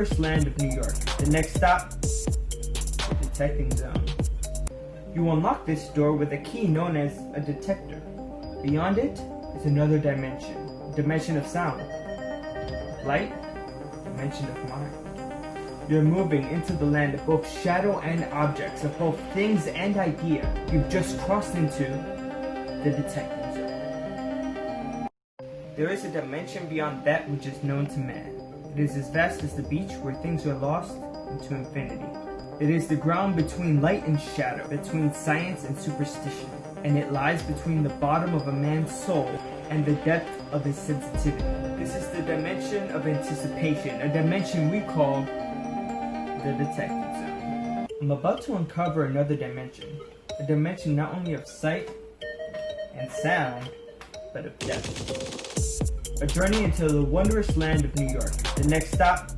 First land of New York. The next stop, detecting zone. You unlock this door with a key known as a detector. Beyond it is another dimension, a dimension of sound, light, dimension of mind. You're moving into the land of both shadow and objects, of both things and idea. You've just crossed into the detecting zone. There is a dimension beyond that which is known to man. It is as vast as the beach where things are lost into infinity. It is the ground between light and shadow, between science and superstition, and it lies between the bottom of a man's soul and the depth of his sensitivity. This is the dimension of anticipation, a dimension we call the detecting zone. I'm about to uncover another dimension, a dimension not only of sight and sound, but of depth. A journey into the wondrous land of New York. The next stop,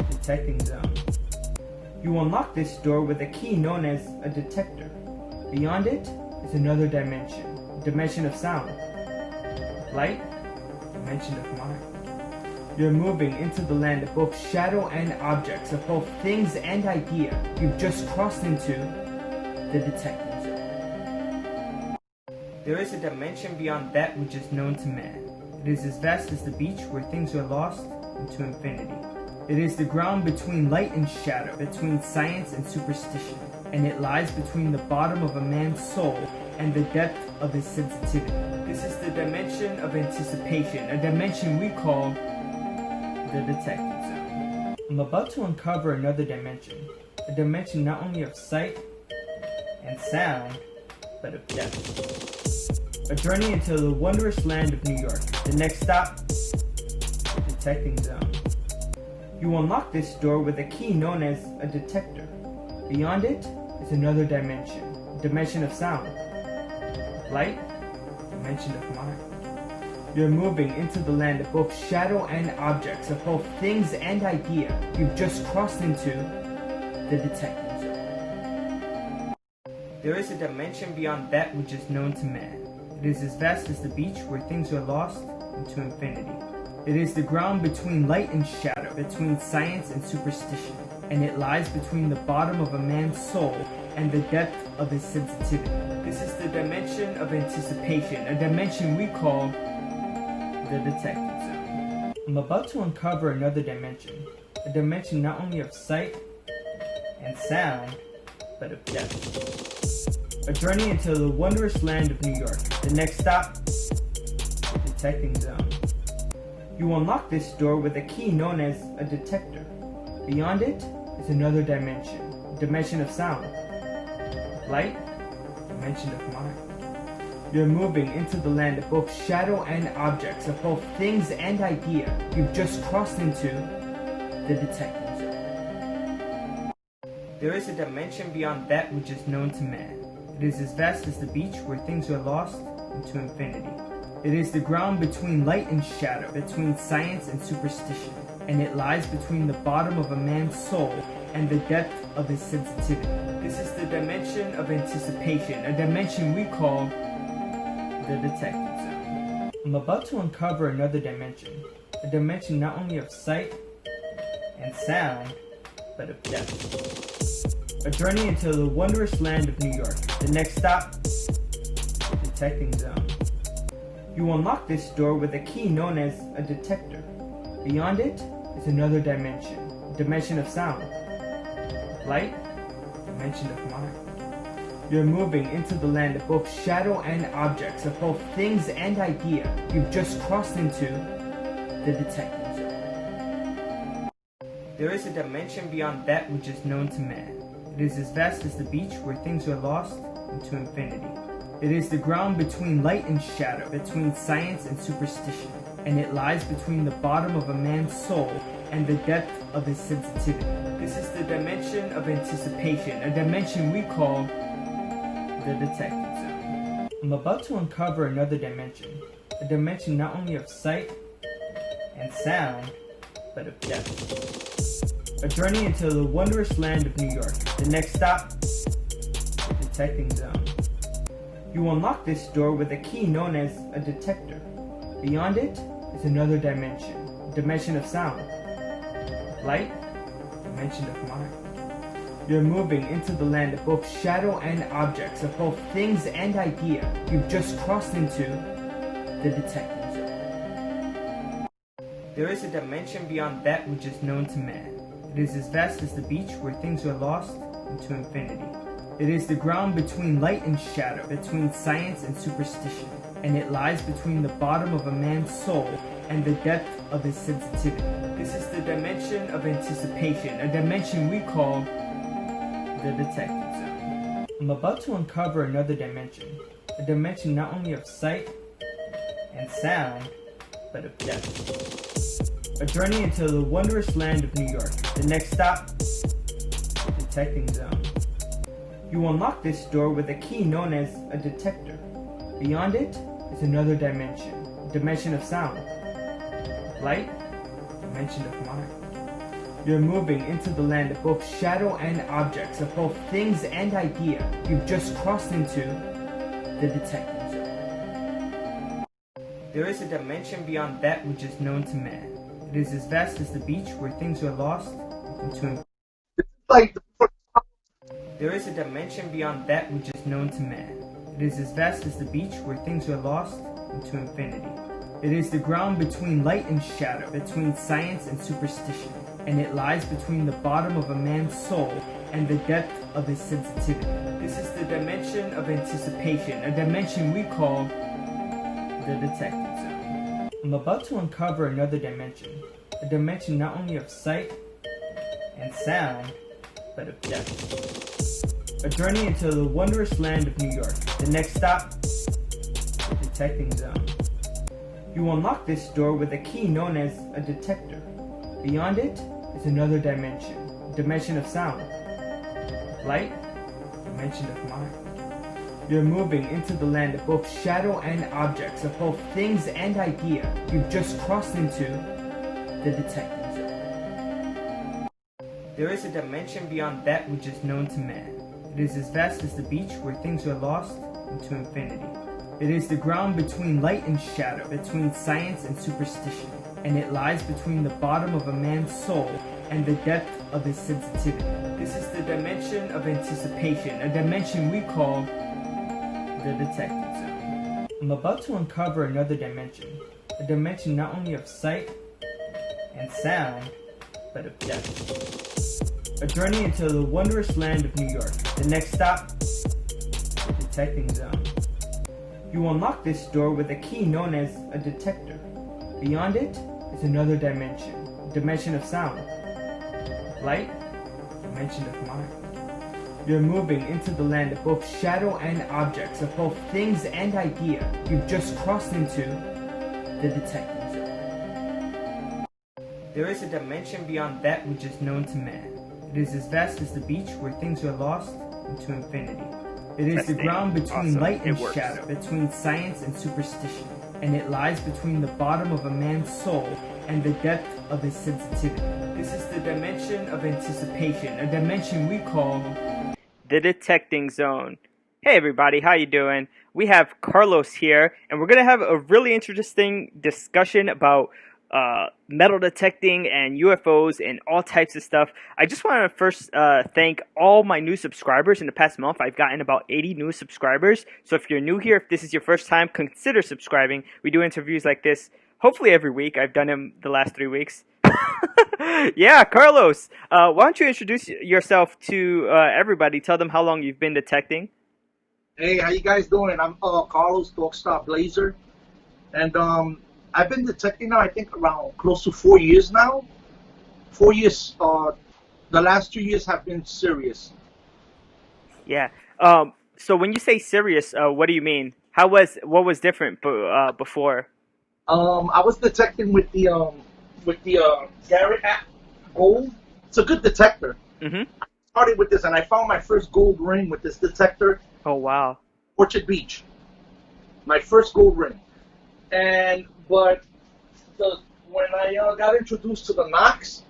detecting zone. You unlock this door with a key known as a detector. Beyond it is another dimension, a dimension of sound, light, dimension of mind. You're moving into the land of both shadow and objects, of both things and idea. You've just crossed into the detecting zone. There is a dimension beyond that which is known to man. It is as vast as the beach where things are lost into infinity. It is the ground between light and shadow, between science and superstition, and it lies between the bottom of a man's soul and the depth of his sensitivity. This is the dimension of anticipation, a dimension we call the detecting zone. I'm about to uncover another dimension, a dimension not only of sight and sound, but of depth. A journey into the wondrous land of New York. The next stop, detecting zone. You unlock this door with a key known as a detector. Beyond it is another dimension, a dimension of sound, light, dimension of mind. You're moving into the land of both shadow and objects, of both things and idea. You've just crossed into the detecting zone. There is a dimension beyond that which is known to man. It is as vast as the beach where things are lost into infinity. It is the ground between light and shadow, between science and superstition, and it lies between the bottom of a man's soul and the depth of his sensitivity. This is the dimension of anticipation, a dimension we call the detecting zone. I'm about to uncover another dimension, a dimension not only of sight and sound, but of depth. A journey into the wondrous land of New York. The next stop, detecting zone. You unlock this door with a key known as a detector. Beyond it is another dimension, a dimension of sound, light, dimension of mind. You're moving into the land of both shadow and objects, of both things and idea. You've just crossed into the detecting zone. There is a dimension beyond that which is known to man. It is as vast as the beach where things are lost into infinity. It is the ground between light and shadow, between science and superstition, and it lies between the bottom of a man's soul and the depth of his sensitivity. This is the dimension of anticipation, a dimension we call the detecting zone. I'm about to uncover another dimension, a dimension not only of sight and sound, but of depth. A journey into the wondrous land of New York. The next stop, detecting zone. You unlock this door with a key known as a detector. Beyond it is another dimension, a dimension of sound, light, dimension of mind. You're moving into the land of both shadow and objects, of both things and idea. You've just crossed into the detecting zone. There is a dimension beyond that which is known to man. It is as vast as the beach where things are lost into infinity. It is the ground between light and shadow, between science and superstition, and it lies between the bottom of a man's soul and the depth of his sensitivity. This is the dimension of anticipation, a dimension we call the detecting zone. I'm about to uncover another dimension, a dimension not only of sight and sound, but of depth. A journey into the wondrous land of New York. The next stop, detecting zone. You unlock this door with a key known as a detector. Beyond it is another dimension, a dimension of sound, light, dimension of mind. You're moving into the land of both shadow and objects, of both things and idea. You've just crossed into the detector zone. There is a dimension beyond that which is known to man. It is as vast as the beach where things are lost into infinity. It is the ground between light and shadow, between science and superstition, and it lies between the bottom of a man's soul and the depth of his sensitivity. This is the dimension of anticipation, a dimension we call the detector zone. I'm about to uncover another dimension, a dimension not only of sight and sound, but of depth. A journey into the wondrous land of New York. The next stop, detecting zone. You unlock this door with a key known as a detector. Beyond it is another dimension, a dimension of sound, light, dimension of mind. You're moving into the land of both shadow and objects, of both things and idea. You've just crossed into the detector zone. There is a dimension beyond that which is known to man. It is as vast as the beach where things are lost into There is a dimension beyond that which is known to man. It is as vast as the beach where things are lost into infinity. It is the ground between light and shadow, between science and superstition, and it lies between the bottom of a man's soul and the depth of his sensitivity. This is the dimension of anticipation, a dimension we call the detector zone. I'm about to uncover another dimension, a dimension not only of sight and sound, but of depth. A journey into the wondrous land of New York. The next stop, the detecting zone. You unlock this door with a key known as a detector. Beyond it is another dimension, a dimension of sound, light, dimension of mind. You're moving into the land of both shadow and objects, of both things and idea. You've just crossed into the detector zone. There is a dimension beyond that which is known to man. It is as vast as the beach where things are lost into infinity. It is the ground between light and shadow, between science and superstition, and it lies between the bottom of a man's soul and the depth of his sensitivity. This is the dimension of anticipation, a dimension we call the detector zone. I'm about to uncover another dimension, a dimension not only of sight and sound, but of depth. A journey into the wondrous land of New York. The next stop, the detecting zone. You unlock this door with a key known as a detector. Beyond it is another dimension, a dimension of sound, light, dimension of mind. You're moving into the land of both shadow and objects, of both things and idea. You've just crossed into the detector zone. There is a dimension beyond that which is known to man. It is as vast as the beach where things are lost into infinity. It is the ground between light and shadow, between science and superstition, and it lies between the bottom of a man's soul and the depth of his sensitivity. This is the dimension of anticipation, a dimension we call the detecting zone. Hey everybody, how you doing? We have Carlos here, and we're going to have a really interesting discussion about metal detecting and UFOs and all types of stuff. I just want to first thank all my new subscribers. In the past month, I've gotten about 80 new subscribers. So if you're new here, if this is your first time, consider subscribing. We do interviews like this hopefully every week. I've done them the last 3 weeks. Yeah, Carlos, why don't you introduce yourself to everybody? Tell them how long you've been detecting. Hey, how you guys doing? I'm Carlos, Dogstar Blazer, and I've been detecting now, I think, around close to 4 years now. 4 years. The last 2 years have been serious. Yeah. So when you say serious, what do you mean? What was different before? I was detecting with the Garrett app Gold. It's a good detector. Mm-hmm. I started with this, and I found my first gold ring with this detector. Oh wow! Orchard Beach. My first gold ring. But when I got introduced to the Knox,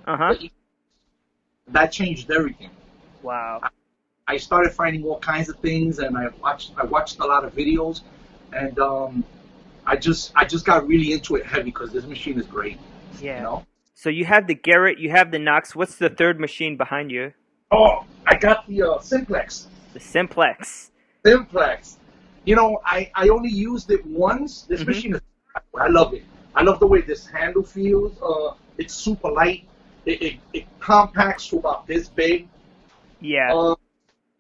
that changed everything. Wow! I started finding all kinds of things, and I watched a lot of videos, and I just got really into it heavy because this machine is great. Yeah. You know? So you have the Garrett, you have the Knox. What's the third machine behind you? Oh, I got the Simplex. The Simplex. Simplex. You know, I only used it once. This Hmm. machine is, I love it. I love the way this handle feels. It's super light. It compacts to about this big. Yeah, Uh,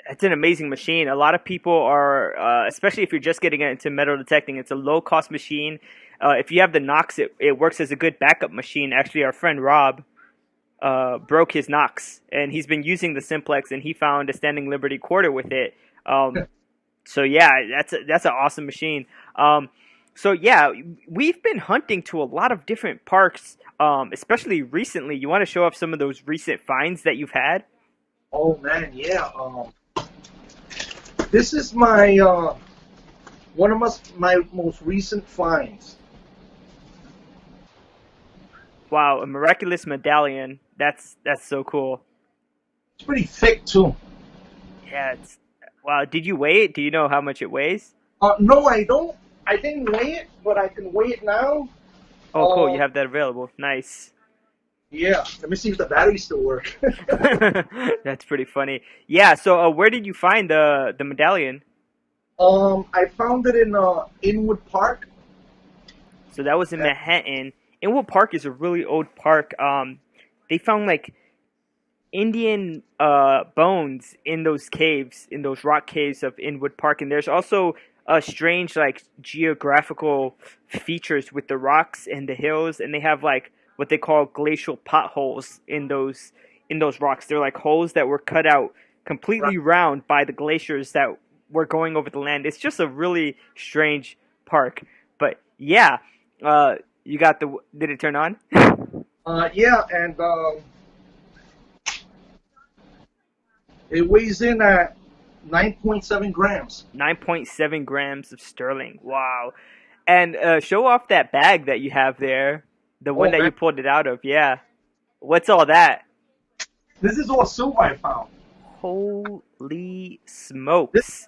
it's an amazing machine. A lot of people are, especially if you're just getting into metal detecting, it's a low cost machine. If you have the Knox, it works as a good backup machine. Actually, our friend Rob broke his Knox, and he's been using the Simplex, and he found a standing Liberty quarter with it. So yeah, that's an awesome machine. So yeah, we've been hunting to a lot of different parks, especially recently. You want to show off some of those recent finds that you've had? oh man, yeah. This is my one of my most recent finds. Wow, a miraculous medallion. That's so cool. It's pretty thick too. Yeah, it's wow. Did you weigh it? Do you know how much it weighs? No, I don't. I didn't weigh it, but I can weigh it now. Oh, cool. Uh, You have that available. Nice. yeah. Let me see if the batteries still work. That's pretty funny. Yeah. So, where did you find the medallion? I found it in Inwood Park. So that was in Manhattan. Inwood Park is a really old park. They found like Indian bones in those caves, in those rock caves of Inwood Park, and there's also strange like geographical features with the rocks and the hills, and they have like what they call glacial potholes in those rocks. They're like holes that were cut out Right. completely round by the glaciers that were going over the land. It's just a really strange park. But yeah, you got the. Did it turn on? Yeah, and it weighs in at 9.7 grams. 9.7 grams of sterling. Wow. And show off that bag that you have there. The one Oh that man, you pulled it out of. Yeah. What's all that? this is all silver I found. Holy This, smokes.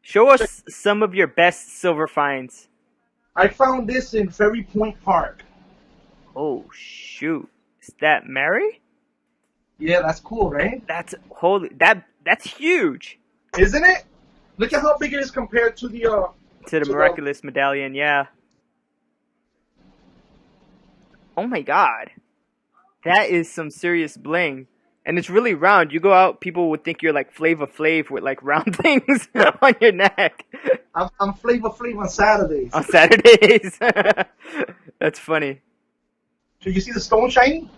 Show us some of your best silver finds. I found this in Ferry Point Park. Oh, shoot. Is that Mary? Yeah, that's cool, right? That's huge. Isn't it? Look at how big it is compared to the To the to the. miraculous medallion, yeah. Oh my god. That is some serious bling. And it's really round. You go out, people would think you're like Flava Flav with like round things on your neck I'm Flavor Flav on Saturdays. on Saturdays. That's funny. So you see the stone shiny?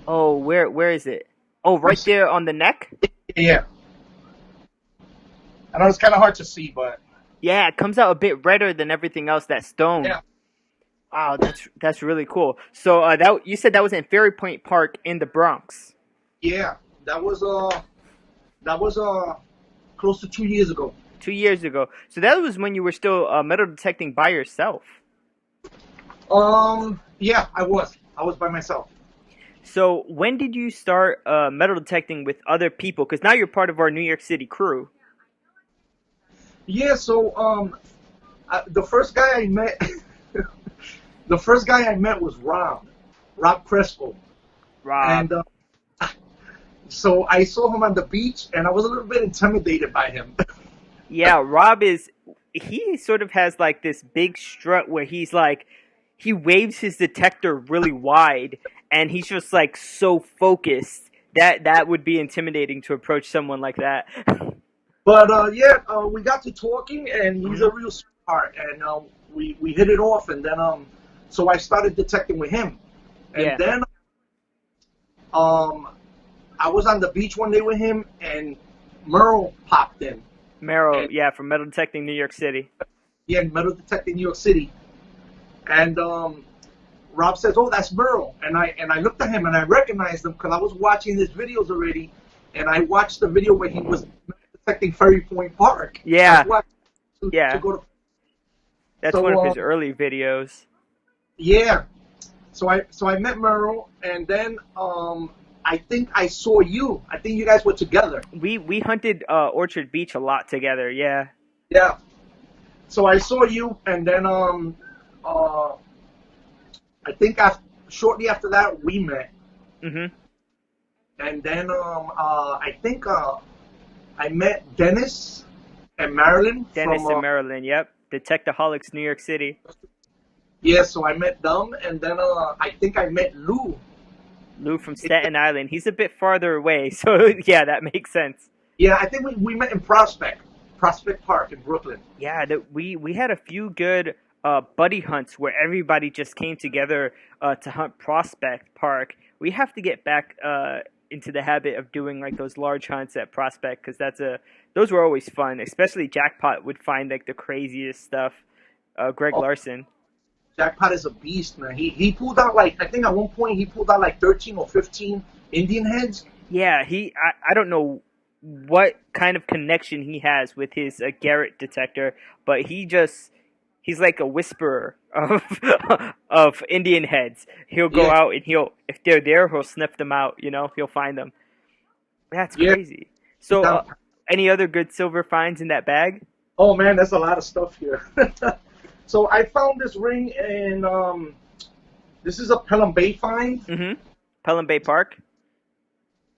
Oh, where is it? Oh, right there on the neck? Yeah. I know it's kind of hard to see, but Yeah, it comes out a bit redder than everything else, that stone. yeah, Wow, that's really cool. So that you said that was in Ferry Point Park in the Bronx yeah. That was close to 2 years ago. 2 years ago. So that was when you were still metal detecting by yourself. Yeah, I was. I was by myself. So when did you start metal detecting with other people? Because now you're part of our New York City crew. Yeah, so the first guy I met, the first guy I met was Rob Crespo, Rob. and so I saw him on the beach, and I was a little bit intimidated by him. Yeah, Rob is. He sort of has like this big strut where he's like, he waves his detector really wide, and he's just like so focused that would be intimidating to approach someone like that. But yeah, we got to talking, and he's Mhm. a real sweetheart, and we hit it off, and then so I started detecting with him, and Yeah, then I was on the beach one day with him, and Merle popped in. Merrill. And Yeah, from Metal Detecting New York City. yeah, metal detecting New York City, and Rob says, "Oh, that's Merle," and I looked at him and I recognized him because I was watching his videos already, and I watched the video where he was detecting Ferry Point Park. Yeah, That's why to yeah, go to. that's one of So his early videos. yeah, so I met Merle, and then I think I saw you. I think you guys were together. We hunted Orchard Beach a lot together. Yeah, Yeah. So I saw you, and then I think shortly after that, we met. Mm-hmm. And then I think I met Dennis and Marilyn Dennis from and Maryland, yep. Detectaholics, New York City. yeah. So I met them, and then I think I met Lou. Lou from Staten Island. He's a bit farther away, so yeah, that makes sense. Yeah, I think we met in Prospect Park in Brooklyn. Yeah, we had a few good buddy hunts where everybody just came together to hunt Prospect Park. We have to get back into the habit of doing like those large hunts at Prospect because those were always fun. Especially Jackpot would find like the craziest stuff. Greg Oh, Larson. Jackpot is a beast, man. He pulled out like I think at one point he pulled out like 13 or 15 Indian heads. Yeah, I don't know what kind of connection he has with his Garrett detector, but he's like a whisperer of of Indian heads. He'll go Yeah, out and if they're there, he'll sniff them out. He'll find them. That's yeah. crazy. So, any other good silver finds in that bag? Oh man, there's a lot of stuff here. So I found this ring in this is a Pelham Bay find. Mm-hmm. Pelham Bay Park.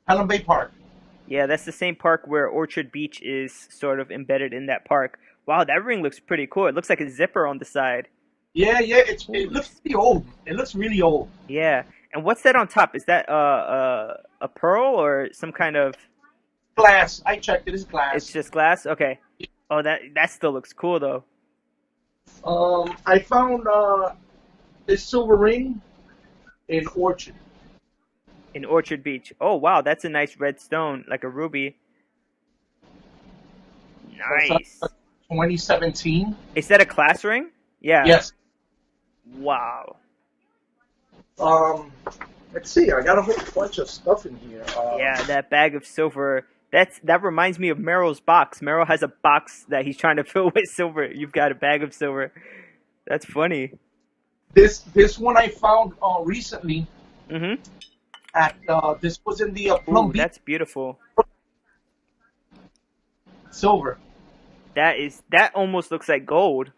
Pelham Bay Park. Yeah, that's the same park where Orchard Beach is sort of embedded in that park. Wow, that ring looks pretty cool. It looks like a zipper on the side. Yeah, yeah. It looks pretty old. It looks really old. Yeah, and what's that on top? Is that a pearl or some kind of? Glass. I checked it. It's glass. It's just glass. Okay. Oh, that still looks cool though. I found this silver ring in Orchard. In Orchard Beach. Oh wow, that's a nice red stone, like a ruby. Nice. 2017. Is that a class ring? Yeah. Yes. Wow. Let's see. I got a whole bunch of stuff in here. Yeah, that bag of silver. That reminds me of Meryl's box. Meryl has a box that he's trying to fill with silver. You've got a bag of silver. That's funny. This one I found recently. Mm-hmm. At this was in the Plum Beach. That's beautiful. Silver. That almost looks like gold.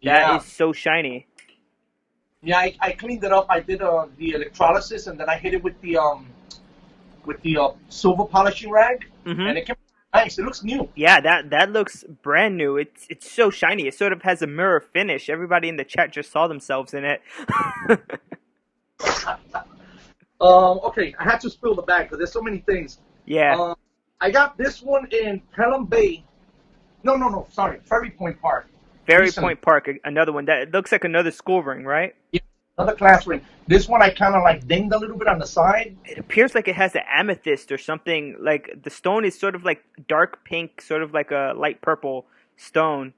Yeah. That is so shiny. Yeah, I cleaned it up. I did the electrolysis, and then I hit it with the silver polishing rag, and it came nice. It looks new. Yeah, that looks brand new. It's so shiny. It sort of has a mirror finish. Everybody in the chat just saw themselves in it. Okay, I had to spill the bag because there's so many things. Yeah. I got this one in Pelham Bay. No, sorry, Ferry Point Park. Ferry Point Park, another one. That looks like another school ring, right? Yeah, another class ring. This one I kind of like dinged a little bit on the side. It appears like it has an amethyst or something. Like the stone is sort of like dark pink, sort of like a light purple stone.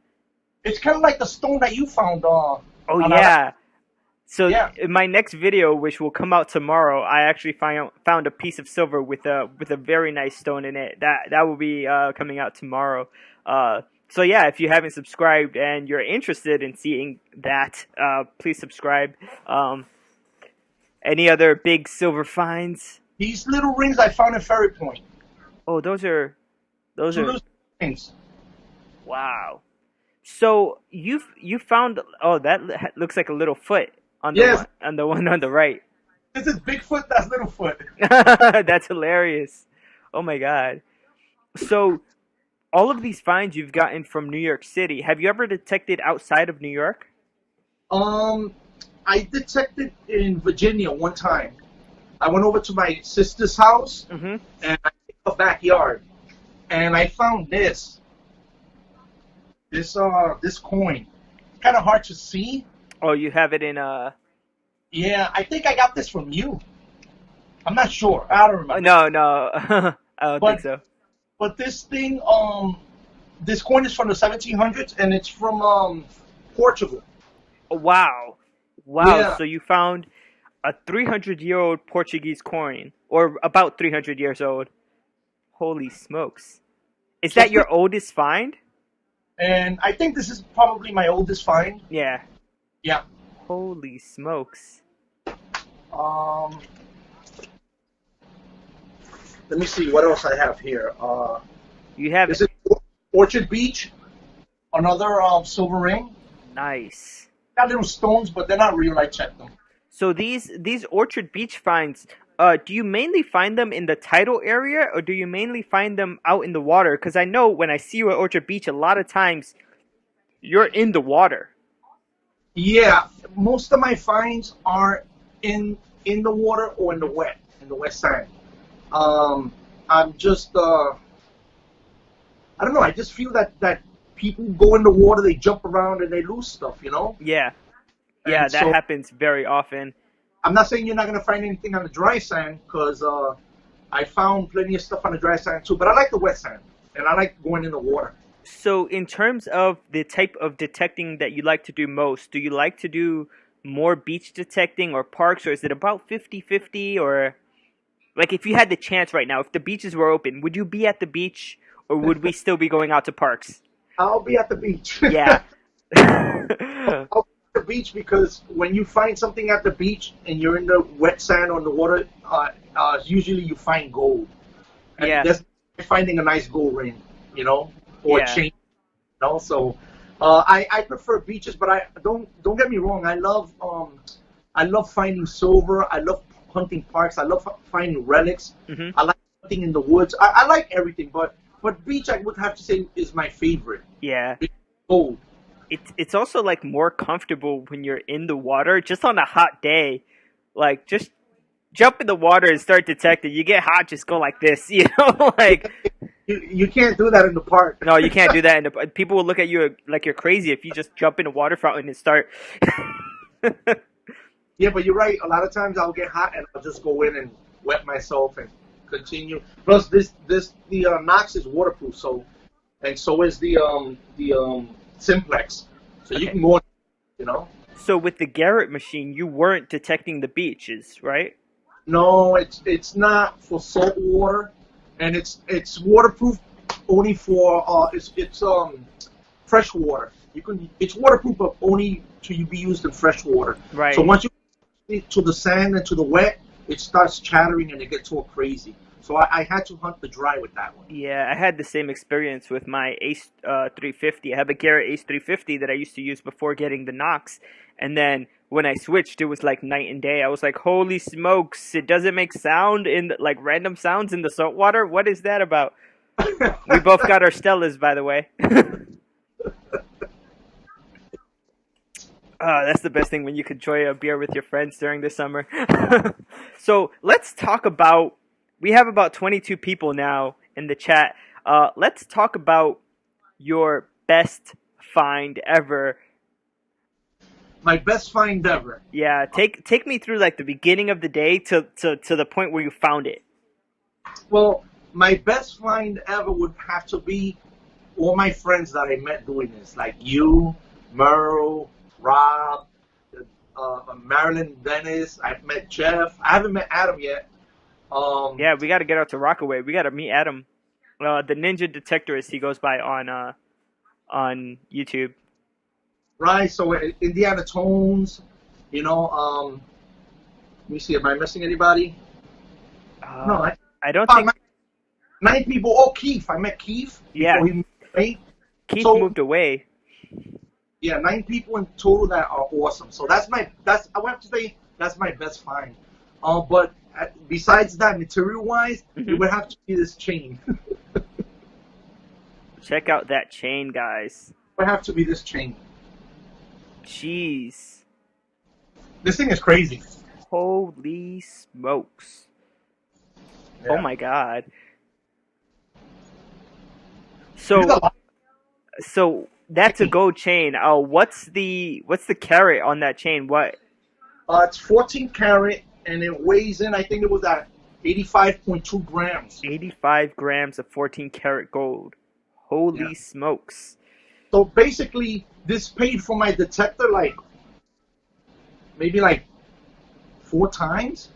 It's kind of like the stone that you found. Oh yeah. So in my next video, which will come out tomorrow, I actually found a piece of silver with a very nice stone in it. That will be coming out tomorrow. So yeah, if you haven't subscribed and you're interested in seeing that, please subscribe. Any other big silver finds? These little rings I found in Ferry Point. Oh, those are things. Wow. So you found that looks like a little foot on the one on the right. This is Bigfoot. That's Littlefoot. That's hilarious. Oh my god. So all of these finds you've gotten from New York City. Have you ever detected outside of New York? I detected in Virginia one time. I went over to my sister's house and I hit the backyard, and I found this coin. Kind of hard to see. Oh, you have it in Yeah, I think I got this from you. I'm not sure. I don't remember. No, I don't think so. But this thing, this coin is from the 1700s, and it's from Portugal. Wow. Yeah. So you found a 300-year-old Portuguese coin, or about 300 years old. Holy smokes. Is that your oldest find? And I think this is probably my oldest find. Yeah. Yeah. Holy smokes. Let me see what else I have here. You have this is Orchard Beach, another silver ring. Nice. Got little stones, but they're not real. I checked them. So these Orchard Beach finds, do you mainly find them in the tidal area, or do you mainly find them out in the water? Because I know when I see you at Orchard Beach, a lot of times you're in the water. Yeah, most of my finds are in the water or in the wet sand. Um, I'm just I don't know. I just feel that people go in the water, they jump around, and they lose stuff, you know. Yeah, yeah, And that so happens very often. I'm not saying you're not gonna find anything on the dry sand, because I found plenty of stuff on the dry sand too. But I like the wet sand, and I like going in the water. So, in terms of the type of detecting that you like to do most, do you like to do more beach detecting or parks, or is it about 50-50? Or, like, if you had the chance right now, if the beaches were open, would you be at the beach, or would we still be going out to parks? I'll be at the beach. Yeah. I'll be at the beach because when you find something at the beach and you're in the wet sand or in the water, usually you find gold. And Yeah. that's finding a nice gold ring, you know, or Yeah. a chain. You know? So I prefer beaches, but I don't get me wrong. I love finding silver. I love hunting parks. I love finding relics. Hmm. I like hunting in the woods. I like everything, but beach I would have to say is my favorite. Yeah. Gold. It's also, like, more comfortable when you're in the water, just on a hot day. Like, just jump in the water and start detecting. You get hot, just go like this, you know? Like, You can't do that in the park. no, you can't do that. And people will look at you like you're crazy if you just jump in a water fountain and start. Yeah, but you're right. A lot of times I'll get hot and I'll just go in and wet myself and continue. Plus, the Knox is waterproof, and so is the Simplex, so you Okay. can go in, you know. So with the Garrett machine, you weren't detecting the beaches, right? No, it's not for salt water, and it's waterproof only for it's fresh water. It's waterproof, but only to be used in fresh water. Right. So once you get to the sand and to the wet, it starts chattering and it gets all crazy. So I had to hunt the dry with that one. Yeah, I had the same experience with my Ace 350. I have a Garrett Ace 350 that I used to use before getting the Knox, and then when I switched, it was like night and day. I was like, "Holy smokes! It doesn't make sound in like random sounds in the salt water. What is that about?" We both got our Stellas, by the way. That's the best thing when you could enjoy a beer with your friends during the summer. So let's talk about. We have about 22 people now in the chat. Let's talk about your best find ever. My best find ever. Yeah, take me through like the beginning of the day to the point where you found it. Well, my best find ever would have to be all my friends that I met doing this, like you, Merle, Rob, Marilyn, Dennis. I've met Jeff. I haven't met Adam yet. Yeah, we got to get out to Rockaway. We got to meet Adam, the Ninja Detector, as he goes by on YouTube. Right. So Indiana Tones, you know. Let me see. Am I missing anybody? No, I don't think. 9 people. Oh, Keith. I met Keith. Yeah. Before he moved away. Keith So- moved away. Yeah, 9 people in total that are awesome. So I would have to say that's my best find. But besides that, material-wise, it would have to be this chain. Check out that chain, guys. It would have to be this chain. Jeez. This thing is crazy. Holy smokes. Yeah. Oh my god. It's a lot. So that's a gold chain. What's the carat on that chain? What? It's 14 karat, and it weighs in. I think it was at 85.2 grams. 85 grams of 14 karat gold. Holy smokes. So basically, this paid for my detector maybe 4 times.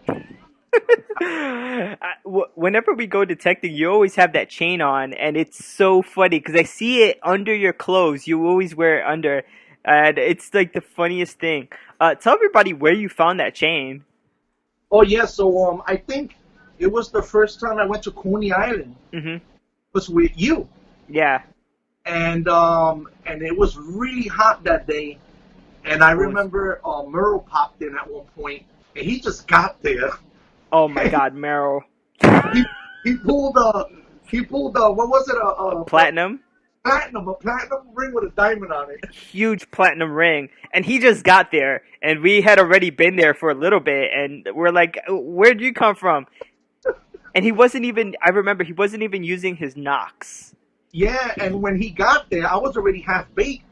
Whenever we go detecting, you always have that chain on, and it's so funny because I see it under your clothes. You always wear it under, and it's like the funniest thing. Tell everybody where you found that chain. Oh yeah, so I think it was the first time I went to Coney Island. Mm-hmm. It was with you, Yeah. and it was really hot that day, And I remember Merle popped in at one point, and he just got there. Oh my God, Meryl. he he pulled what was it, Platinum? a platinum ring with a diamond on it. Huge platinum ring, and he just got there, and we had already been there for a little bit, and we're like, where'd you come from? And he wasn't even, I remember, he wasn't even using his knocks. Yeah, and when he got there, I was already half baked.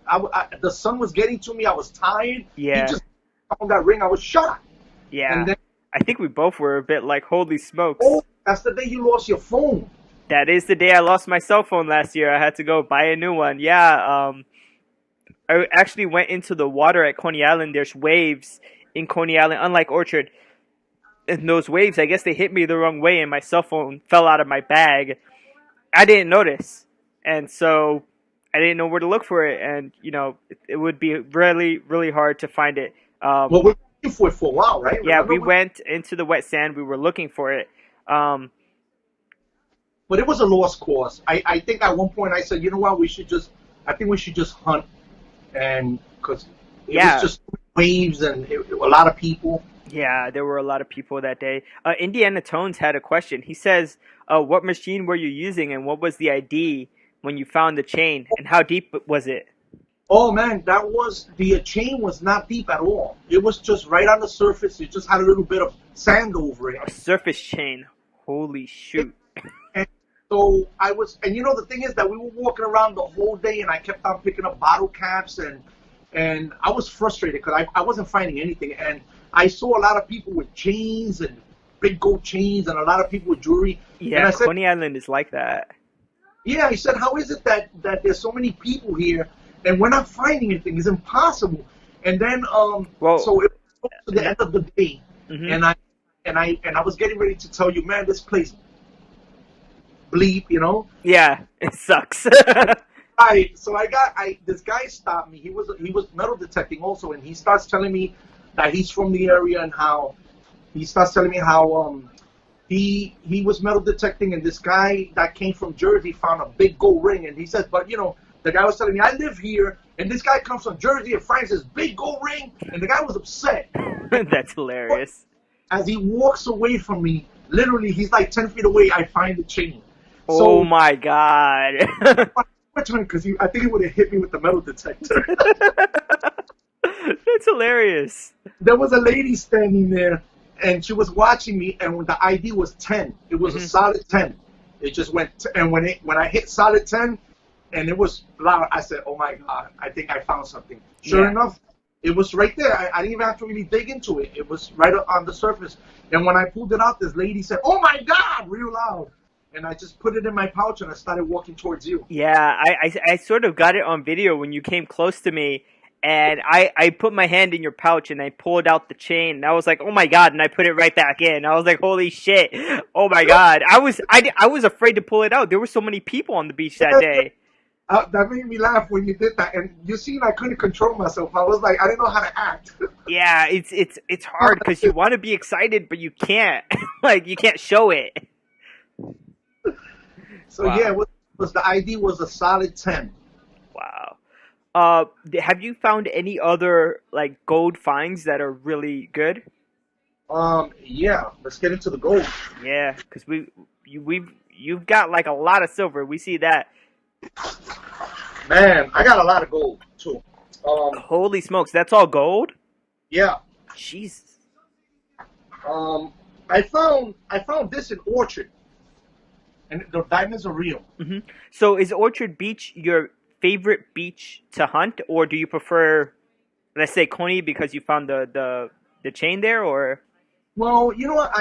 The sun was getting to me. I was tired. Yeah. He just found that ring. I was shocked. Yeah. And then, I think we both were a bit like, holy smokes. oh, that's the day you lost your phone. That is the day I lost my cell phone last year. I had to go buy a new one. Yeah, I actually went into the water at Coney Island. There's waves in Coney Island, unlike Orchard. And those waves, I guess they hit me the wrong way, and my cell phone fell out of my bag. I didn't notice. And so I didn't know where to look for it. And, you know, it would be really, really hard to find it. Well, we were looking for it for a while, right? Yeah, we went into the wet sand. We were looking for it. But it was a lost cause. I think at one point I said, you know what, I think we should just hunt. And because it was just waves and a lot of people. Yeah, there were a lot of people that day. Indiana Tones had a question. He says, what machine were you using and what was the ID when you found the chain and how deep was it? Oh man, the chain was not deep at all. It was just right on the surface. It just had a little bit of sand over it. A surface chain. Holy shoot. And so and you know, the thing is that we were walking around the whole day and I kept on picking up bottle caps and I was frustrated because I wasn't finding anything. And I saw a lot of people with chains and big gold chains and a lot of people with jewelry. Yeah, and I said, Coney Island is like that. Yeah, I said, how is it that there's so many people here and we're not finding anything? It's impossible. And then, so it was to the end of the day, and I was getting ready to tell you, man, this place bleep, you know? Yeah, it sucks. So this guy stopped me. He was metal detecting also, and he starts telling me that he's from the area and how he was metal detecting, and this guy that came from Jersey found a big gold ring, and he says, but you know, the guy was telling me, I live here, and this guy comes from Jersey and finds this big gold ring, and the guy was upset. That's hilarious. As he walks away from me, literally, he's like 10 feet away, I find the chain. Oh my God. Because I think he would have hit me with the metal detector. That's hilarious. There was a lady standing there, and she was watching me, and the ID was 10. It was a solid 10. It just went, and when I hit solid 10, and it was loud, I said, oh my God, I think I found something. Sure enough, it was right there. I didn't even have to really dig into it. It was right on the surface. And when I pulled it out, this lady said, oh my God, real loud. And I just put it in my pouch, and I started walking towards you. Yeah, I sort of got it on video when you came close to me. And I put my hand in your pouch and I pulled out the chain. And I was like, oh my God. And I put it right back in. I was like, holy shit. Oh my God. I was afraid to pull it out. There were so many people on the beach that day. That made me laugh when you did that. And you seen I couldn't control myself. I was like, I didn't know how to act. Yeah, it's hard because you want to be excited, but you can't. Like, you can't show it. So wow. Yeah, the ID was a solid 10. Wow. Have you found any other like gold finds that are really good? Yeah. Let's get into the gold. Yeah, because you've got like a lot of silver. We see that. Man, I got a lot of gold too. Holy smokes, that's all gold? Yeah. Jesus. I found this in Orchard, and the diamonds are real. Mm-hmm. So is Orchard Beach your favorite beach to hunt, or do you prefer, let's say, Coney because you found the chain there, or? Well, you know what,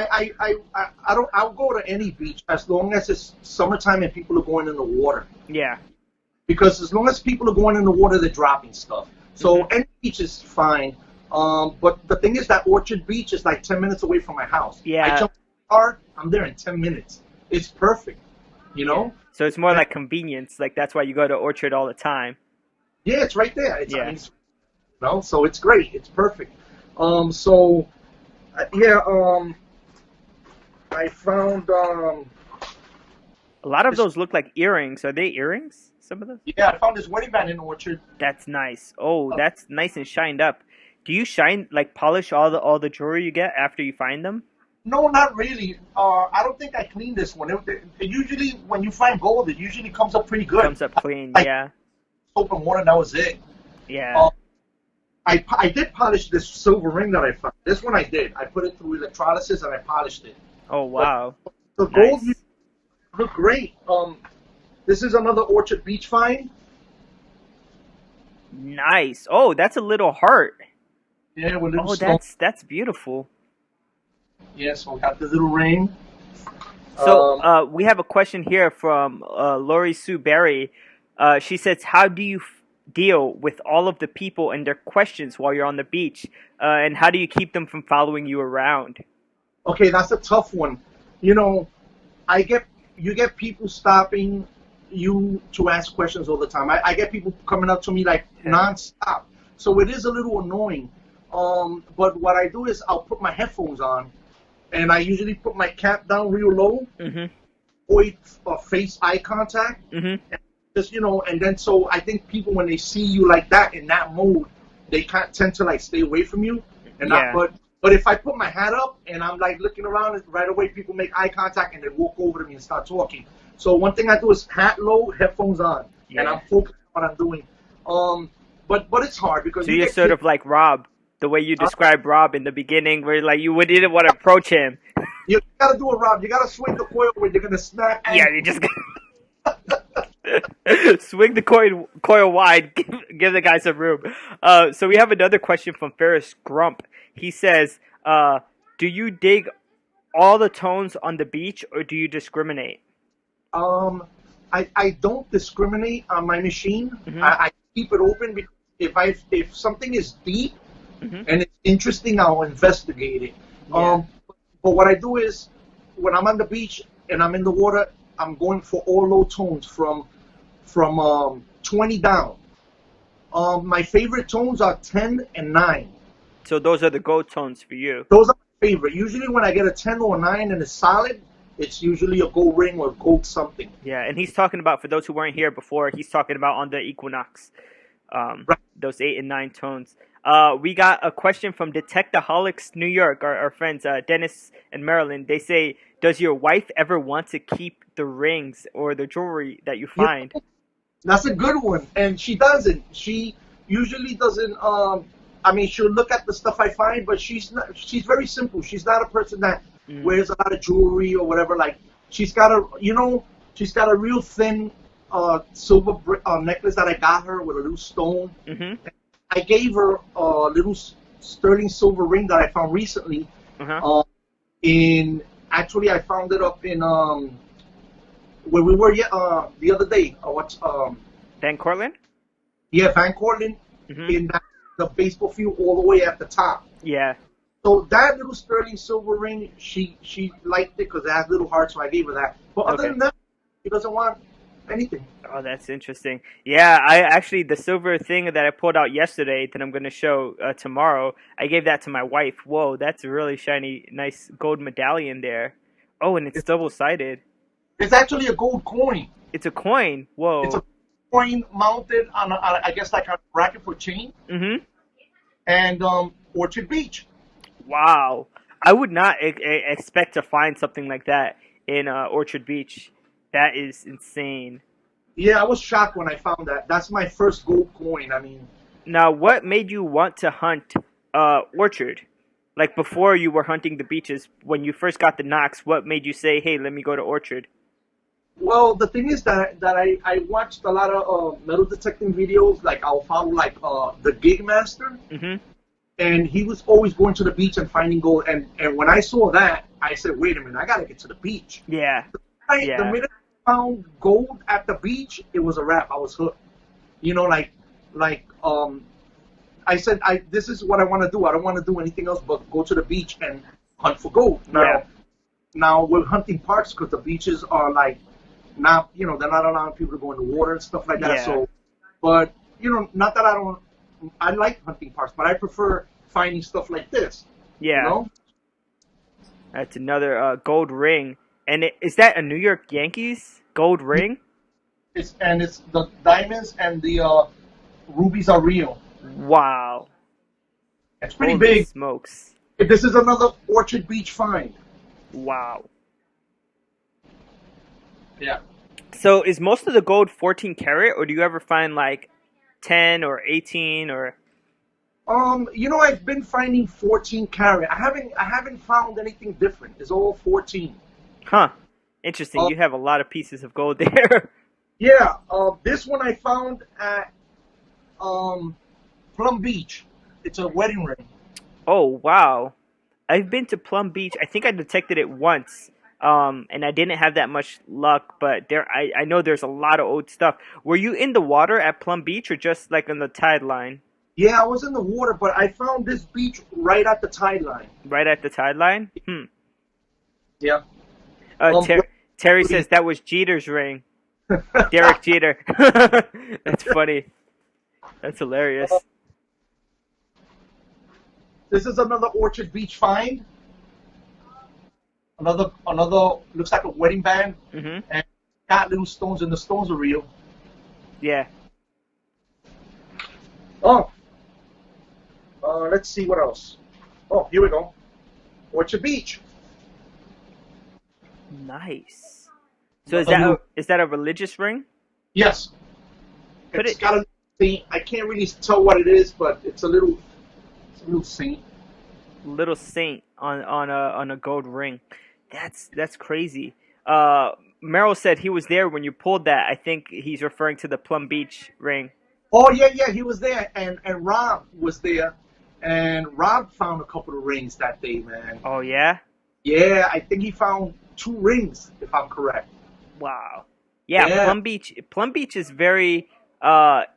I'll go to any beach as long as it's summertime and people are going in the water. Yeah. Because as long as people are going in the water, they're dropping stuff. So any beach is fine. But the thing is that Orchard Beach is like 10 minutes away from my house. Yeah. I jump in the car, I'm there in 10 minutes. It's perfect, you know? Yeah. So it's more like convenience. Like, that's why you go to Orchard all the time. Yeah, it's right there. So it's great. It's perfect. I found, A lot of This, those look like earrings. Are they earrings? Some of those? yeah, I found this wedding band in the orchard. That's nice. Oh, Uh, that's nice and shined up. Do you shine like polish all the jewelry you get after you find them? no, not really. I don't think I cleaned this one. It usually, when you find gold, it usually comes up pretty good. Comes up clean. Like Yeah. soap and water, and that was it. Yeah. I did polish this silver ring that I found. This one I did. I put it through electrolysis and I polished it. Oh wow. But the gold Nice. look great. This is another Orchard Beach find. Nice. Oh, that's a little heart. Yeah, with little Oh, stone. that's beautiful. Yeah, so we got the little ring. So, we have a question here from Lori Sue Berry. She says, "How do you deal with all of the people and their questions while you're on the beach? And how do you keep them from following you around?" Okay, that's a tough one. You know, you get people stopping you to ask questions all the time. I get people coming up to me like nonstop. So it is a little annoying. But what I do is I'll put my headphones on, and I usually put my cap down real low, avoid face eye contact, and just and then so I think people when they see you like that in that mode, they can't tend to like stay away from you, and Yeah. but if I put my hat up and I'm like looking around, right away people make eye contact and they walk over to me and start talking. So one thing I do is hat low, headphones on, and I'm focused on what I'm doing. But it's hard because So you're sort of like Rob, the way you described Rob in the beginning, where like you didn't want to approach him. you gotta do it, Rob. You gotta swing the coil where you're gonna snap. Yeah, you just swing the coil wide, give the guy some room. So we have another question from Ferris Grump. He says, "Do you dig all the tones on the beach, or do you discriminate?" I don't discriminate on my machine. I keep it open because if something is deep and it's interesting, I'll investigate it. Yeah. But what I do is when I'm on the beach and I'm in the water, I'm going for all low tones from 20 down. My favorite tones are 10 and 9. So those are the gold tones for you. Those are my favorite. Usually when I get a 10 or a 9 and it's solid, it's usually a gold ring or gold something. Yeah, and he's talking about, for those who weren't here before, he's talking about on the Equinox, Right. those 8 and 9 tones. We got a question from Detectaholics New York, our friends Dennis and Marilyn. They say, "Does your wife ever want to keep the rings or the jewelry that you find?" That's a good one, and she doesn't. She usually doesn't. I mean, she'll look at the stuff I find, but she's not. She's very simple. She's not a person that wears a lot of jewelry or whatever. Like she's got she's got a real thin silver necklace that I got her with a little stone. I gave her a little sterling silver ring that I found recently. Actually, I found it up in where we were the other day. Van Cortlandt? Yeah, Van Cortlandt in the baseball field all the way at the top. Yeah. So that little sterling silver ring, she liked it because it has little hearts, so I gave her that. But other than that, she doesn't want anything. Oh, that's interesting. Yeah, the silver thing that I pulled out yesterday that I'm going to show tomorrow, I gave that to my wife. Whoa, that's a really shiny, nice gold medallion there. Oh, and it's double-sided. It's actually a gold coin. It's a coin. Whoa. It's a coin mounted on I guess like a bracket for chain. And Orchard Beach. Wow. I would not expect to find something like that in Orchard Beach. That is insane. Yeah, I was shocked when I found that. That's my first gold coin. I mean. Now, what made you want to hunt Orchard? Like before you were hunting the beaches, when you first got the Knox, what made you say, "Hey, let me go to Orchard"? Well, the thing is that I watched a lot of metal detecting videos. Like I'll follow like the Gig Master, and he was always going to the beach and finding gold. And when I saw that, I said, "Wait a minute, I gotta get to the beach." Yeah. The minute I found gold at the beach, it was a wrap. I was hooked. You know, I said, this is what I want to do. I don't want to do anything else but go to the beach and hunt for gold. Now we're hunting parks because the beaches are like not, they're not allowing people to go in the water and stuff like that. Yeah. So, but not that I like hunting parks, but I prefer finding stuff like this. Yeah. That's another gold ring. And is that a New York Yankees gold ring? It's the diamonds and the rubies are real. Wow. It's pretty Holy big. smokes. This is another Orchard Beach find. Wow. Yeah. So is most of the gold 14 karat, or do you ever find like 10 or 18 or? I've been finding 14 karat. I haven't found anything different. It's all 14. Huh. Interesting. You have a lot of pieces of gold there. Yeah. This one I found at Plum Beach. It's a wedding ring. Oh, wow. I've been to Plum Beach. I think I detected it once. And I didn't have that much luck, but I know there's a lot of old stuff. Were you in the water at Plum Beach or just like on the tide line? Yeah, I was in the water, but I found this beach right at the tide line. Right at the tide line? Hmm. Yeah. Terry says that was Jeter's ring. Derek Jeter. That's funny. That's hilarious. This is another Orchard Beach find. Another looks like a wedding band, and got little stones, and the stones are real. Yeah. Oh, let's see what else. Oh, here we go. Orchard Beach. Nice. So is that a religious ring? Yes. It's got a saint. I can't really tell what it is, but it's a little saint. Little saint on a gold ring. That's crazy. Merrill said he was there when you pulled that. I think he's referring to the Plum Beach ring. Oh yeah, he was there, and Rob was there, and Rob found a couple of rings that day, man. Oh yeah. Yeah, I think he found 2 rings, if I'm correct. Wow. Yeah. Plum Beach is very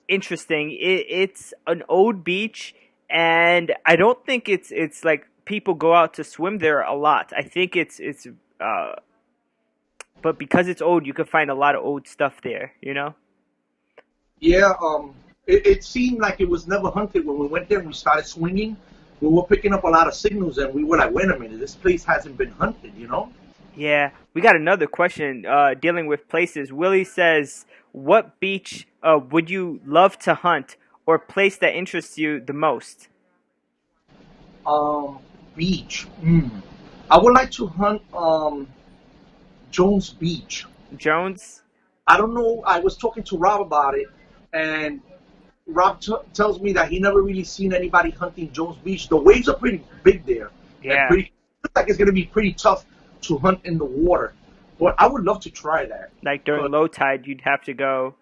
interesting. It's an old beach, and I don't think it's like people go out to swim there a lot. I think it's but because it's old, you can find a lot of old stuff there, you know? Yeah, it seemed like it was never hunted when we went there and we started swinging. We were picking up a lot of signals, and we were like, wait a minute, this place hasn't been hunted, you know? Yeah. We got another question dealing with places. Willie says, what beach would you love to hunt or place that interests you the most? Beach. I would like to hunt Jones Beach. Jones? I don't know. I was talking to Rob about it, and Rob tells me that he never really seen anybody hunting Jones Beach. The waves are pretty big there. Yeah. Looks like it's going to be pretty tough to hunt in the water. But I would love to try that. Like during low tide, you'd have to go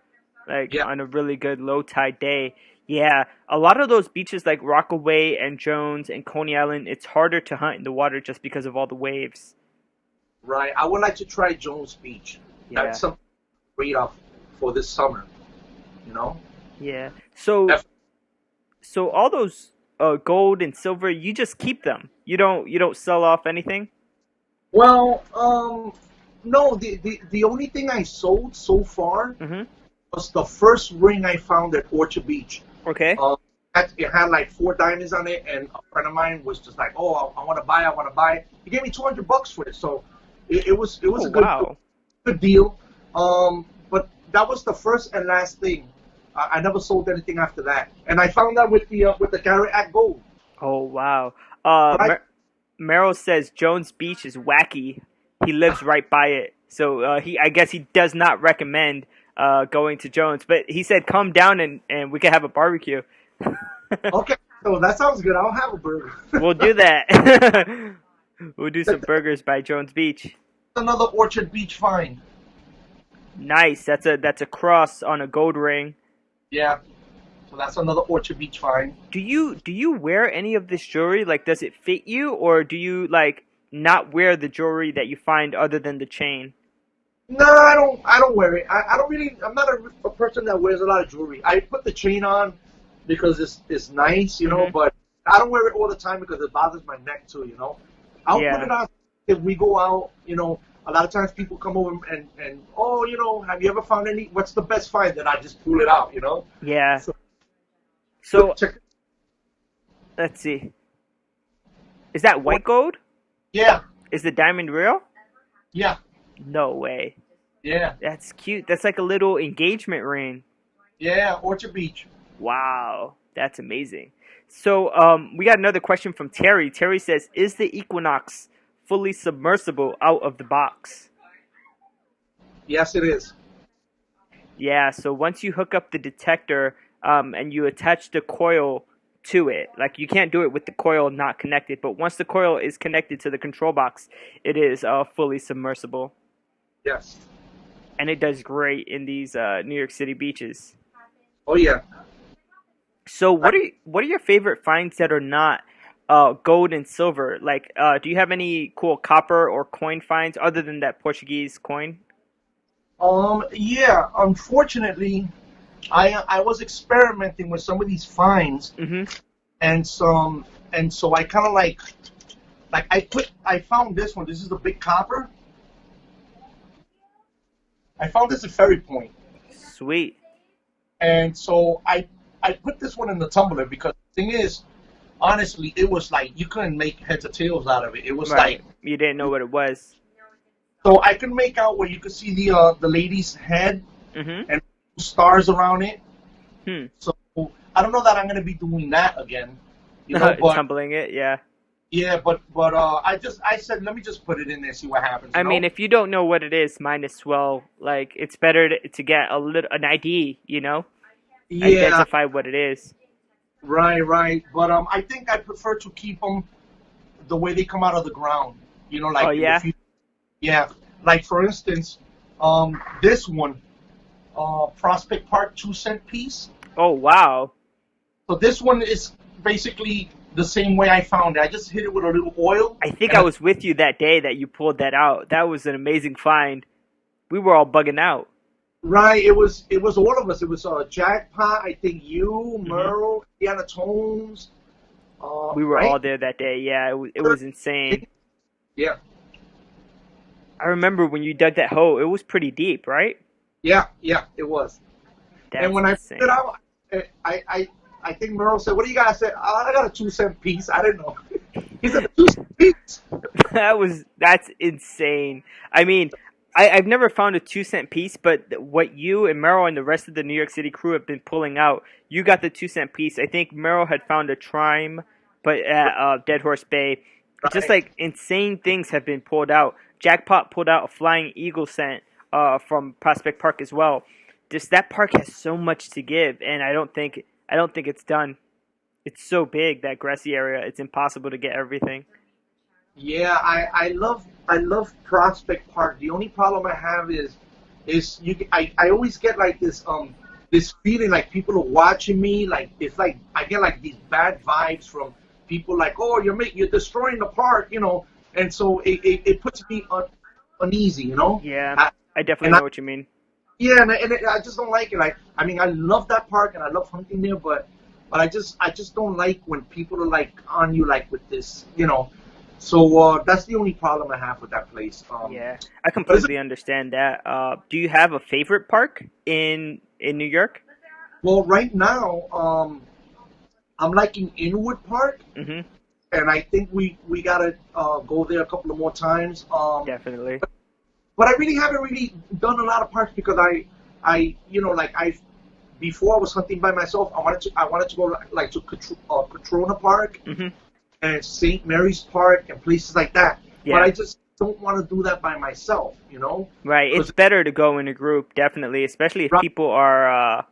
on a really good low tide day. Yeah, a lot of those beaches like Rockaway and Jones and Coney Island, it's harder to hunt in the water just because of all the waves. Right. I would like to try Jones Beach. Yeah. That's something great off for this summer, you know? Yeah. So all those gold and silver, you just keep them. You don't sell off anything? Well, no. The only thing I sold so far was the first ring I found at Orchard Beach. Okay. It had like 4 diamonds on it, and a friend of mine was just like, "Oh, I want to buy." He gave me $200 for it, so it was a good deal. But that was the first and last thing. I never sold anything after that, and I found that with the Garrett at Gold. Oh wow. Merrill says Jones Beach is wacky. He lives right by it, so I guess he does not recommend going to Jones. But he said come down and we can have a barbecue. Okay, so that sounds good. I'll have a burger. We'll do that. We'll do some burgers by Jones Beach. Another Orchard Beach find. Nice. That's a cross on a gold ring. Yeah. So that's another Orchard Beach find. Do you wear any of this jewelry? Like, does it fit you, or do you like not wear the jewelry that you find other than the chain? No, I don't wear it. I don't really. I'm not a person that wears a lot of jewelry. I put the chain on because it's nice, you know. But I don't wear it all the time because it bothers my neck too, you know. I'll put it on if we go out, you know. A lot of times people come over and oh, you know, have you ever found any? What's the best find? Then I just pull it out, you know. Yeah. So check. Let's see. Is that white gold? Yeah. Is the diamond real? Yeah. No way. Yeah, That's cute. That's like a little engagement ring. yeah, Orchard Beach. Wow, that's amazing. So, we got another question from Terry. Terry says, "Is the Equinox fully submersible out of the box?" Yes, it is. Yeah. So once you hook up the detector, and you attach the coil to it, like you can't do it with the coil not connected, but once the coil is connected to the control box, it is fully submersible, Yes. and it does great in these New York City beaches. Oh yeah. So I, what are your favorite finds that are not gold and silver? Like, do you have any cool copper or coin finds other than that Portuguese coin? yeah. Unfortunately, I was experimenting with some of these finds, Mm-hmm. and so I kind of like I found this one. This is the big copper. I found this at Ferry Point, Sweet. and so I put this one in the tumbler because the thing is, honestly, it was like you couldn't make heads or tails out of it. It was Right. like You didn't know what it was. so I could make out where you could see the lady's head Mm-hmm. and stars around it. Hmm. So I don't know that I'm gonna be doing that again, you know. But Tumbling it, yeah. yeah, but I said let me just put it in there, see what happens. I You mean, know? if you don't know what it is, might as well. Like, it's better to get an ID, Yeah, identify what it is. right, right. But I think I prefer to keep them the way they come out of the ground. You know, Oh like in the yeah. future. Yeah, like for instance, this one, Prospect Park 2 cent piece. Oh wow. So this one is basically the same way I found it. I just hit it with a little oil, I think and I was with you that day that you pulled that out. That was an amazing find. We were all bugging out. right. It was all of us. It was Jackpot. I think you, Hmm. Merle, Indiana Tones. We were Right. all there that day. Yeah, it was insane. Yeah, I remember when you dug that hole. It was pretty deep, right? yeah, yeah. It was. And That's when I put it insane. out, I think Merle said, "What do you got?" I said, "Oh, I got a 2 cent piece." I didn't know. He said, "A 2 cent piece." That's insane. I mean, I've never found a 2 cent piece, but what you and Merrill and the rest of the New York City crew have been pulling out, you got the 2 cent piece. I think Merrill had found a Trime, but at Dead Horse Bay, just Right. like insane things have been pulled out. Jackpot pulled out a Flying Eagle scent from Prospect Park as well. Just that park has so much to give, and I don't think it's done. It's so big, that grassy area. It's impossible to get everything. Yeah, I love Prospect Park. The only problem I have is I always get like this feeling like people are watching me. Like it's like I get like these bad vibes from people like, oh, you're destroying the park, you know. And so it puts me uneasy, you know. Yeah, I, I definitely and I, know what you mean. yeah, and I just don't like it. I mean, I love that park and I love hunting there, but I just don't like when people are like on you like with this, you know. So that's the only problem I have with that place. Yeah, I But is it, completely understand that. Do you have a favorite park in New York? well, right now, I'm liking Inwood Park, Mm-hmm. and I think we gotta go there a couple of more times. Definitely. But I really haven't really done a lot of parks because like before I was hunting by myself. I wanted to go like to Catrona Park Mm-hmm. and St. Mary's Park and places like that. But Yeah. I just don't want to do that by myself, you know. Right. It's 'Cause- better to go in a group, definitely, especially if right, people are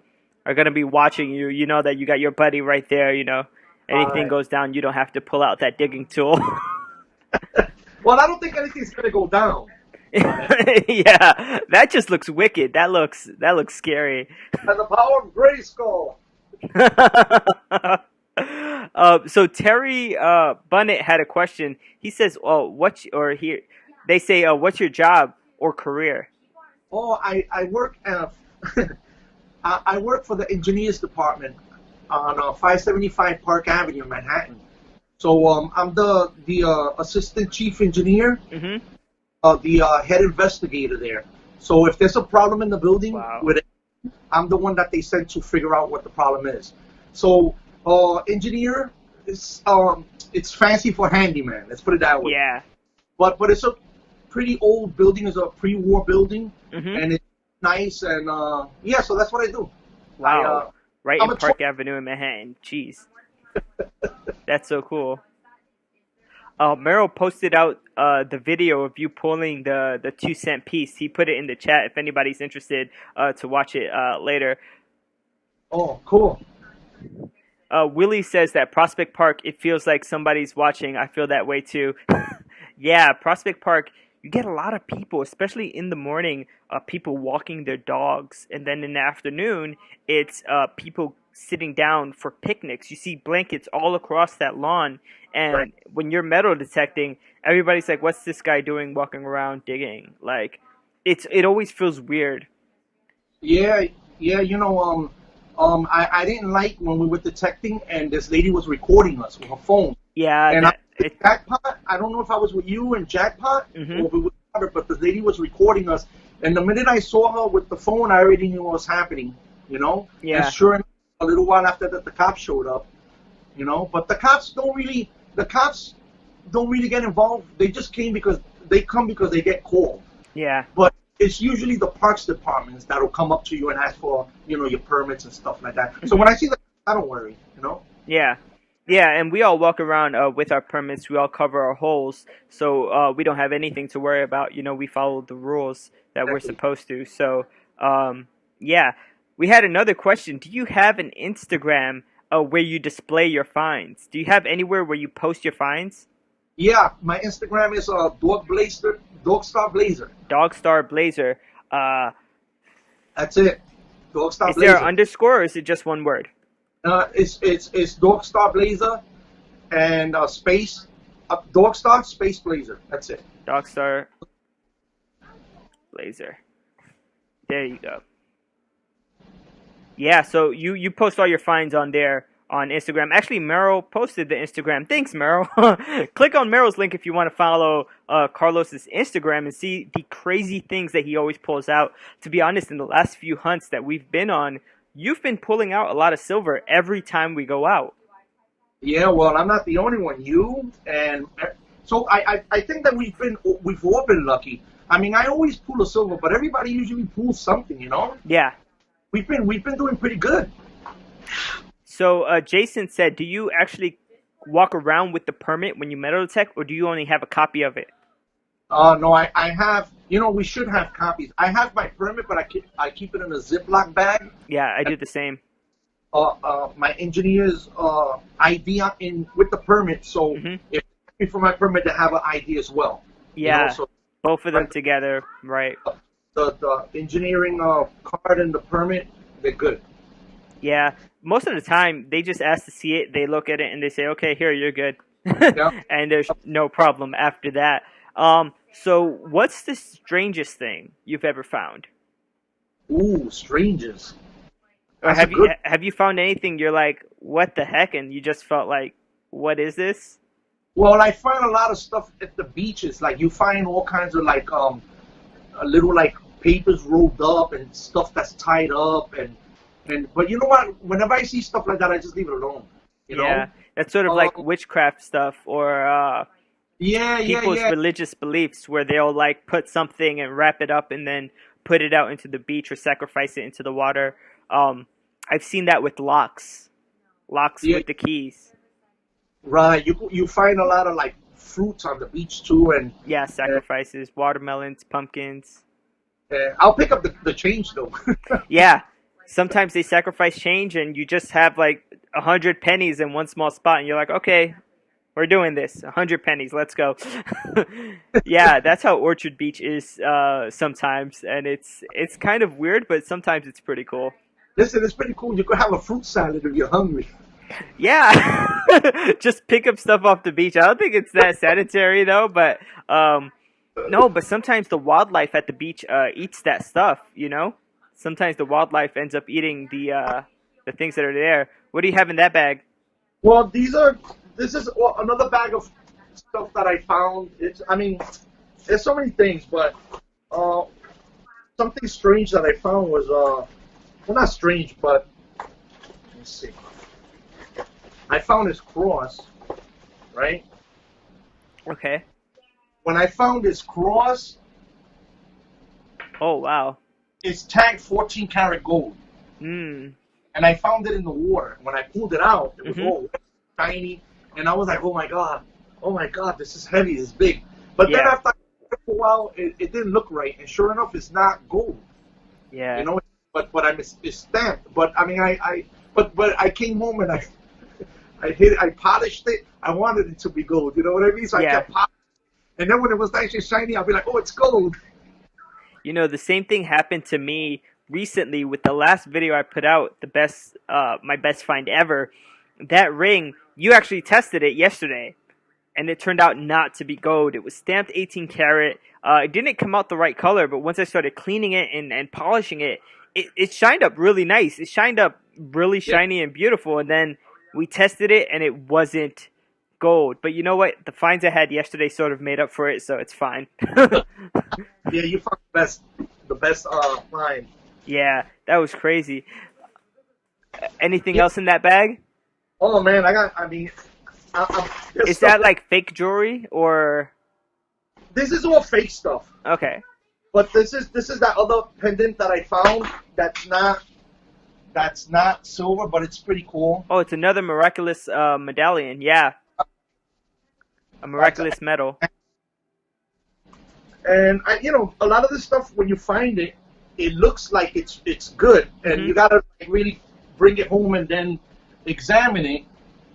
gonna be watching you. You know that you got your buddy right there. Anything right. goes down, you don't have to pull out that digging tool. Well, I don't think anything's gonna go down. Right. Yeah, that just looks wicked. That looks scary. And the power of Grayskull. So Terry Bunnett had a question. He says, "Oh, they say, what's your job or career?" Oh, I work I work for the engineers department on 575 Park Avenue, Manhattan. So I'm the assistant chief engineer, Mm-hmm. the head investigator there. So if there's a problem in the building Wow. with it, I'm the one that they send to figure out what the problem is. So engineer is it's fancy for handyman. Let's put it that way. Yeah. But pretty old building. It's a pre-war building, Mm-hmm. and it's nice. And yeah, so that's what I do. Wow. Right I'm in a Park Avenue in Manhattan. Jeez. That's so cool. Merrill posted out the video of you pulling the 2 cent piece. He put it in the chat if anybody's interested to watch it later. Oh, cool. Willie says that Prospect Park, it feels like somebody's watching. I feel that way too. Yeah, Prospect Park, you get a lot of people, especially in the morning, people walking their dogs. And then in the afternoon, it's people sitting down for picnics. You see blankets all across that lawn. And Right. when you're metal detecting, everybody's like, what's this guy doing walking around digging? Like, it always feels weird. Yeah, yeah. I didn't like when we were detecting, and this lady was recording us with her phone. Yeah, And that, Jackpot, I don't know if I was with you and Jackpot, Mhm. or if it was her, but the lady was recording us. And the minute I saw her with the phone, I already knew what was happening, Yeah. And sure enough, a little while after that, the cops showed up, But the cops don't really get involved. They just come because they get called. Yeah. But it's usually the parks departments that'll come up to you and ask for, your permits and stuff like that. So when I see that, I don't worry. Yeah. Yeah, and we all walk around with our permits. We all cover our holes, so we don't have anything to worry about. We follow the rules that we're Exactly. supposed to. So, yeah. We had another question. Do you have an Instagram where you display your finds? Do you have anywhere where you post your finds? Yeah, my Instagram is Dogstar Blazer. Dogstar Blazer. That's it. Dogstar Is Blazer. there an underscore or is it just one word? It's Dogstar Blazer and space Dogstar space Blazer. That's it. Dogstar Blazer. There you go. Yeah, so you post all your finds on there on Instagram. Actually, Merrill posted the Instagram. Thanks, Merrill. Click on Merrill's link if you want to follow Carlos's Instagram and see the crazy things that he always pulls out. To be honest, in the last few hunts that we've been on, you've been pulling out a lot of silver every time we go out. Yeah, well, I'm not the only one. You and so I think that we've all been lucky. I mean, I always pull a silver, but everybody usually pulls something. Yeah. We've been doing pretty good. So Jason said, do you actually walk around with the permit when you metal detect, or do you only have a copy of it? No, I have. We should have copies. I have my permit, but I keep it in a Ziploc bag. Yeah, I do the same. My engineer's ID with the permit, so if for my permit to have an ID as well. Yeah, so both of them together, right? The engineering card and the permit, they're good. Yeah, most of the time they just ask to see it. They look at it and they say, "Okay, here, you're good," and there's no problem after that. So what's the strangest thing you've ever found? Ooh, strangest. Or have you found anything you're like, what the heck, and you just felt like, what is this? Well, I find a lot of stuff at the beaches. Like you find all kinds of like a little like papers rolled up and stuff that's tied up and but you know what? Whenever I see stuff like that, I just leave it alone. Yeah, that's sort of like witchcraft stuff or people's religious beliefs where they'll like put something and wrap it up and then put it out into the beach or sacrifice it into the water. I've seen that with locks with the keys. Right, you find a lot of like fruits on the beach too, and sacrifices, watermelons, pumpkins. I'll pick up the change though. Yeah, sometimes they sacrifice change, and you just have like 100 pennies in one small spot, and you're like, okay, we're doing this. 100 pennies, let's go. Yeah, that's how Orchard Beach is sometimes, and it's kind of weird, but sometimes it's pretty cool. Listen, it's pretty cool. You could have a fruit salad if you're hungry. Yeah, just pick up stuff off the beach. I don't think it's that sanitary though, but no. But sometimes the wildlife at the beach eats that stuff. Sometimes the wildlife ends up eating the things that are there. What do you have in that bag? Well, this is another bag of stuff that I found. There's so many things, but something strange that I found was well, not strange, but let's see. I found this cross, right? Okay. when I found this cross, Oh, wow. it's tagged 14 karat gold. Mm. And I found it in the water. When I pulled it out, it was Mhm. all wet, shiny. And I was like, oh my God, this is heavy, this is big. But then Yeah. after for a while, it didn't look right. And sure enough, it's not gold. Yeah. You know, but it's stamped. But I mean, but I came home and I polished it. I wanted it to be gold. You know what I mean? So I Yeah. kept polishing. And then when it was nice and shiny, I'll be like, oh, it's gold. You know, the same thing happened to me recently with the last video I put out, my best find ever. That ring, you actually tested it yesterday, and it turned out not to be gold. It was stamped 18 karat. It didn't come out the right color, but once I started cleaning it and polishing it, it shined up really nice. It shined up really shiny and beautiful, and then we tested it, and it wasn't gold. But you know what? The finds I had yesterday sort of made up for it, so it's fine. Yeah, you found the best find. Yeah, that was crazy. Anything else in that bag? Oh man, I mean, Is that like fake jewelry or? this is all fake stuff. Okay. But this is that other pendant that I found that's not silver, but it's pretty cool. Oh, it's another miraculous medallion. Yeah. A miraculous medal. And a lot of this stuff when you find it, it looks like it's good, and you gotta really bring it home and then examine it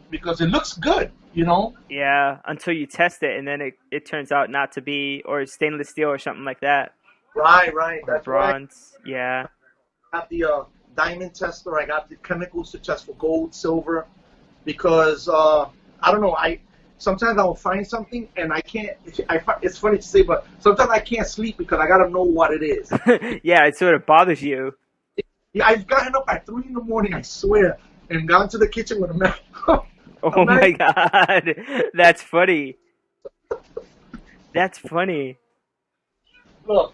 because it looks good, Yeah, until you test it, and then it turns out not to be, or stainless steel or something like that. Right. Or That's bronze. right. Yeah. I got the diamond tester. I got the chemicals to test for gold, silver, because I don't know. Sometimes I will find something and I can't. It's funny to say, but sometimes I can't sleep because I gotta know what it is. Yeah, it sort of bothers you. Yeah, I've gotten up at 3 in the morning, I swear, and gone to the kitchen with a map. Oh my God, that's funny. That's funny. Look,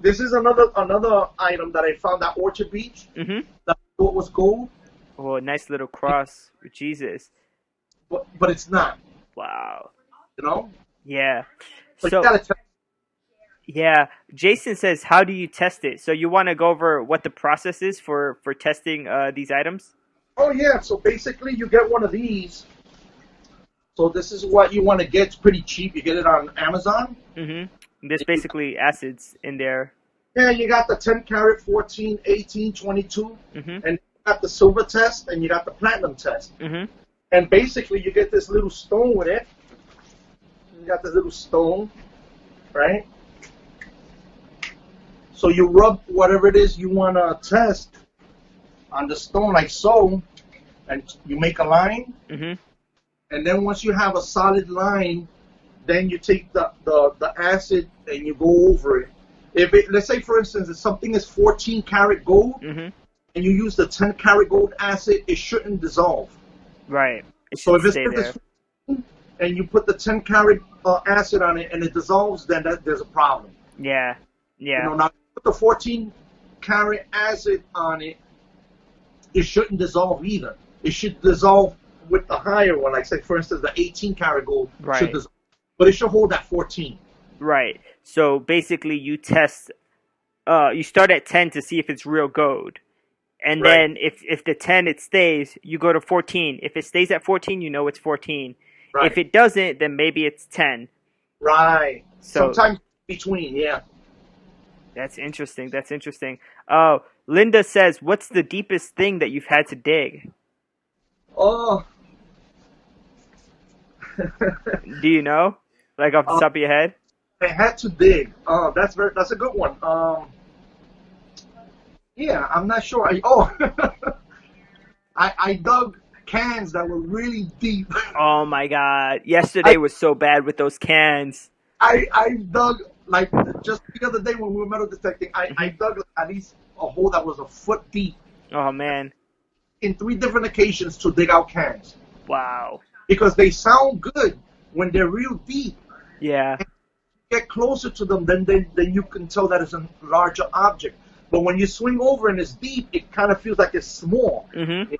this is another item that I found at Orchard Beach. Mhm. That I thought was gold, Oh, a nice little cross with Jesus. but it's not. Wow. But Yeah. you So gotta test. yeah, Jason says, how do you test it? So you want to go over what the process is for testing these items? Oh yeah. So basically, you get one of these. So this is what you want to get. It's pretty cheap. You get it on Amazon. Mm-hmm. There's basically acids in there. Yeah, you got the 10 karat, 14, 18, 22, Mm-hmm. and you got the silver test, and you got the platinum test. Mm-hmm. And basically, you get this little stone with it. You got this little stone, right? So you rub whatever it is you want to test on the stone, like so, and you make a line. Mm-hmm. And then once you have a solid line, then you take the acid and you go over it. Let's say, for instance, if something is 14 karat gold, Mm-hmm. and you use the 10 karat gold acid, it shouldn't dissolve. Right. It So should if stay there. it's and you put the 10 karat acid on it and it dissolves, then there's a problem. Yeah. Yeah. Now put the 14 karat acid on it, it shouldn't dissolve either. It should dissolve with the higher one, like say for instance the 18 karat gold Right. should dissolve, but it should hold that 14. Right. So basically, you test. You start at 10 to see if it's real gold, and Right. then if the 10 it stays, you go to 14. If it stays at 14, you know it's 14. Right. If it doesn't, then maybe it's 10. Right. So Sometimes between, yeah. that's interesting. That's interesting. Oh, Linda says, "What's the deepest thing that you've had to dig?" Oh. Do you know, like off the top of your head? I had to dig. That's a good one. Yeah, I'm not sure. I dug cans that were really deep. Oh my God! Yesterday was so bad with those cans. I dug like just the other day when we were metal detecting. I dug at least a hole that was a foot deep Oh man! in 3 different occasions to dig out cans Wow. because they sound good when they're real deep. Yeah. Get closer to them, then you can tell that it's a larger object. But when you swing over and it's deep, it kind of feels like it's small. Mhm.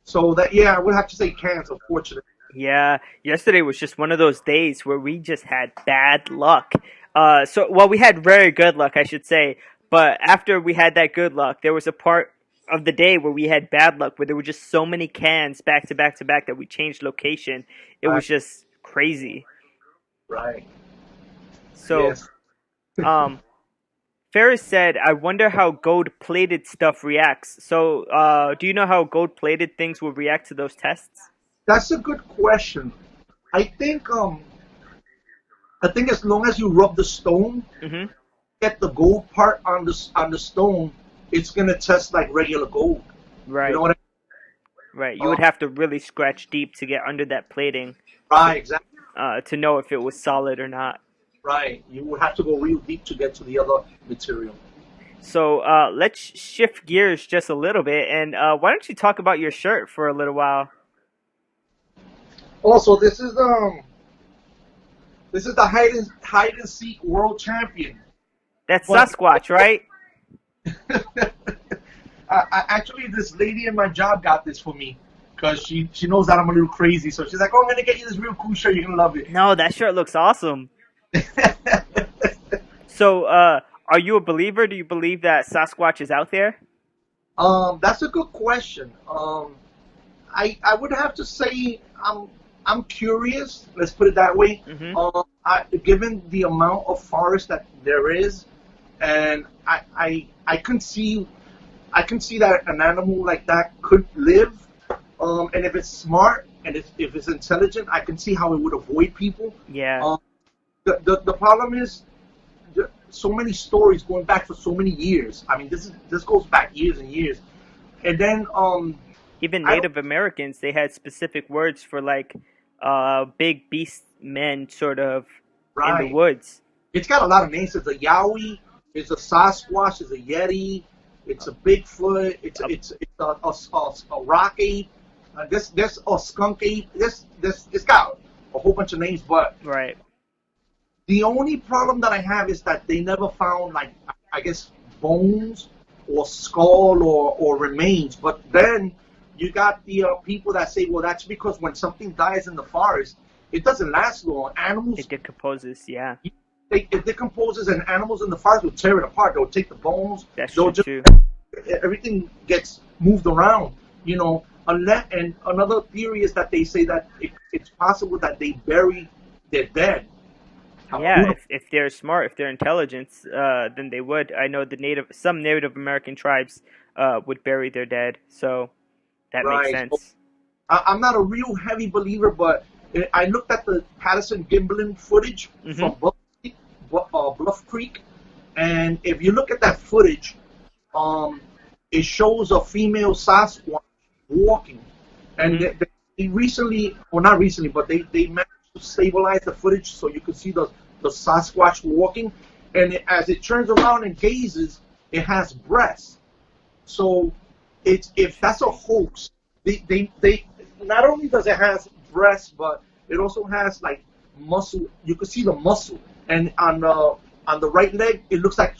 So that, yeah, I would have to say cans, unfortunately. Yeah, yesterday was just one of those days where we just had bad luck. Well, we had very good luck, I should say. But after we had that good luck, there was a part of the day where we had bad luck, where there were just so many cans back to back to back that we changed location. It Right, was just crazy. right. So, Yes. um, Ferris said, "I wonder how gold-plated stuff reacts." So, do you know how gold-plated things will react to those tests? That's a good question. I think I think as long as you rub the stone, Mm-hmm. get the gold part on the stone, it's gonna test like regular gold. You know Right. what I Right, you mean? would have to really scratch deep to get under that plating Right, exactly. to know if it was solid or not. Right. You would have to go real deep to get to the other material. So let's shift gears just a little bit, and why don't you talk about your shirt for a little while? Also, this is the hide and seek world champion. That's But Sasquatch, right? actually, this lady in my job got this for me because she knows that I'm a little crazy. So she's like, "Oh, I'm gonna get you this real cool shirt. You're gonna love it." No, that shirt looks awesome. So, are you a believer? Do you believe that Sasquatch is out there? That's a good question. I would have to say I'm curious. Let's put it that way. Mm-hmm. Given the amount of forest that there is, and I can see that an animal like that could live. And if it's smart and if it's intelligent, I can see how it would avoid people. Yeah. Um, the problem is so many stories going back for so many years. I mean, this goes back years and years. And then Even I don't Native Americans, they had specific words for like big beast men, sort of in the right. woods. It's got a lot of names. It's a Yowie. It's a Sasquatch. It's a Yeti. It's a Bigfoot. Uh, It's a rock ape. This a skunk ape. This it's got a whole bunch of names. But right. the only problem that I have is that they never found like I guess bones or skull or remains. But then you got the people that say, well, that's because when something dies in the forest, it doesn't last long. It Animals decomposes. Yeah, it decomposes, and animals in the forest will tear it apart. They'll take the bones. that's They'll true just too. everything gets moved around. You know, unless and another theory is that they say that it's possible that they bury their dead. Yeah, if they're smart, if they're intelligent, then they would. I know some Native American tribes would bury their dead, so that makes Right. So sense. I'm not a real heavy believer, but I looked at the Patterson Gimbalin footage Hmm. from Bluff Creek, and if you look at that footage, um, it shows a female Sasquatch walking, and Hmm. they recently, or not recently, but they managed to stabilize the footage so you could see the Sasquatch walking, and as it turns around and gazes, it has breasts. So it's if that's a Interesting. hoax, they not only does it has breasts, but it also has like muscle. You can see the muscle, and on the right leg, it looks like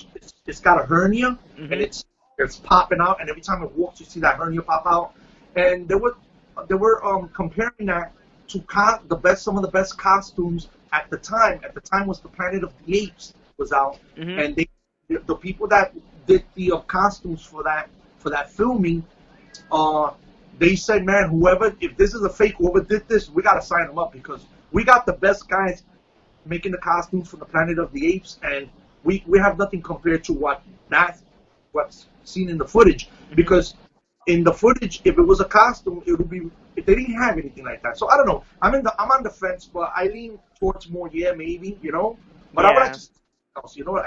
it's got a hernia, and Hmm. it's popping out, and every time it walks, you see that hernia pop out. And they were comparing that to some of the best costumes at the time. At the time was the Planet of the Apes was out, Hmm. and the people that did the costumes for that filming, uh, they said, man, whoever, if this is a fake, whoever did this, we got to sign them up because we got the best guys making the costumes for the Planet of the Apes, and we have nothing compared to what's seen in the footage. Hmm. Because in the footage, if it was a costume, it would be if they didn't have anything like that. So I don't know. I'm on the fence, but I lean towards more, yeah, maybe, you know. But I would like Yeah. to see something else, you know,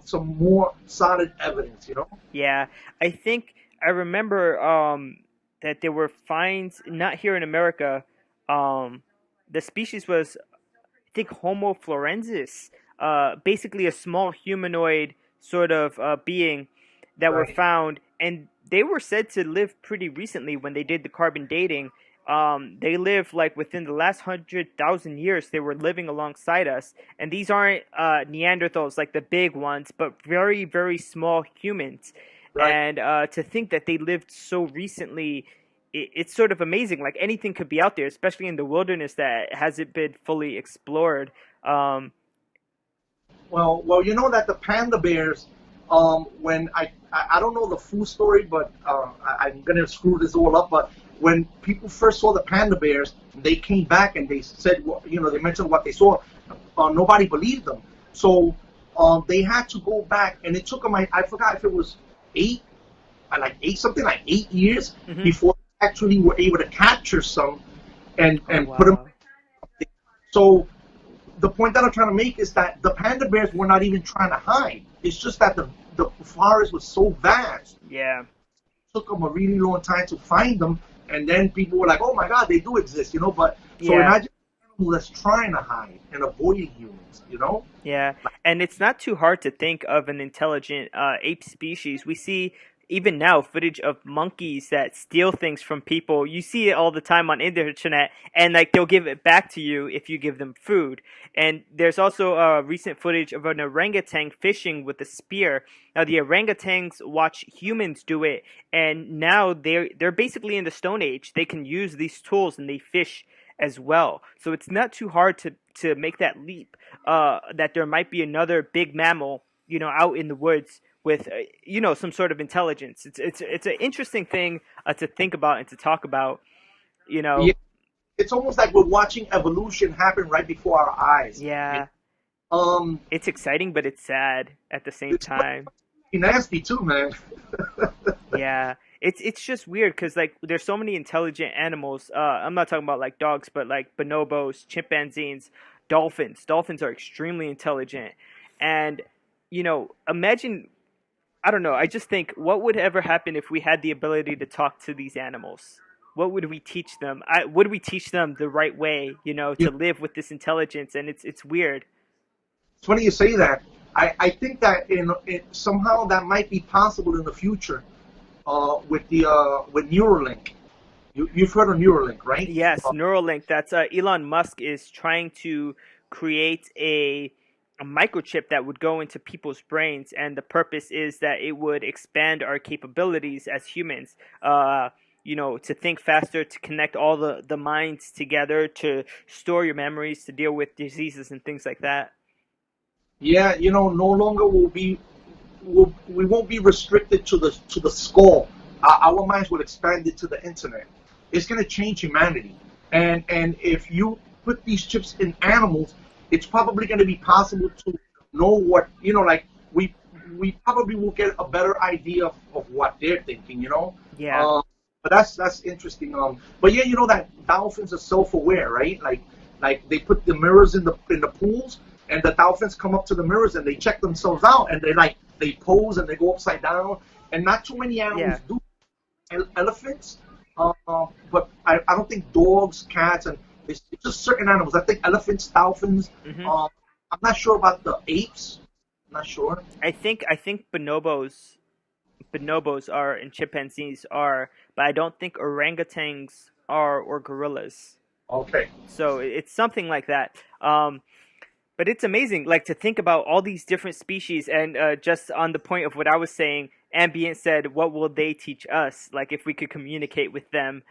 some more solid evidence, you know. Yeah, I think I remember that there were finds not here in America. Um, the species was, I think, Homo florensis, basically a small humanoid sort of being that were Right, found, and they were said to live pretty recently when they did the carbon dating. They lived like within the last 100,000 years. They were living alongside us, and these aren't Neanderthals like the big ones, but very, very small humans. right. And to think that they lived so recently it's sort of amazing. Like anything could be out there, especially in the wilderness that hasn't been fully explored. Um, Well, you know that the panda bears, when I don't know the full story, but I'm gonna screw this all up. But when people first saw the panda bears, they came back and they said, you know, they mentioned what they saw. Nobody believed them, so they had to go back, and it took them. I forgot if it was eight, like eight something like 8 years mhm. before they actually were able to capture some Oh and put them. wow. So the point that I'm trying to make is that the panda bears were not even trying to hide. It's just that the forest was so vast. Yeah. It took them a really long time to find them, and then people were like, "Oh my God, they do exist," you know. But so Yeah. imagine an animal that's trying to hide and avoiding humans, you know. Yeah, and it's not too hard to think of an intelligent ape species. We see even now footage of monkeys that steal things from people. You see it all the time on internet, and like they'll give it back to you if you give them food. And there's also recent footage of an orangutan fishing with a spear. Now the orangutans watch humans do it, and now they're basically in the Stone Age. They can use these tools and they fish as well. So it's not too hard to make that leap that there might be another big mammal, out in the woods with, some sort of intelligence. It's an interesting thing to think about and to talk about. You Yeah, know, it's almost like we're watching evolution happen right before our eyes. You yeah, know? it's exciting, but it's sad at the same It's time. pretty nasty too, man. Yeah, it's just weird because like there's so many intelligent animals. I'm not talking about like dogs, but like bonobos, chimpanzees, dolphins. Dolphins are extremely intelligent, and imagine. I don't know. I just think what would ever happen if we had the ability to talk to these animals? What would we teach them? Would we teach them the right way? You To live with this intelligence, and it's weird. It's funny you say that. I think that somehow that might be possible in the future with Neuralink. You've heard of Neuralink, right? Yes, Neuralink. That's Elon Musk is trying to create a microchip that would go into people's brains, and the purpose is that it would expand our capabilities as humans. To think faster, to connect all the minds together, to store your memories, to deal with diseases and things like that. Yeah, no longer we won't be restricted to the skull. Our minds will expand it to the internet. It's going to change humanity. And if you put these chips in animals, it's probably going to be possible to know what like we probably will get a better idea of what they're thinking. Yeah, Uh, but that's interesting. But yeah, that dolphins are self-aware, right? Like they put the mirrors in the pools, and the dolphins come up to the mirrors and they check themselves out, and they pose and they go upside down. And not too many animals yeah. do. Elephants, but I don't think dogs, cats, and it's just certain animals. I think elephants, dolphins. hmm I'm not sure about the apes. I'm not sure. I think bonobos are and chimpanzees are, but I don't think orangutans are or gorillas. Okay. So it's something like that. But it's amazing, like to think about all these different species, and just on the point of what I was saying, Ambient said, "What will they teach us? Like if we could communicate with them."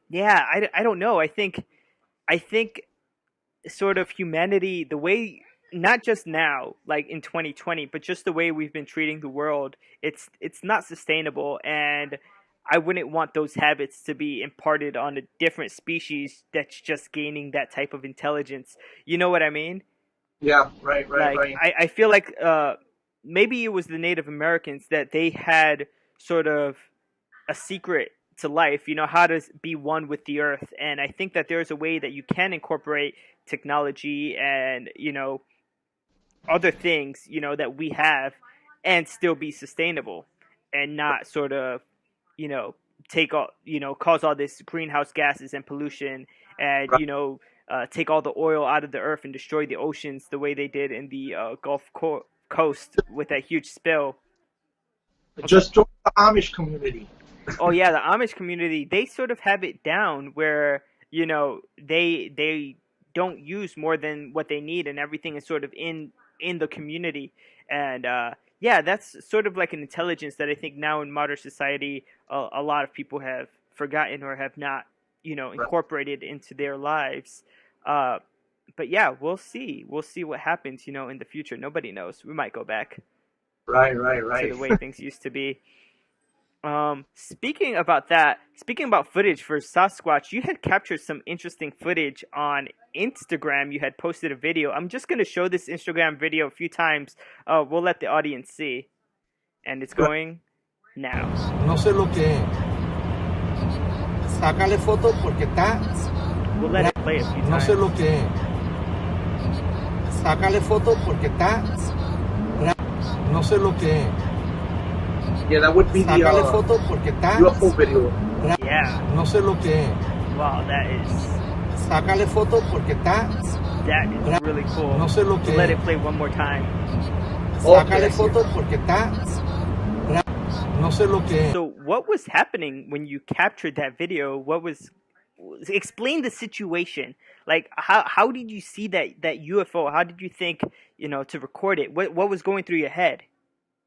Yeah, I don't know. I think sort of humanity, the way, not just now like in 2020, but just the way we've been treating the world, it's not sustainable, and I wouldn't want those habits to be imparted on a different species that's just gaining that type of intelligence. You know what I mean? Yeah. Right. Right. Like Right. I feel like maybe it was the Native Americans that they had sort of a secret to life, how to be one with the earth. And I think that there's a way that you can incorporate technology and, other things, that we have, and still be sustainable and not sort of, you know, take all, cause all this greenhouse gases and pollution, and, Right. take all the oil out of the earth and destroy the oceans the way they did in the Coast with that huge spill. I'm sorry. Just join the Amish community. Oh yeah, the Amish community, they sort of have it down where, they don't use more than what they need, and everything is sort of in the community. And yeah, that's sort of like an intelligence that I think now in modern society a lot of people have forgotten or have not, Right. incorporated into their lives. But yeah, we'll see. We'll see what happens, in the future. Nobody knows. We might go back Right. to the way things used to be. Speaking about footage for Sasquatch, you had captured some interesting footage on Instagram. You had posted a video. I'm just going to show this Instagram video a few times. We'll let the audience see. And it's going now. No sé lo que es. Sácale foto porque está. We'll let it play a few times. No sé lo que es. Sácale foto porque está. No sé lo que es. Yeah, that would be the Sácale foto porque está. UFO video. Yeah. No sé lo que es. Wow, that is Sácale foto porque está. really cool. No sé lo que Let es. it play one more time. Sácale foto porque está. No sé lo que es. So what was happening when you captured that video? Explain the situation. Like how did you see that UFO? How did you think, to record it? What was going through your head?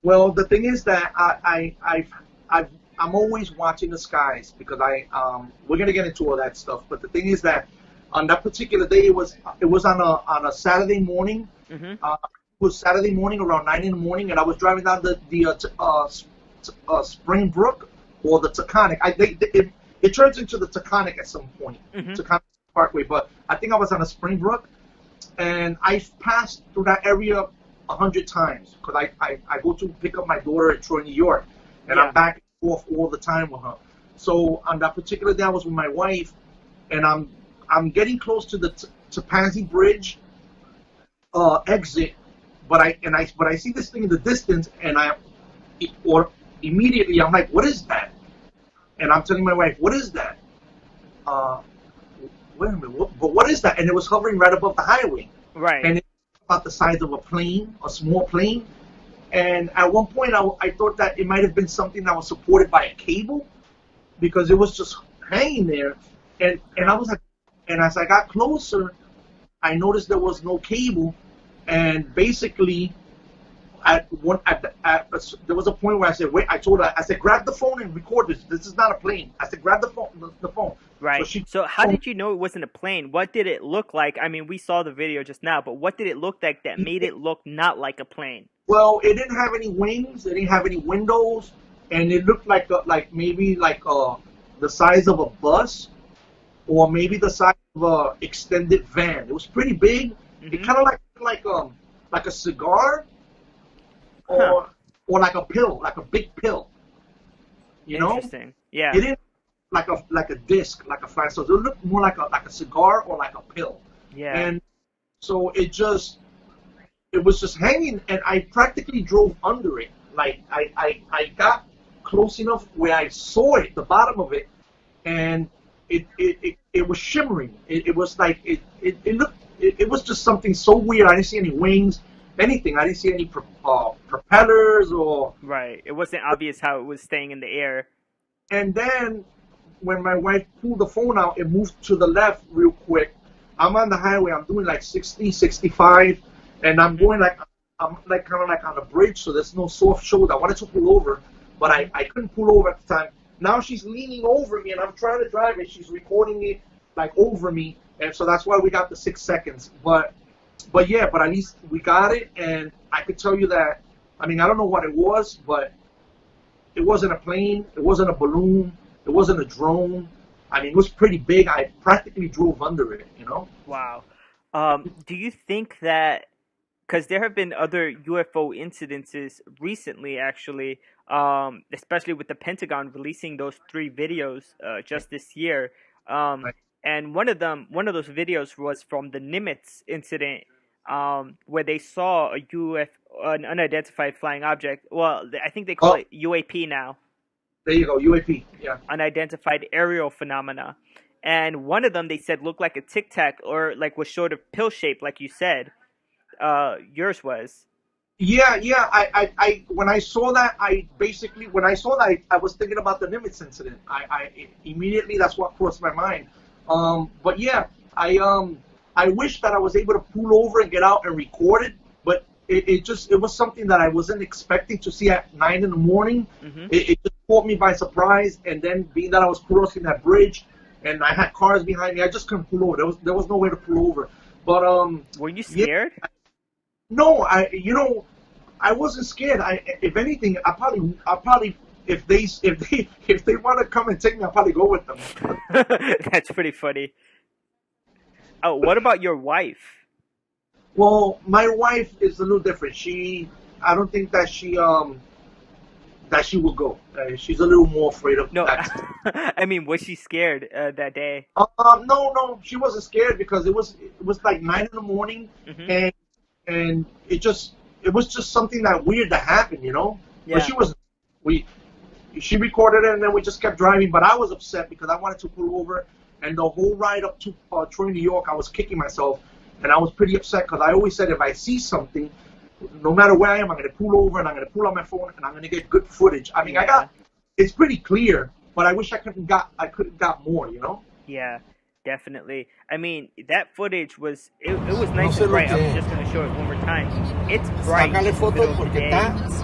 Well, the thing is that I'm always watching the skies because we're gonna get into all that stuff. But the thing is that on that particular day, it was on a Saturday morning. Mm-hmm. It was Saturday morning around 9 in the morning, and I was driving down the Springbrook or the Taconic. It turns into the Taconic at some point, Mm-hmm. Taconic Parkway. But I think I was on a Springbrook, and I passed through that area 100 times because I go to pick up my daughter at Troy, New York, and Yeah. I'm back and forth all the time with her. So on that particular day, I was with my wife, and I'm getting close to the Pansy Bridge exit, but I see this thing in the distance, and immediately I'm like, what is that? And I'm telling my wife, what is that? Wait a minute, what is that? And it was hovering right above the highway. Right. And it was about the size of a plane, a small plane. And at one point, I thought that it might have been something that was supported by a cable because it was just hanging there. And I was like, and as I got closer, I noticed there was no cable. And basically, there was a point where I said, wait, I told her, I said, grab the phone and record this. This is not a plane. I said, grab the phone. Right. So how did you know it wasn't a plane? What did it look like? I mean, we saw the video just now, but what did it look like that made it look not like a plane? Well, it didn't have any wings. It didn't have any windows. And it looked maybe the size of a bus or maybe the size of a extended van. It was pretty big. Mm-hmm. It kind of like a cigar or like a pill, like a big pill. You know? Interesting. Yeah. It didn't like a disc, like a flat. So it looked more like a cigar or like a pill. Yeah. And so it was just hanging, and I practically drove under it. Like I got close enough where I saw it, the bottom of it, and it was shimmering. It was like it looked. It was just something so weird. I didn't see any wings, anything. I didn't see any propellers or. Right. It wasn't obvious how it was staying in the air. And then when my wife pulled the phone out, it moved to the left real quick. I'm on the highway. I'm doing like 60, 65, and I'm going I'm kind of like on a bridge, so there's no soft shoulder. I wanted to pull over, but I couldn't pull over at the time. Now she's leaning over me, and I'm trying to drive it. She's recording it like over me, and so that's why we got the 6 seconds. But at least we got it, and I could tell you that. I mean, I don't know what it was, but it wasn't a plane. It wasn't a balloon. It wasn't a drone. I mean, it was pretty big. I practically drove under it, you know? Wow. Do you think that, because there have been other UFO incidences recently, actually, especially with the Pentagon releasing those 3 videos just this year, Right. and one of those videos was from the Nimitz incident, where they saw an unidentified flying object. Well, I think they call it UAP now. There you go, UAP, yeah. Unidentified aerial phenomena. And one of them, they said, looked like a Tic Tac, or like was sort of pill shaped, like you said. Yours was. Yeah. I when I saw that, I was thinking about the Nimitz incident. I immediately, that's what crossed my mind. But yeah, I wish that I was able to pull over and get out and record it, but it was something that I wasn't expecting to see at 9 in the morning. Mm-hmm. It just caught me by surprise, and then being that I was crossing that bridge, and I had cars behind me, I just couldn't pull over. There was no way to pull over. But were you scared? Yeah, no, I wasn't scared. If anything, I probably if they want to come and take me, I'll probably go with them. That's pretty funny. Oh, what about your wife? Well, my wife is a little different. I don't think that she will go. She's a little more afraid of that. I mean, was she scared that day? No, she wasn't scared because it was like 9 in the morning, Mm-hmm. and it was just something that weird that happened, Yeah. But she recorded it, and then we just kept driving. But I was upset because I wanted to pull over, and the whole ride up to Troy, New York, I was kicking myself, and I was pretty upset because I always said if I see something, no matter where I am, I'm going to pull over and I'm going to pull out my phone and I'm going to get good footage. I mean, Yeah. it's pretty clear, but I wish I could have got more, Yeah, definitely. I mean, that footage was it was nice and bright. I'm just going to show it one more time. It's bright in the middle of the day,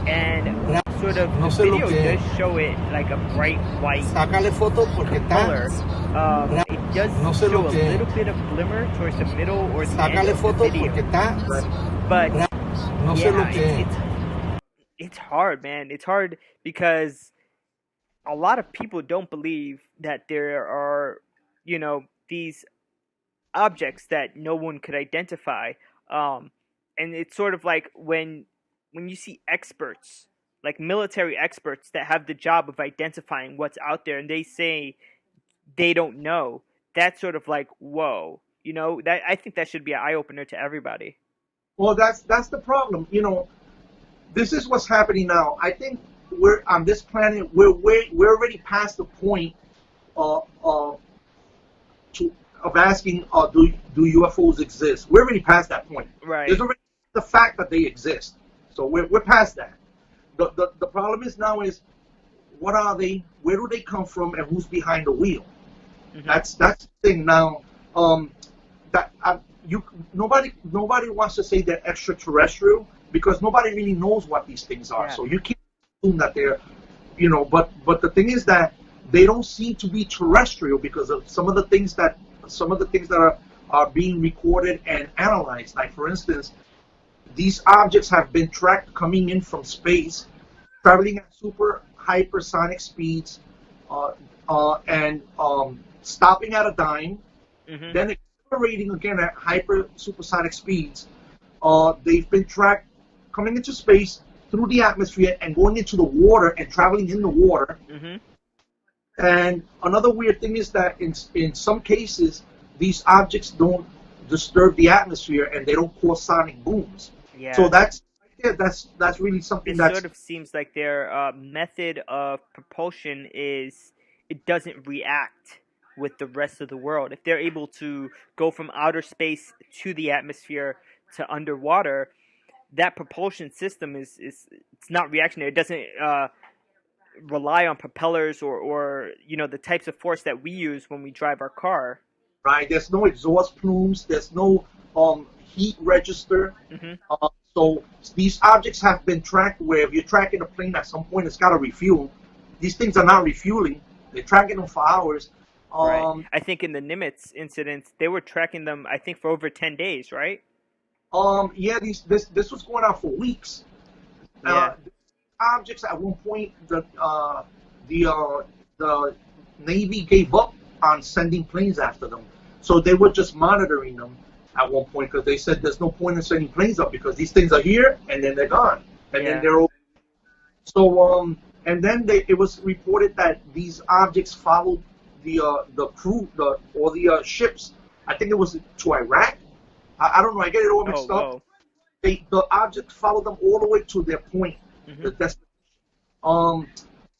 and sort of the video does show it like a bright white color. It does show a little bit of glimmer towards the middle or the end of the video. But yeah, it's hard, man. It's hard because a lot of people don't believe that there are, these objects that no one could identify. And it's sort of like when you see experts, like military experts that have the job of identifying what's out there, and they say they don't know. That's sort of like, whoa, that I think that should be an eye opener to everybody. Well, that's the problem. This is what's happening now. I think we're on this planet. We're already past the point of asking, do UFOs exist? We're already past that point. Right. There's already the fact that they exist. So we're past that. The problem is now is, what are they? Where do they come from? And who's behind the wheel? Mm-hmm. That's the thing now. Nobody wants to say they're extraterrestrial because nobody really knows what these things are. Yeah. So you can't assume that they're, but the thing is that they don't seem to be terrestrial because of some of the things that are being recorded and analyzed. Like, for instance, these objects have been tracked coming in from space, traveling at super hypersonic speeds, and stopping at a dime, Mm-hmm. then accelerating again at hyper supersonic speeds. They've been tracked coming into space through the atmosphere and going into the water and traveling in the water. Mm-hmm. And another weird thing is that in some cases, these objects don't disturb the atmosphere and they don't cause sonic booms. Yeah. So that's really something It that sort of seems like their method of propulsion is it doesn't react with the rest of the world. If they're able to go from outer space to the atmosphere to underwater, that propulsion system is it's not reactionary. It doesn't rely on propellers or the types of force that we use when we drive our car. right. There's no exhaust plumes. There's no heat register. Mm-hmm. So these objects have been tracked where if you're tracking a plane, at some point it's got to refuel. These things are not refueling. They're tracking them for hours. Right. I think in the Nimitz incidents, they were tracking them, I think, for over 10 days, right? Yeah, this was going on for weeks. Yeah. Objects at one point, the Navy gave up on sending planes after them, so they were just monitoring them at one point because they said there's no point in sending planes up because these things are here and then they're gone and then they're over. So and then it was reported that these objects followed the crew or the ships. I think it was to Iraq. I don't know. I get it all mixed up. The objects followed them all the way to their point, Mm-hmm. the destination.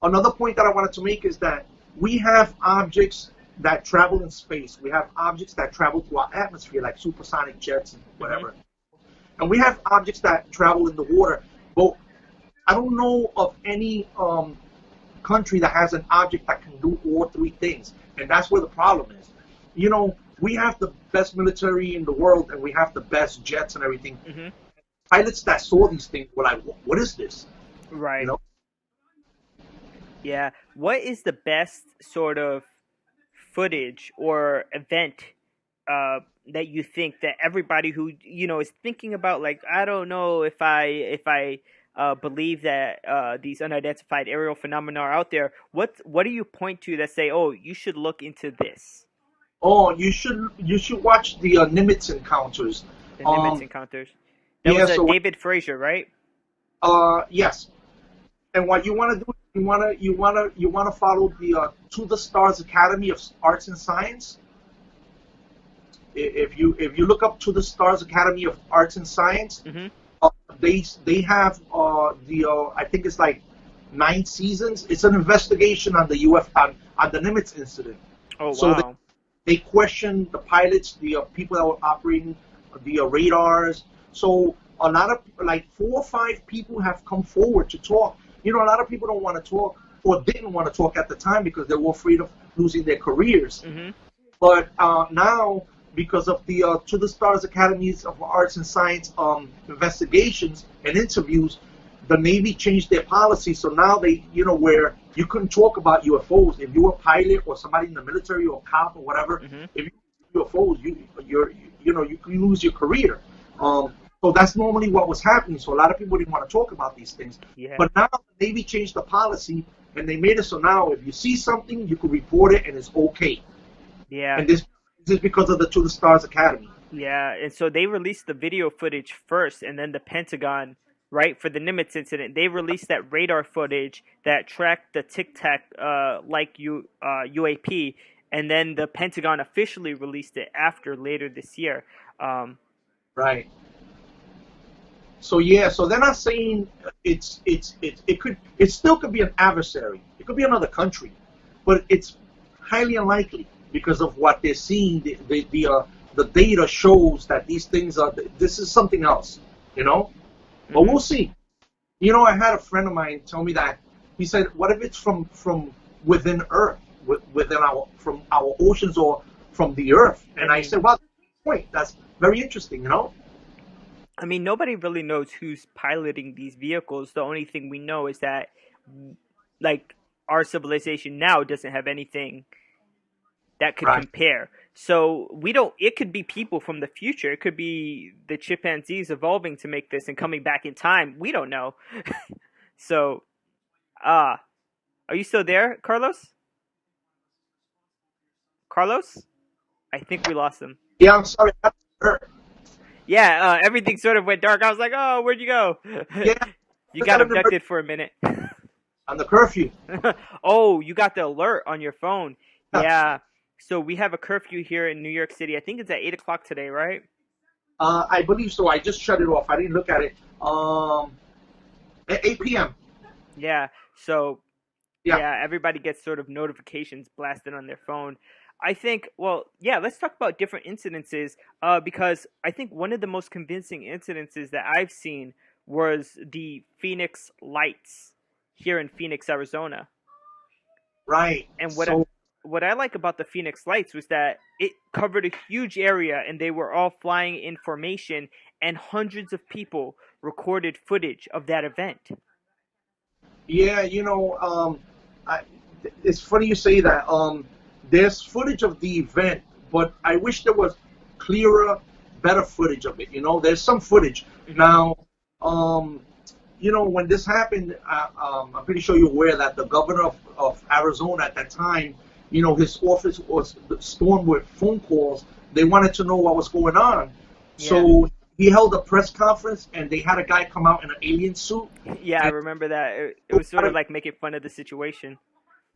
Another point that I wanted to make is that we have objects that travel in space. We have objects that travel through our atmosphere, like supersonic jets and whatever. Mm-hmm. And we have objects that travel in the water. But I don't know of any country that has an object that can do all three things. And that's where the problem is. We have the best military in the world, and we have the best jets and everything. Mm-hmm. pilots that saw these things were like, what is this? You Right. know? Yeah. What is the best sort of footage or event that you think that everybody who is thinking about, like, I don't know if I believe that these unidentified aerial phenomena are out there. What do you point to that say, oh, you should look into this? Oh, you should watch the Nimitz encounters. The Nimitz Um, encounters. That yeah. was a So David Fraser, right? yes. And what you want to do, you want to follow the To the Stars Academy of Arts and Science. If you look up To the Stars Academy of Arts and Science, Mm-hmm. uh, they have the I think it's like 9 seasons. It's an investigation on the on the Nimitz incident. Oh, So wow. they question the pilots, the people that were operating the radars. So a lot of, like, 4 or 5 people have come forward to talk. A lot of people don't want to talk or didn't want to talk at the time because they were afraid of losing their careers. Mm-hmm. But now, because of the To the Stars Academies of Arts and Science investigations and interviews, the Navy changed their policy. So now they, where you couldn't talk about UFOs. If you were a pilot or somebody in the military or a cop or whatever, Mm-hmm. if you UFOs, you can lose your career. So that's normally what was happening. So a lot of people didn't want to talk about these things. Yeah. But now the Navy changed the policy and they made it so now if you see something, you can report it and it's okay. Yeah. And this is because of the To the Stars Academy. Yeah, and so they released the video footage first, and then the Pentagon, right, for the Nimitz incident, they released that radar footage that tracked the Tic Tac UAP, and then the Pentagon officially released it after later this year. Right. So yeah, so they're not saying it still could be an adversary. It could be another country, but it's highly unlikely because of what they're seeing. The data shows that these things this is something else, But we'll see. I had a friend of mine tell me that he said, "What if it's from within Earth, from our oceans or from the Earth?" And I said, "Well, wait, that's very interesting, I mean, nobody really knows who's piloting these vehicles. The only thing we know is that, like, our civilization now doesn't have anything that could Right. compare. So we don't. It could be people from the future. It could be the chimpanzees evolving to make this and coming back in time. We don't know. So, are you still there, Carlos? Carlos? I think we lost him. Yeah, I'm sorry. I heard. Yeah, everything sort of went dark. I was like, oh, where'd you go? Yeah, You got abducted for a minute. on the curfew. Oh, you got the alert on your phone. Yeah. So we have a curfew here in New York City. I think it's at 8 o'clock today, right? I believe so. I just shut it off. I didn't look at it. At 8 p.m. Yeah. So, Yeah. yeah, everybody gets sort of notifications blasted on their phone. I think, well, yeah, let's talk about different incidences, because I think one of the most convincing incidences that I've seen was the Phoenix Lights here in Phoenix, Arizona. Right. And So, what I like about the Phoenix Lights was that it covered a huge area and they were all flying in formation, and hundreds of people recorded footage of that event. yeah, it's funny you say that. There's footage of the event, but I wish there was clearer, better footage of it. There's some footage. Mm-hmm. Now, when this happened, I'm pretty sure you're aware that the governor of Arizona at that time, his office was stormed with phone calls. They wanted to know what was going on. Yeah. So he held a press conference, and they had a guy come out in an alien suit. Yeah, I remember that. It was sort of like making fun of the situation.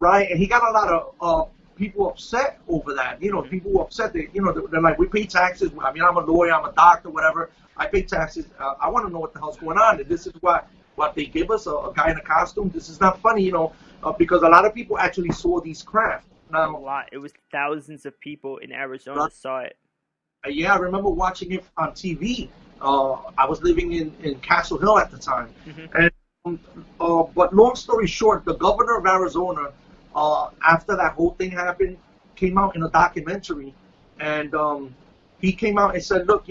Right, and he got a lot of people upset over that. People were upset. They're like, we pay taxes. I mean, I'm a lawyer, I'm a doctor, whatever. I pay taxes. I want to know what the hell's going on. And this is what they give us, a guy in a costume. This is not funny, because a lot of people actually saw these craft. Now, A lot. It was thousands of people in Arizona saw it. Yeah, I remember watching it on TV. I was living in Castle Hill at the time. Mm-hmm. And but long story short, the governor of Arizona, after that whole thing happened, came out in a documentary, and he came out and said, look,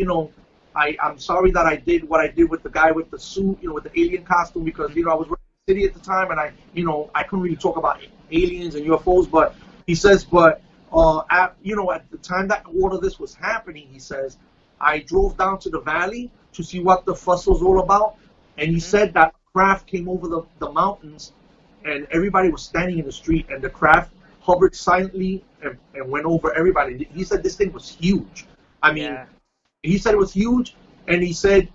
I'm sorry that I did what I did with the guy with the suit, with the alien costume, because I was working in the city at the time, and I couldn't really talk about aliens and UFOs. But he says, at the time that all of this was happening, he says, I drove down to the valley to see what the fuss was all about, and he said that craft came over the mountains, and everybody was standing in the street, and the craft hovered silently and went over everybody. He said this thing was huge. I mean. Yeah. He said it was huge, and he said,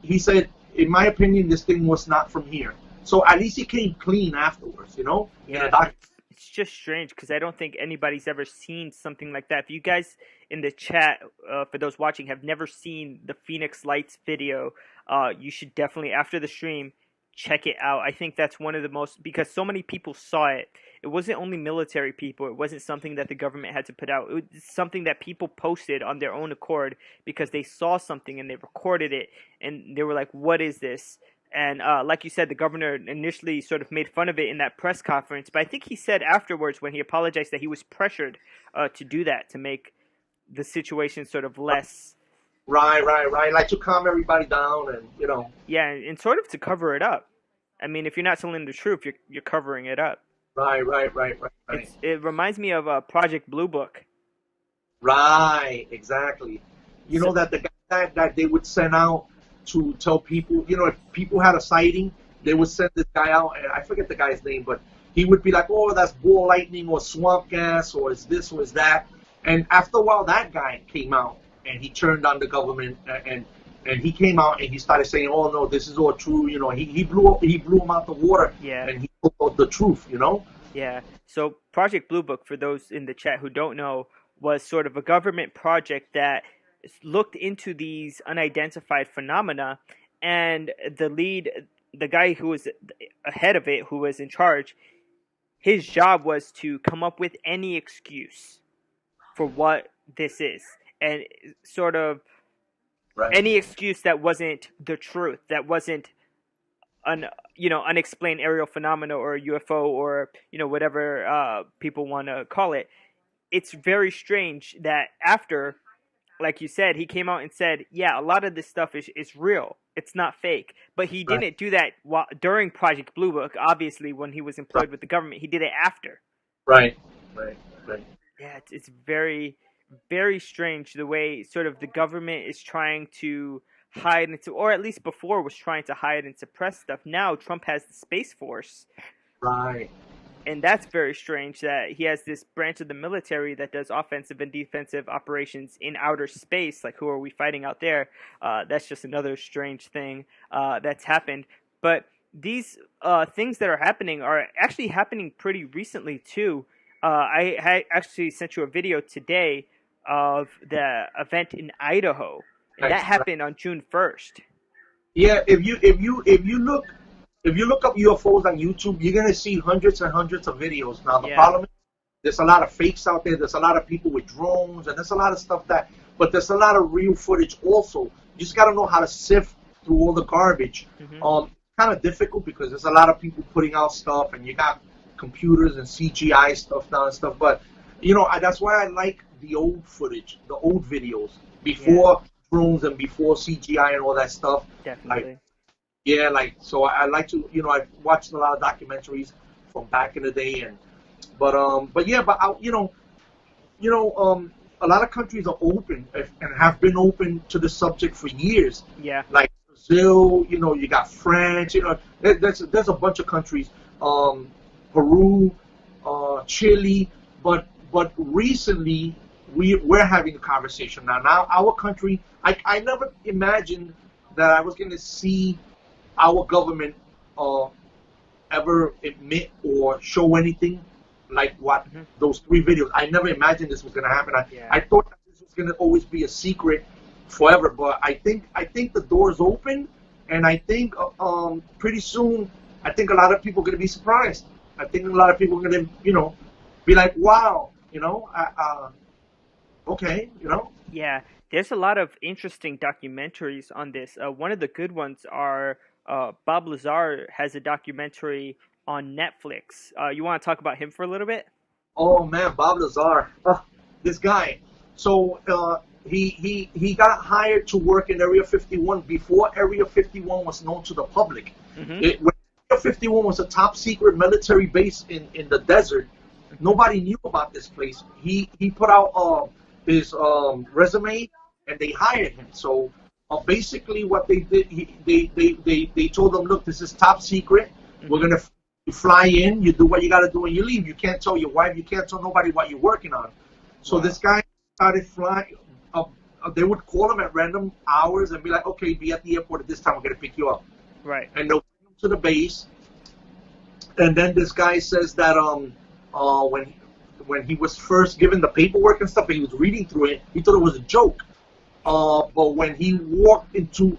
in my opinion, this thing was not from here. So at least he came clean afterwards, Yeah, it's just strange because I don't think anybody's ever seen something like that. If you guys in the chat, for those watching, have never seen the Phoenix Lights video, you should definitely, after the stream, check it out. I think that's one of the most, because so many people saw it. It wasn't only military people. It wasn't something that the government had to put out. It was something that people posted on their own accord because they saw something and they recorded it and they were like, what is this? And like you said, the governor initially sort of made fun of it in that press conference. But I think he said afterwards when he apologized that he was pressured to do that, to make the situation sort of less. Right. Like to calm everybody down and. Yeah, and sort of to cover it up. I mean, if you're not telling the truth, you're covering it up. Right. It reminds me of Project Bluebook. Right, exactly. That the guy that they would send out to tell people, if people had a sighting, they would send this guy out, and I forget the guy's name, but he would be like, oh, that's ball lightning or swamp gas or it's this or it's that. And after a while, that guy came out and he turned on the government and he came out and he started saying, oh, no, this is all true. He blew him out the water. Yeah. And he told the truth, Yeah. So Project Bluebook, for those in the chat who don't know, was sort of a government project that looked into these unidentified phenomena, and the guy who was ahead of it, who was in charge, his job was to come up with any excuse for what this is, and sort of any excuse that wasn't the truth, that wasn't unexplained aerial phenomena or UFO or whatever people want to call it. It's very strange that after, like you said, he came out and said, yeah, a lot of this stuff is real. It's not fake. But he didn't do that during Project Bluebook. Obviously, when he was employed with the government, he did it after. Right. Yeah, it's very, very strange the way sort of the government is trying to hide or at least before was trying to hide and suppress stuff. Now Trump has the Space Force. Right. And that's very strange that he has this branch of the military that does offensive and defensive operations in outer space. Like, who are we fighting out there? That's just another strange thing that's happened. But these things that are happening are actually happening pretty recently, too. I actually sent you a video today of the event in Idaho. And that happened on June 1st. Yeah, if you look up UFOs on YouTube, you're gonna see hundreds and hundreds of videos. Now the problem is there's a lot of fakes out there. There's a lot of people with drones, and there's a lot of stuff but there's a lot of real footage also. You just gotta know how to sift through all the garbage. Mm-hmm. Kind of difficult because there's a lot of people putting out stuff, and you got computers and CGI stuff now and stuff. But that's why I like the old footage, the old videos before drones and before CGI and all that stuff. Definitely. So I like to, I've watched a lot of documentaries from back in the day, a lot of countries are open and have been open to the subject for years. Yeah. Like Brazil, you got France, there's a bunch of countries, Peru, Chile, but recently we're having a conversation now. Now our country, I never imagined that I was going to see our government ever admit or show anything like what those 3 videos. I never imagined this was going to happen. I thought that this was going to always be a secret forever, but I think the door's open, and I think pretty soon, I think a lot of people are going to be surprised. I think a lot of people are going to, be like, wow, okay, Yeah, there's a lot of interesting documentaries on this. One of the good ones are Bob Lazar has a documentary on Netflix. You want to talk about him for a little bit? Oh man, Bob Lazar, this guy. So he got hired to work in Area 51 before Area 51 was known to the public. When Area 51 was a top secret military base in the desert, nobody knew about this place. He put out his resume, and they hired him. So basically, what they did, they told him, look, this is top secret. We're gonna fly in. You do what you gotta do, and you leave. You can't tell your wife. You can't tell nobody what you're working on. So this guy started flying. They would call him at random hours and be like, okay, be at the airport at this time. We're going to pick you up. Right. And they'll bring him to the base. And then this guy says that when he was first given the paperwork and stuff, and he was reading through it, he thought it was a joke. But when he walked into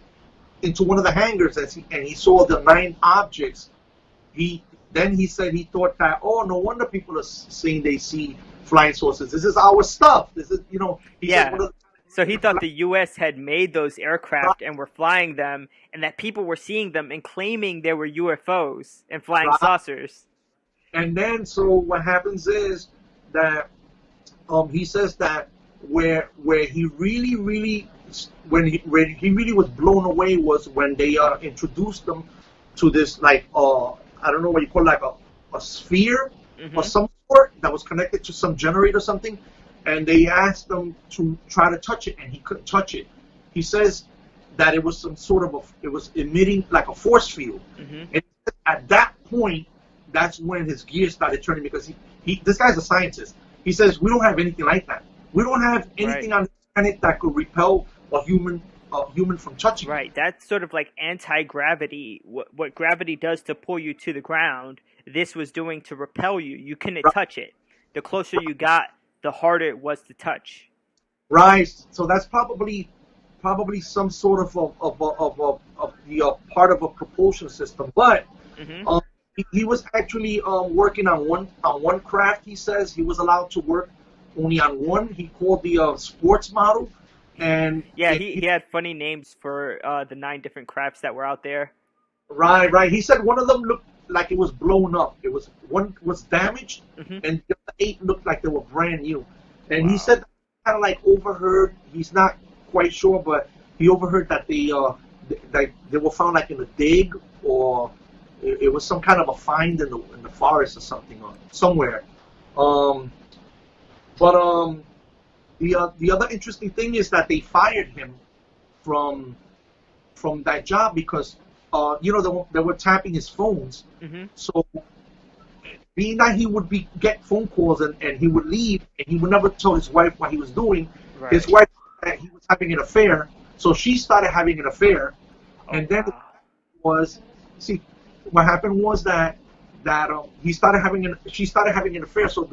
one of the hangars and he saw the 9 objects, he said he thought that, oh, no wonder people are saying they see flying saucers. This is our stuff. This is, he said, so he thought the U.S. had made those aircraft and were flying them, and that people were seeing them and claiming they were UFOs and flying saucers. And then, so what happens is that he says that where he really when he really was blown away was when they introduced them to this, like I don't know what you call it, like a sphere or some sort that was connected to some generator or something. And they asked him to try to touch it, and he couldn't touch it. He says that it was some sort of it was emitting like a force field. And at that point, that's when his gears started turning, because this guy's a scientist. He says, we don't have anything like that. We don't have anything on the planet that could repel a human from touching. Right. That's sort of like anti-gravity. What gravity does to pull you to the ground, this was doing to repel you. You couldn't touch it. The closer you got, the harder it was to touch. Right. So that's probably some sort of the part of a propulsion system. But he was actually working on one craft. He says he was allowed to work only on one. He called the sports model. And he had funny names for the 9 different crafts that were out there. Right. He said one of them looked like it was blown up. One was damaged, and the other 8 looked like they were brand new. And he said, kind of like overheard. He's not quite sure, but he overheard that they were found like in a dig, or it was some kind of a find in the forest or something, or somewhere. The other interesting thing is that they fired him from that job because they were tapping his phones. So being that he would get phone calls and he would leave and he would never tell his wife what he was doing. Right. His wife thought that he was having an affair, so she started having an affair. And then what happened was that she started having an affair. So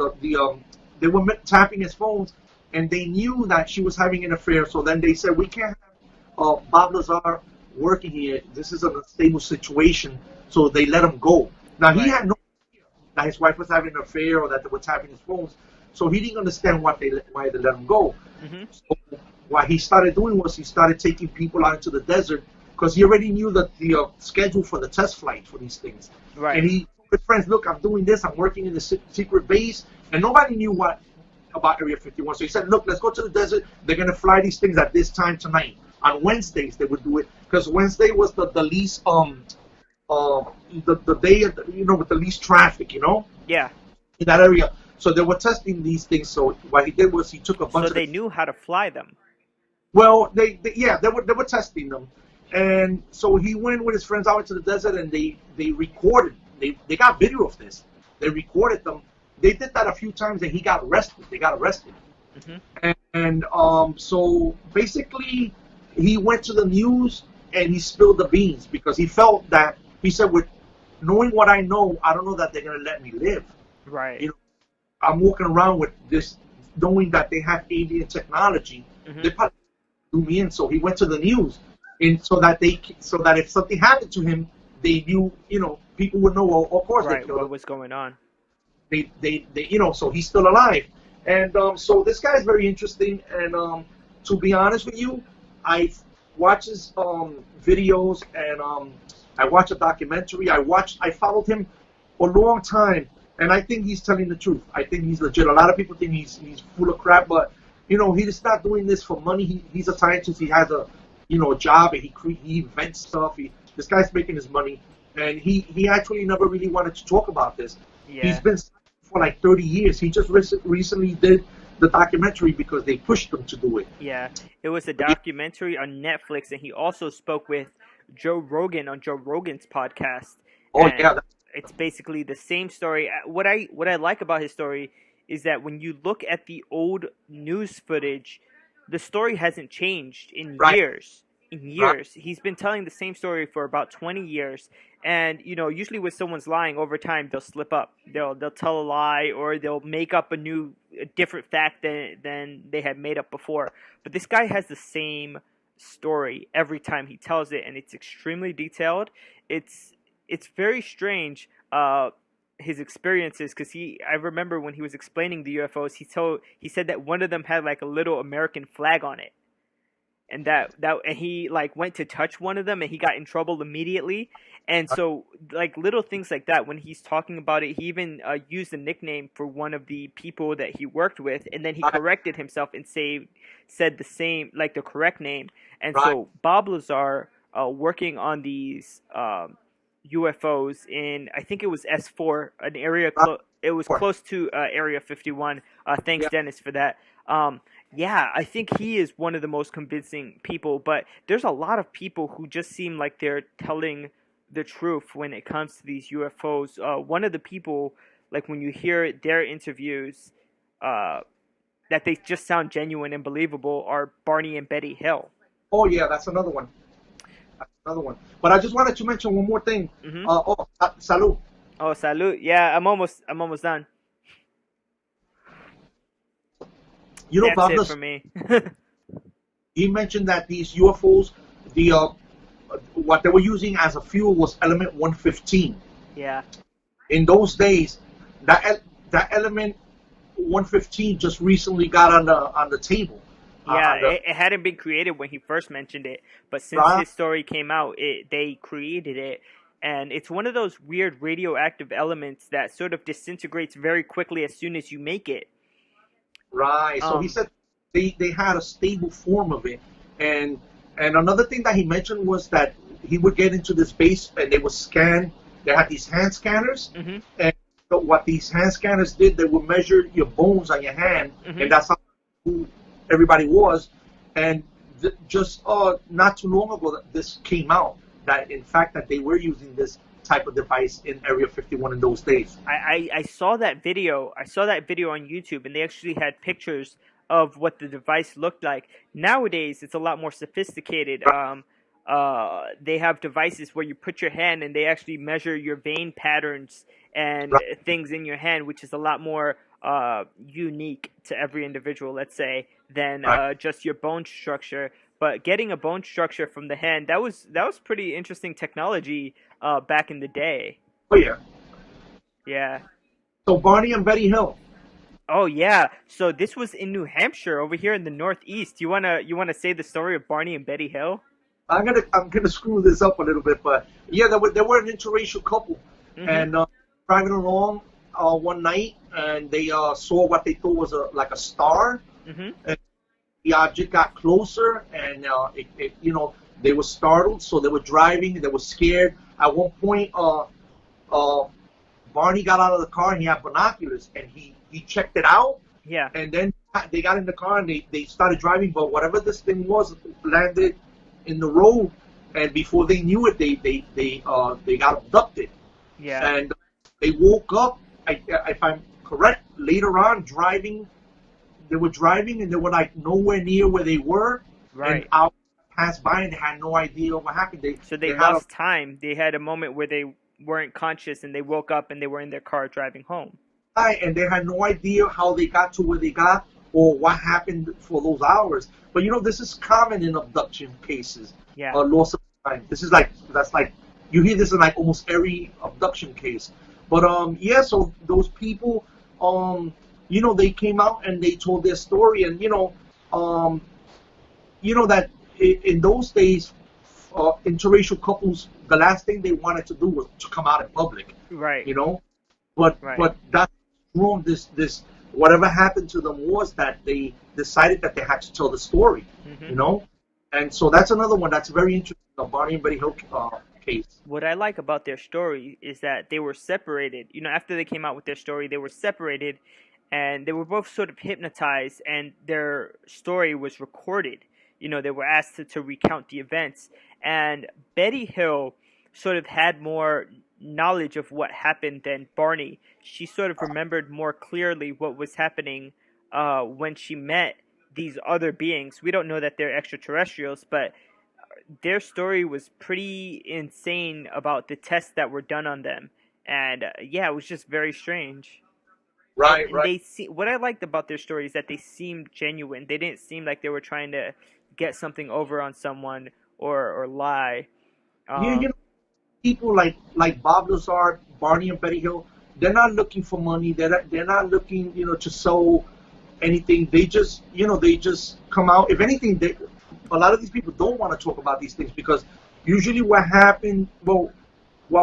they were tapping his phones, and they knew that she was having an affair. So then they said, we can't have Bob Lazar working here. This is an unstable situation. So they let him go. Now, he had no idea that his wife was having an affair or that they were tapping his phones. So he didn't understand why they let him go. So what he started doing was he started taking people out into the desert, because he already knew that the schedule for the test flights for these things. Right. And he told his friends, look, I'm doing this. I'm working in the secret base. And nobody knew about Area 51. So he said, look, let's go to the desert. They're going to fly these things at this time tonight. On Wednesdays, they would do it, because Wednesday was the least, the day, with the least traffic, Yeah. In that area. So they were testing these things. So what he did was he took a bunch of... So they knew how to fly them. Well, they were testing them. And so he went with his friends out into the desert, and they recorded. They got video of this. They recorded them. They did that a few times, and he got arrested. They got arrested. And so basically, he went to the news and he spilled the beans, because he felt that, he said, with knowing what I know, I don't know that they're going to let me live. Right. I'm walking around with this, knowing that they have alien technology. They probably do me in. So he went to the news, and so that if something happened to him, they knew, people would know. Well, of course, right, what was going on. They so he's still alive. And so this guy is very interesting. And to be honest with you, I watch his videos, and I watch a documentary. I followed him for a long time, and I think he's telling the truth. I think he's legit. A lot of people think he's full of crap, but he's not doing this for money. He's a scientist. He has a job, and he invents stuff. This guy's making his money, and he actually never really wanted to talk about this. Yeah. He's been for like 30 years. He just recently did the documentary because they pushed him to do it. Yeah, it was a documentary on Netflix, and he also spoke with Joe Rogan on Joe Rogan's podcast. Oh And yeah, it's basically the same story. What I like about his story is that when you look at the old news footage, the story hasn't changed in Right. years. In years, he's been telling the same story for about 20 years. And usually when someone's lying over time, they'll slip up. They'll tell a lie, or they'll make up a different fact than they had made up before. But this guy has the same story every time he tells it, and it's extremely detailed. It's very strange, his experiences, because I remember when he was explaining the UFOs, he said that one of them had like a little American flag on it. And and he like went to touch one of them, and he got in trouble immediately. And so like little things like that, when he's talking about it, he even used a nickname for one of the people that he worked with, and then he corrected himself and said the same, like the correct name. And so Bob Lazar, working on these UFOs in, I think it was S4, an area it was close to Area 51. Thanks, Dennis, for that. Yeah, I think he is one of the most convincing people, but there's a lot of people who just seem like they're telling the truth when it comes to these UFOs. One of the people, like when you hear their interviews, that they just sound genuine and believable, are Barney and Betty Hill. Oh yeah, that's another one. But I just wanted to mention one more thing. Mm-hmm. Salud. Oh, salud. Yeah, I'm almost done. That's Bob, it for me. he mentioned that these UFOs, what they were using as a fuel was element 115. Yeah. In those days, that element 115 just recently got on the table. Yeah, it hadn't been created when he first mentioned it, but since his story came out, they created it, and it's one of those weird radioactive elements that sort of disintegrates very quickly as soon as you make it. Right. So he said they had a stable form of it, and another thing that he mentioned was that he would get into this base and they would scan. They had these hand scanners, and so what these hand scanners did, they would measure your bones on your hand, and that's how who everybody was. And just not too long ago, this came out that in fact that they were using this type of device in Area 51 in those days. I saw that video. I saw that video on YouTube, and they actually had pictures of what the device looked like. Nowadays, it's a lot more sophisticated. They have devices where you put your hand and they actually measure your vein patterns and things in your hand, which is a lot more unique to every individual, let's say, than just your bone structure. But getting a bone structure from the hand, that was pretty interesting technology back in the day. Oh yeah. Yeah. So Barney and Betty Hill. Oh yeah. So this was in New Hampshire, over here in the Northeast. You wanna say the story of Barney and Betty Hill? I'm gonna screw this up a little bit, but yeah, they were an interracial couple, and driving along one night, and they saw what they thought was like a star, and the object got closer, and they were startled, so they were driving, they were scared. At one point, Barney got out of the car and he had binoculars, and he checked it out. Yeah. And then they got in the car and they started driving, but whatever this thing was landed in the road, and before they knew it, they got abducted. Yeah. And they woke up. If I'm correct, later on driving. They were driving and they were like nowhere near where they were. Right. And hours passed by and they had no idea what happened. They lost time. They had a moment where they weren't conscious and they woke up and they were in their car driving home. Right, and they had no idea how they got to where they got or what happened for those hours. But this is common in abduction cases. Yeah. Loss of time. This is that's like you hear this in like almost every abduction case. But yeah, so those people they came out and they told their story, and that in those days, interracial couples, the last thing they wanted to do was to come out in public. Right. But Right. but that's wrong. This whatever happened to them was that they decided that they had to tell the story, Hmm. you know. And so that's another one that's very interesting, the Barney and Betty Hill case. What I like about their story is that they were separated. You know, after they came out with their story, they were separated, and they were both sort of hypnotized, and their story was recorded. You know, they were asked to recount the events, and Betty Hill sort of had more knowledge of what happened than Barney. She sort of remembered more clearly what was happening when she met these other beings. We don't know that they're extraterrestrials, but their story was pretty insane about the tests that were done on them, and yeah, it was just very strange. Right, And right. they see what I liked about their story is that they seemed genuine. They didn't seem like they were trying to get something over on someone or lie. Yeah, Um, people like Bob Lazar, Barney and Betty Hill, they're not looking for money. They're not looking, to sell anything. They just come out. If anything, a lot of these people don't want to talk about these things because usually what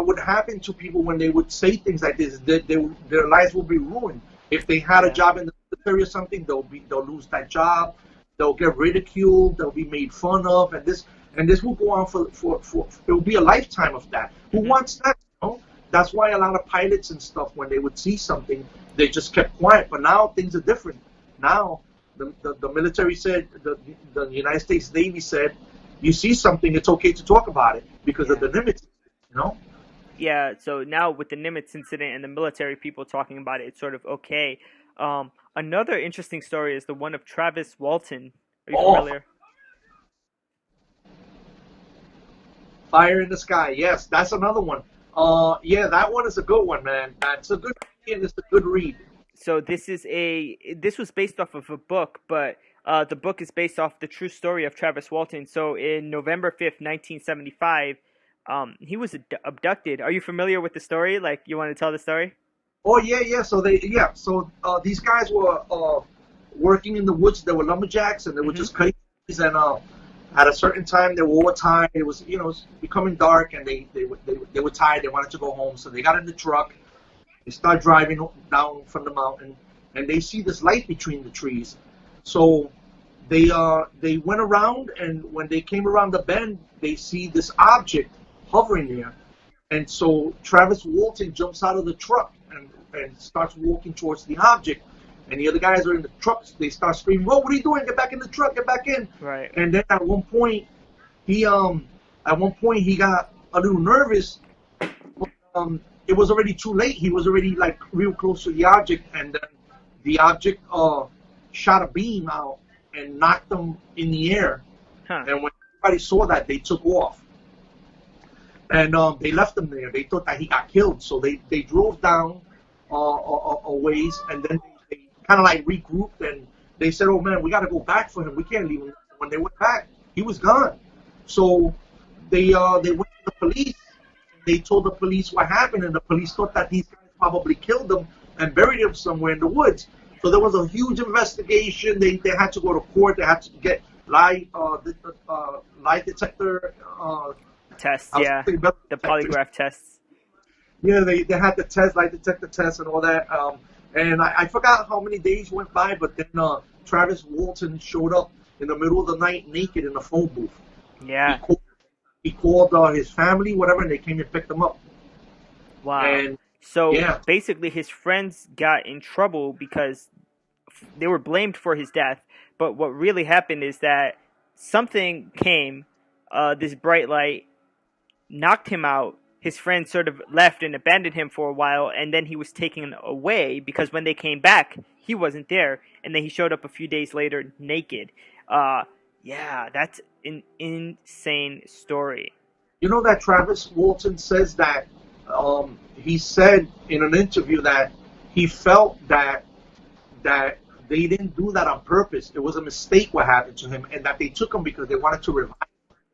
would happen to people when they would say things like this is that their lives will be ruined. If they had a yeah. job in the military or something, they'll lose that job. They'll get ridiculed. They'll be made fun of, and this will go on for it will be a lifetime of that. Who Hmm. wants that? That's why a lot of pilots and stuff, when they would see something, they just kept quiet. But now things are different. Now the military said, the United States Navy said, you see something, it's okay to talk about it because of Yeah. the limits. You know. Yeah, so now with the Nimitz incident and the military people talking about it, it's sort of okay. Another interesting story is the one of Travis Walton. Are you Oh, familiar? Fire in the Sky. Yes, that's another one. Yeah, that one is a good one, man. That's a good and it's a good read. So this was based off of a book, but the book is based off the true story of Travis Walton. So in November 5th, 1975, he was abducted. Are you familiar with the story? Like, you want to tell the story? Oh yeah, yeah. So these guys were working in the woods. They were lumberjacks, and they were Mm-hmm. just cutting trees. And at a certain time, they were all tired. It was becoming dark, and they were tired. They wanted to go home, so they got in the truck. They start driving down from the mountain, and they see this light between the trees. So they went around, and when they came around the bend, they see this object hovering there. And so Travis Walton jumps out of the truck and starts walking towards the object. And the other guys are in the trucks. They start screaming, "Whoa, what are you doing? Get back in the truck! Get back in!" Right. And then he he got a little nervous. It was already too late. He was already like real close to the object, and then the object shot a beam out and knocked them in the air. Huh. And when everybody saw that, they took off. And they left him there. They thought that he got killed, so they drove down a ways, and then they kind of like regrouped, and they said, "Oh man, we got to go back for him. We can't leave him." When they went back, he was gone. So they went to the police. They told the police what happened, and the police thought that these guys probably killed him and buried him somewhere in the woods. So there was a huge investigation. They had to go to court. They had to get lie detector. Tests, I was yeah. thinking about The detectors. polygraph tests. Yeah, they had the test, lie detector test, and all that. And I forgot how many days went by, but then Travis Walton showed up in the middle of the night naked in a phone booth. He Yeah. called, he called his family, whatever, and they came and picked him up. Wow. And So yeah, basically, his friends got in trouble because they were blamed for his death. But what really happened is that something came, this bright light, knocked him out. His friends sort of left and abandoned him for a while, and then he was taken away because when they came back, he wasn't there, and then he showed up a few days later naked. Uh, yeah, that's an insane story. you know that Travis Walton says that he said in an interview that he felt that they didn't do that on purpose. It was a mistake what happened to him, and that they took him because they wanted to revive.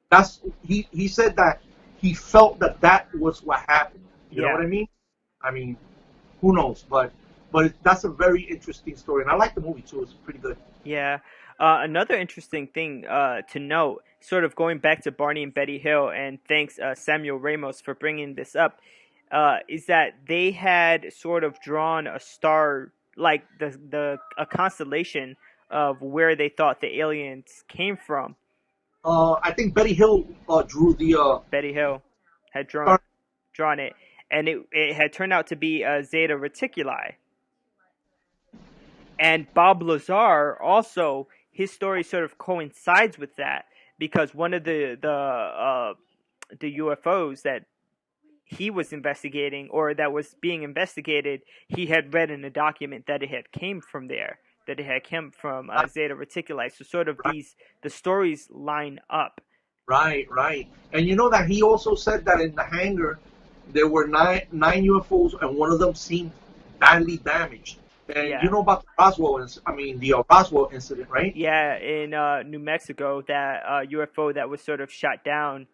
That's he said that he felt that that was what happened. You know Yeah. what I mean? I mean, who knows? But that's a very interesting story, and I like the movie too. It's pretty good. Yeah. Another interesting thing to note, sort of going back to Barney and Betty Hill, and thanks Samuel Ramos for bringing this up, is that they had sort of drawn a star like a constellation of where they thought the aliens came from. I think Betty Hill drew the Betty Hill had star. drawn it, and it had turned out to be Zeta Reticuli. And Bob Lazar also, his story sort of coincides with that, because one of the UFOs that he was investigating, or that was being investigated, he had read in a document that it had came from there, that it had come from Zeta Reticuli. So sort of the stories line up. Right, right. And you know that he also said that in the hangar there were nine UFOs, and one of them seemed badly damaged. And you know about the Roswell incident, right? Yeah, in New Mexico, that UFO that was sort of shot down.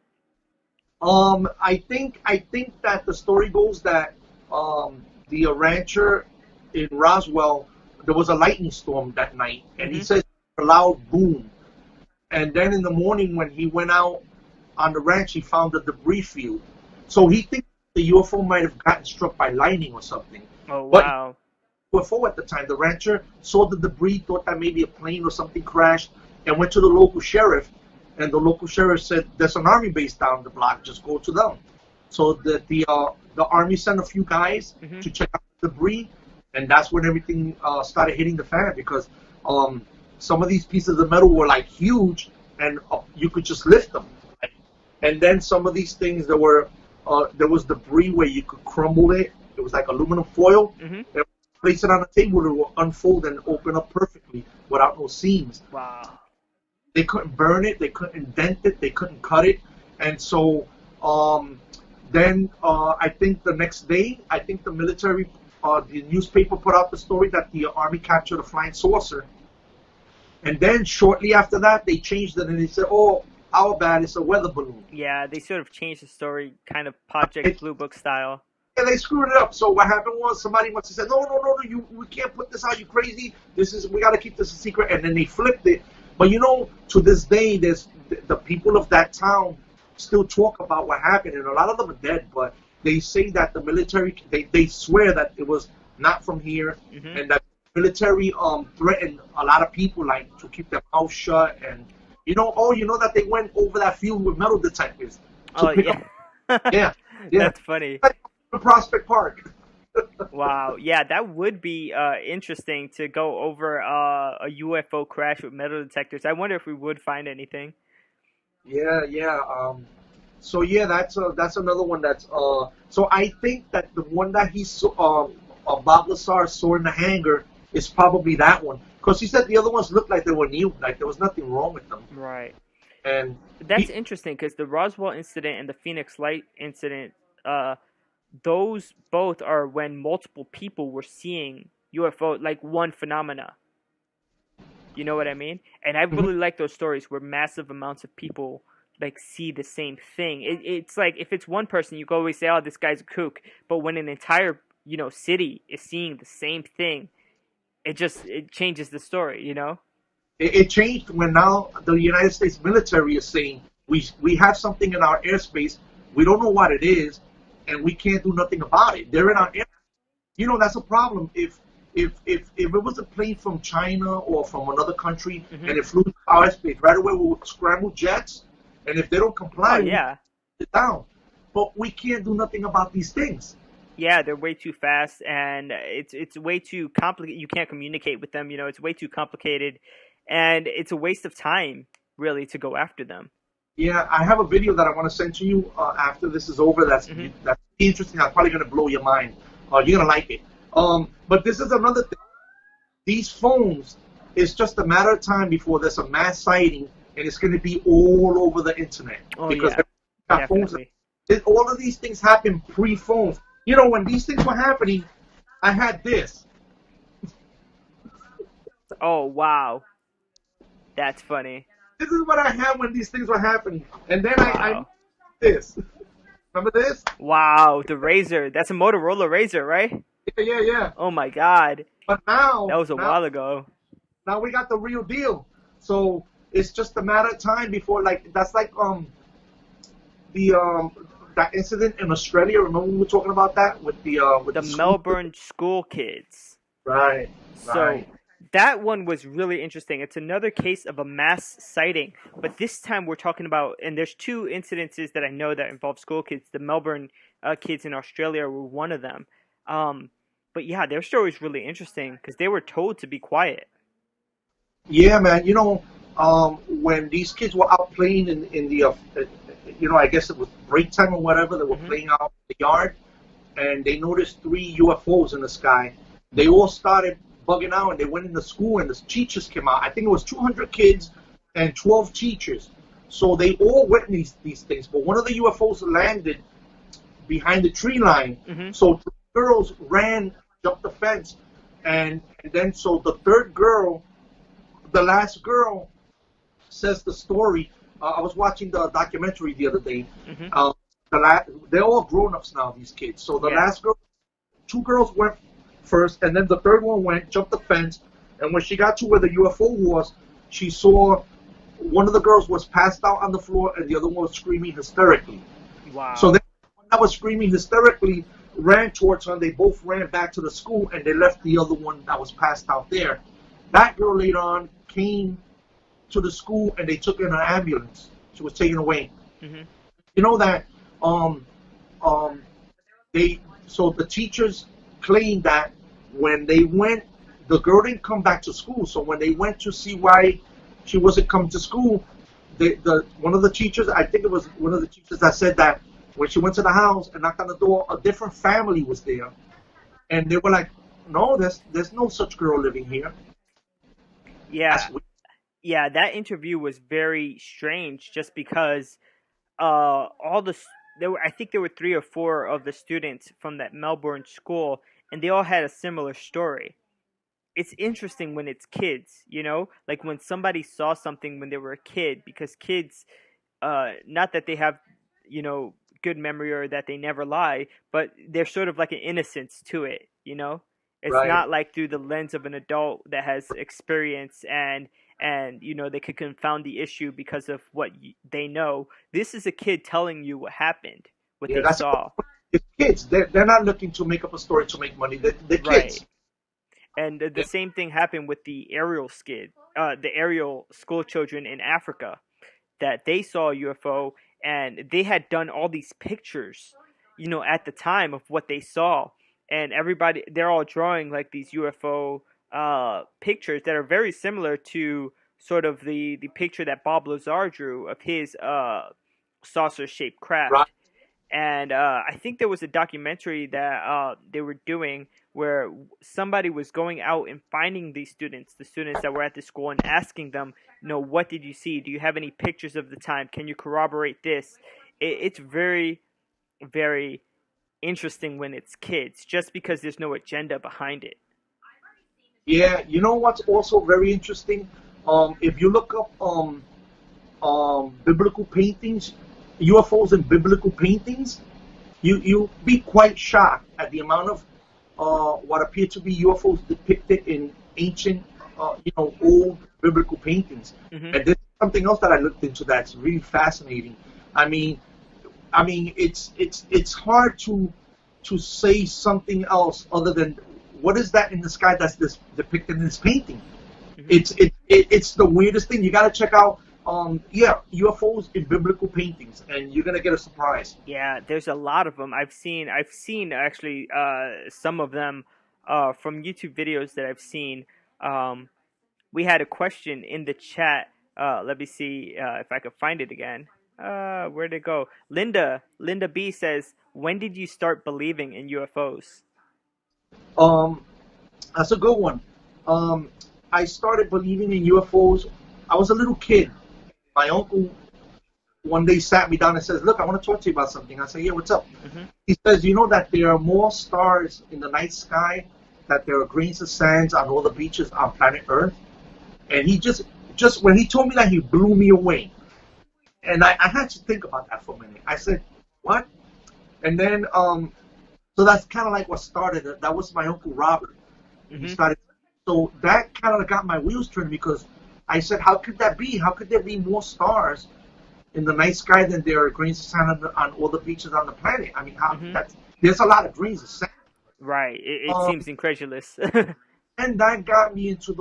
I think that the story goes that the rancher in Roswell, there was a lightning storm that night, and he says a loud boom. And then in the morning, when he went out on the ranch, he found a debris field. So he thinks the UFO might have gotten struck by lightning or something. Oh, wow. But UFO at the time, the rancher saw the debris, thought that maybe a plane or something crashed, and went to the local sheriff. And the local sheriff said, "There's an army base down the block. Just go to them." So the army sent a few guys to check out the debris, and that's when everything started hitting the fan, because some of these pieces of metal were like huge, and you could just lift them. And then some of these things there was debris where you could crumble it. It was like aluminum foil. And place it on a table, it will unfold and open up perfectly without no seams. Wow. They couldn't burn it, they couldn't indent it, they couldn't cut it. And so then I think the next day, I think the military, the newspaper put out the story that the Army captured a flying saucer. And then shortly after that, they changed it and they said, "Oh, our bad, it's a weather balloon." Yeah, they sort of changed the story, kind of Project Bluebook style. Yeah, they screwed it up. So what happened was somebody must have said, no, we can't put this out, you crazy. We got to keep this a secret. And then they flipped it. But you know, to this day, there's the people of that town still talk about what happened, and a lot of them are dead. But they say that the military, they swear that it was not from here, and that the military threatened a lot of people, like, to keep their mouth shut. And you know that they went over that field with metal detectors to pick up. Yeah. That's funny. Prospect Park. Wow, yeah, that would be interesting to go over a UFO crash with metal detectors. I wonder if we would find anything. Yeah. So yeah, that's another one. That's So I think that the one that he saw, Bob Lazar saw in the hangar, is probably that one, because he said the other ones looked like they were new, like there was nothing wrong with them. Right. And that's interesting, because the Roswell incident and the Phoenix Light incident, those both are when multiple people were seeing UFO, like one phenomena. You know what I mean? And I really like those stories where massive amounts of people like see the same thing. It's like, if it's one person, you can always say, "Oh, this guy's a kook." But when an entire city is seeing the same thing, it changes the story. It changed when now the United States military is saying we have something in our airspace, we don't know what it is, and we can't do nothing about it. They're in our air. That's a problem. If it was a plane from China or from another country and it flew to our airspace, right away we would scramble jets, and if they don't comply, we put it down. But we can't do nothing about these things. Yeah, they're way too fast, and it's way too complicated. You can't communicate with them. It's way too complicated, and it's a waste of time, really, to go after them. Yeah, I have a video that I want to send to you after this is over. That's interesting. That's probably going to blow your mind. You're going to like it. But this is another thing. These phones, it's just a matter of time before there's a mass sighting, and it's going to be all over the internet. Oh, because yeah, phones. All of these things happen pre-phones. When these things were happening, I had this. Oh, wow. That's funny. This is what I had when these things were happening. And then I this. Remember this? Wow, the Razor. That's a Motorola Razor, right? Yeah. Oh, my God. But now... That was a while ago. Now we got the real deal. So it's just a matter of time before, that's like that incident in Australia. Remember we were talking about that with the Melbourne school kids. Right. So Right. that one was really interesting. It's another case of a mass sighting, but this time we're talking about, and there's two incidences that I know that involve school kids. The Melbourne kids in Australia were one of them. Um, but yeah, their story is really interesting because they were told to be quiet. Yeah, man. When these kids were out playing in the, I guess it was break time or whatever, they were Hmm. playing out in the yard, and they noticed three UFOs in the sky. They all started bugging out, and they went into school, and the teachers came out. I think it was 200 kids and 12 teachers. So they all witnessed these things. But one of the UFOs landed behind the tree line. Hmm. So the girls ran, jumped the fence, and then so the third girl, the last girl, says the story. I was watching the documentary the other day. Hmm. Uh, they're all grown-ups now, these kids. So the Yeah. last girl, two girls went first, and then the third one went, jumped the fence, and when she got to where the UFO was, she saw one of the girls was passed out on the floor, and the other one was screaming hysterically. So Wow. then, one that was screaming hysterically ran towards her, and they both ran back to the school, and they left the other one that was passed out there. That girl later on came to the school, and they took her in an ambulance. She was taken away. Hmm. You know that um, um, they so the teachers claimed that when they went, the girl didn't come back to school. So when they went to see why she wasn't coming to school, the one of the teachers, I think it was one of the teachers that said that when she went to the house and knocked on the door, a different family was there, and they were like, "No, there's no such girl living here." Yeah. That's weird. Yeah. That interview was very strange, just because all the there were, I think there were three or four of the students from that Melbourne school, and they all had a similar story. It's interesting when it's kids, like when somebody saw something when they were a kid, because kids, not that they have, you know, good memory or that they never lie, but there's sort of like an innocence to it. It's Right. not like through the lens of an adult that has experience, and they could confound the issue because of what they know. This is a kid telling you what happened, what Yeah, they that's saw. it's kids. They're not looking to make up a story to make money. They're Right. kids. And the Yeah. same thing happened with the aerial school children in Africa, that they saw a UFO, and they had done all these pictures, at the time of what they saw, and they're all drawing like these UFO pictures that are very similar to sort of the picture that Bob Lazar drew of his saucer shaped Right. craft. And I think there was a documentary that they were doing where somebody was going out and finding the students that were at the school, and asking them, what did you see? Do you have any pictures of the time? Can you corroborate this? It's very, very interesting when it's kids, just because there's no agenda behind it. Yeah. You know what's also very interesting? If you look up biblical paintings, UFOs in biblical paintings, you be quite shocked at the amount of what appear to be UFOs depicted in ancient, old biblical paintings. Hmm. And this is something else that I looked into that's really fascinating. I mean, it's hard to say something else other than what is that in the sky that's this depicted in this painting. Hmm. It's the weirdest thing. You got to check out UFOs in biblical paintings, and you're gonna get a surprise. Yeah, there's a lot of them. I've seen actually some of them from YouTube videos that I've seen. Um, we had a question in the chat. Let me see if I could find it again. Where'd it go? Linda B says, "When did you start believing in UFOs?" Um, that's a good one. Um, I started believing in UFOs. I was a little kid. My uncle one day sat me down and says, "Look, I want to talk to you about something." I said, "Yeah, what's up?" Hmm. He says, "You know that there are more stars in the night sky, that there are grains of sands on all the beaches on planet Earth." And he just when he told me that, he blew me away. And I had to think about that for a minute. I said, "What?" And then so that's kind of like what started it. That was my uncle Robert. And he Hmm. started. So that kind of got my wheels turning, because I said, "How could that be? How could there be more stars in the night sky than there are grains of sand on all the beaches on the planet? I mean, how Hmm. that's there's a lot of grains of sand." Right. It Um, seems incredulous. and that got me into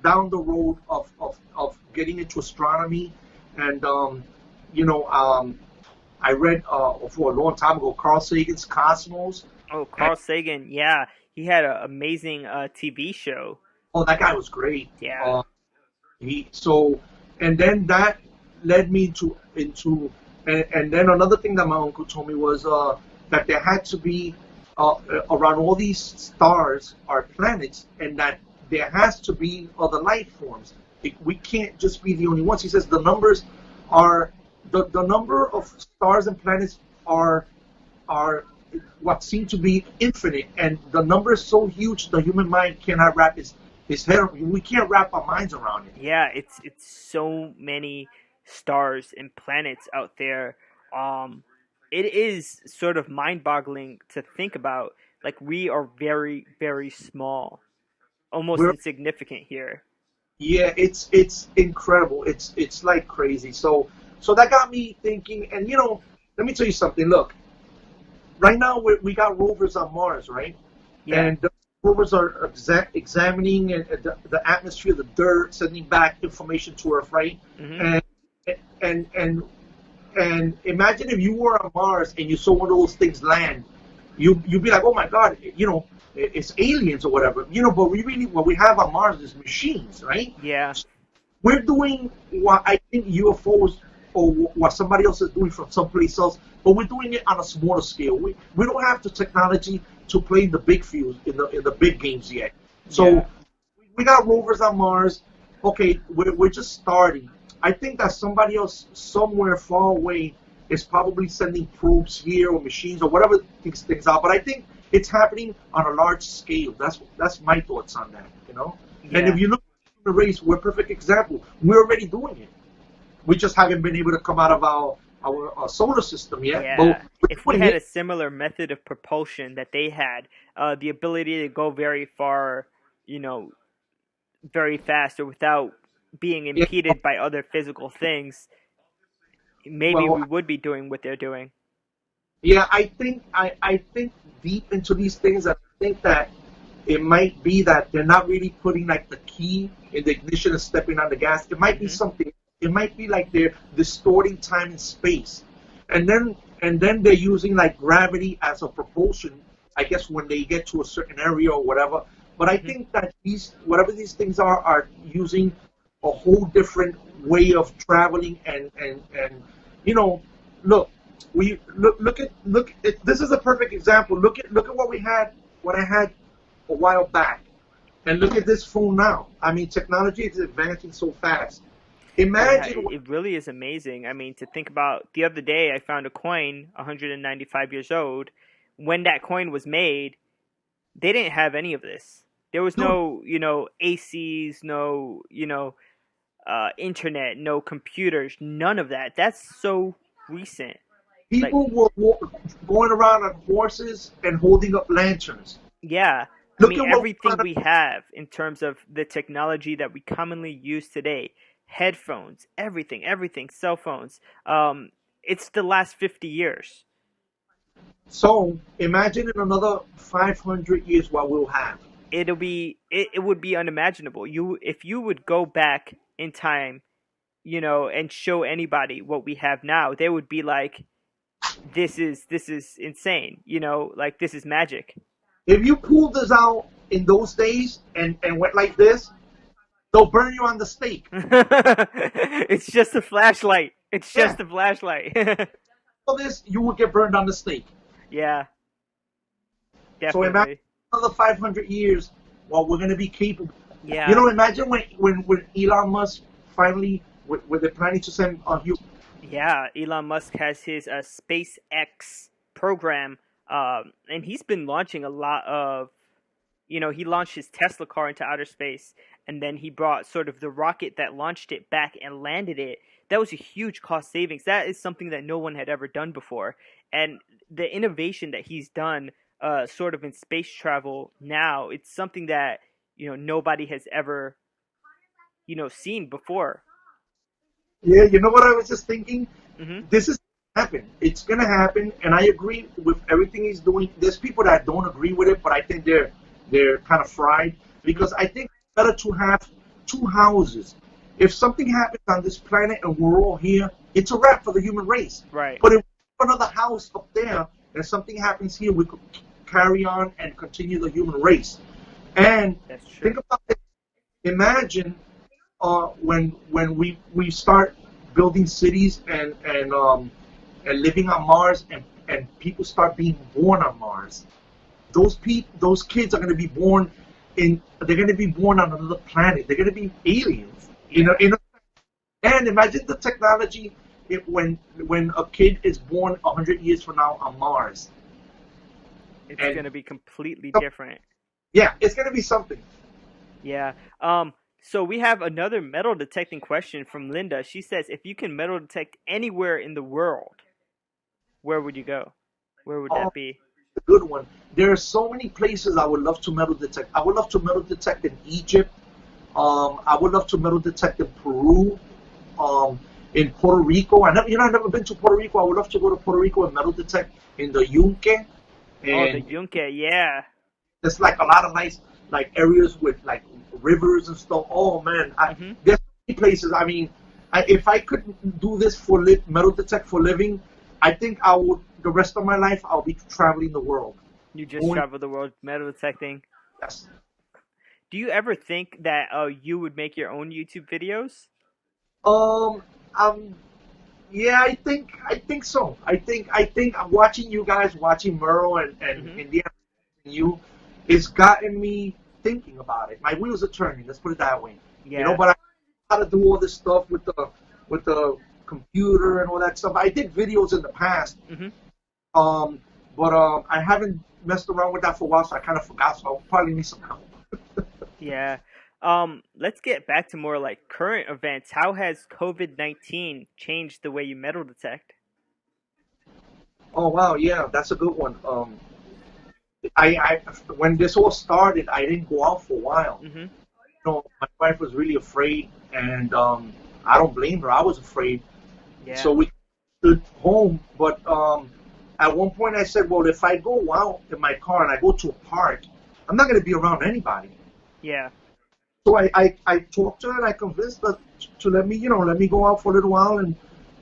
down the road of getting into astronomy, and I read for a long time ago Carl Sagan's Cosmos. Oh, And, Carl Sagan, yeah, he had an amazing TV show. oh, that guy was great. Yeah. And then that led me and then another thing that my uncle told me was that there had to be around all these stars are planets, and that there has to be other life forms. We can't just be the only ones. He says the numbers are the number of stars and planets are what seem to be infinite, and the number is so huge the human mind cannot wrap his head. We can't wrap our minds around it. Yeah, it's so many stars and planets out there. It is sort of mind-boggling to think about. Like, we are very, very small, almost We're insignificant here. Yeah, it's incredible. It's like crazy. So that got me thinking. And let me tell you something. Look, right now we got rovers on Mars, right? Yeah. And the rovers are examining the atmosphere, the dirt, sending back information to Earth, right? Mm-hmm. And imagine if you were on Mars and you saw one of those things land, you'd be like, oh my God, it's aliens or whatever. But what we have on Mars is machines, right? Yeah. We're doing what I think UFOs or what somebody else is doing from someplace else, but we're doing it on a smaller scale. We don't have the technology to play in the big fields, in the big games yet. So Yeah. we got rovers on Mars. Okay, we're just starting. I think that somebody else somewhere far away is probably sending probes here or machines or whatever things out. But I think it's happening on a large scale. That's my thoughts on that. Yeah. And if you look at the race, we're a perfect example. We're already doing it. We just haven't been able to come out of our solar system yet. Yeah. But If we had a similar method of propulsion that they had, the ability to go very far, very fast or without being impeded by other physical things, maybe we would be doing what they're doing. Yeah, I think deep into these things. I think that it might be that they're not really putting like the key in the ignition and stepping on the gas. It might be something. It might be like they're distorting time and space, and then they're using like gravity as a propulsion. I guess when they get to a certain area or whatever. But I think that whatever these things are using a whole different way of traveling and look, look at this is a perfect example. Look at what I had a while back, and look at this phone now. I mean, technology is advancing so fast. Imagine it really is amazing. I mean, to think about, the other day I found a coin 195 years old. When that coin was made, they didn't have any of this. There was no, ACs, no, internet, no computers, none of that. That's so recent. people were going around on horses and holding up lanterns. Yeah. I mean, everything we have in terms of the technology that we commonly use today, headphones, everything, cell phones, it's the last 50 years. So imagine in another 500 years what we'll have. It would be unimaginable. If you would go back in time, and show anybody what we have now, they would be like, this is insane, like, this is magic. If you pulled this out in those days and went like this, they'll burn you on the stake. It's just a flashlight. It's just a flashlight. For this, you will get burned on the stake. Yeah. Definitely. So imagine another 500 years what we're going to be capable. Yeah. Imagine when Elon Musk finally, when they're planning to send you. Yeah, Elon Musk has his SpaceX program, and he's been launching a lot of, he launched his Tesla car into outer space, and then he brought sort of the rocket that launched it back and landed it. That was a huge cost savings. That is something that no one had ever done before. And the innovation that he's done sort of in space travel now, it's something that, nobody has ever, seen before. Yeah, you know what I was just thinking? Mm-hmm. This is happen. It's going to happen, and I agree with everything he's doing. There's people that don't agree with it, but I think they're kind of fried. because I think it's better to have two houses. If something happens on this planet and we're all here, it's a wrap for the human race. Right. But if we have another house up there and something happens here, we could carry on and continue the human race. And That's true. think about it. Imagine when we start building cities and living on Mars and people start being born on Mars. Those kids are going to be born they're going to be born on another planet. They're going to be aliens. And imagine the technology when a kid is born 100 years from now on Mars. It's going to be completely different. Yeah, it's going to be something. Yeah. So we have another metal detecting question from Linda. She says, if you can metal detect anywhere in the world, where would you go? Where would that be? A good one. There are so many places I would love to metal detect. I would love to metal detect in Egypt. I would love to metal detect in Peru. In Puerto Rico. I've never been to Puerto Rico. I would love to go to Puerto Rico and metal detect in the Yunque. The Yunque, yeah. There's like a lot of nice like areas with like rivers and stuff. Oh man, there's so many places. I mean, if I could do this metal detect for living, I think I would. The rest of my life, I'll be traveling the world. You just travel the world metal detecting. Yes. Do you ever think that you would make your own YouTube videos? Yeah, I think so. I think watching you guys, watching Merle and Indiana and you, it's gotten me thinking about it. My wheels are turning. Let's put it that way. Yeah. But I know how to do all this stuff with the computer and all that stuff. I did videos in the past. But I haven't messed around with that for a while, so I kind of forgot. So I'll probably need some help. Yeah. Let's get back to more like current events. How has COVID-19 changed the way you metal detect? Oh wow, yeah, that's a good one. I when this all started, I didn't go out for a while. My wife was really afraid, and I don't blame her. I was afraid, so we stood home. But at one point, I said, "Well, if I go out in my car and I go to a park, I'm not going to be around anybody." Yeah. So I talked to her and I convinced her to let me go out for a little while,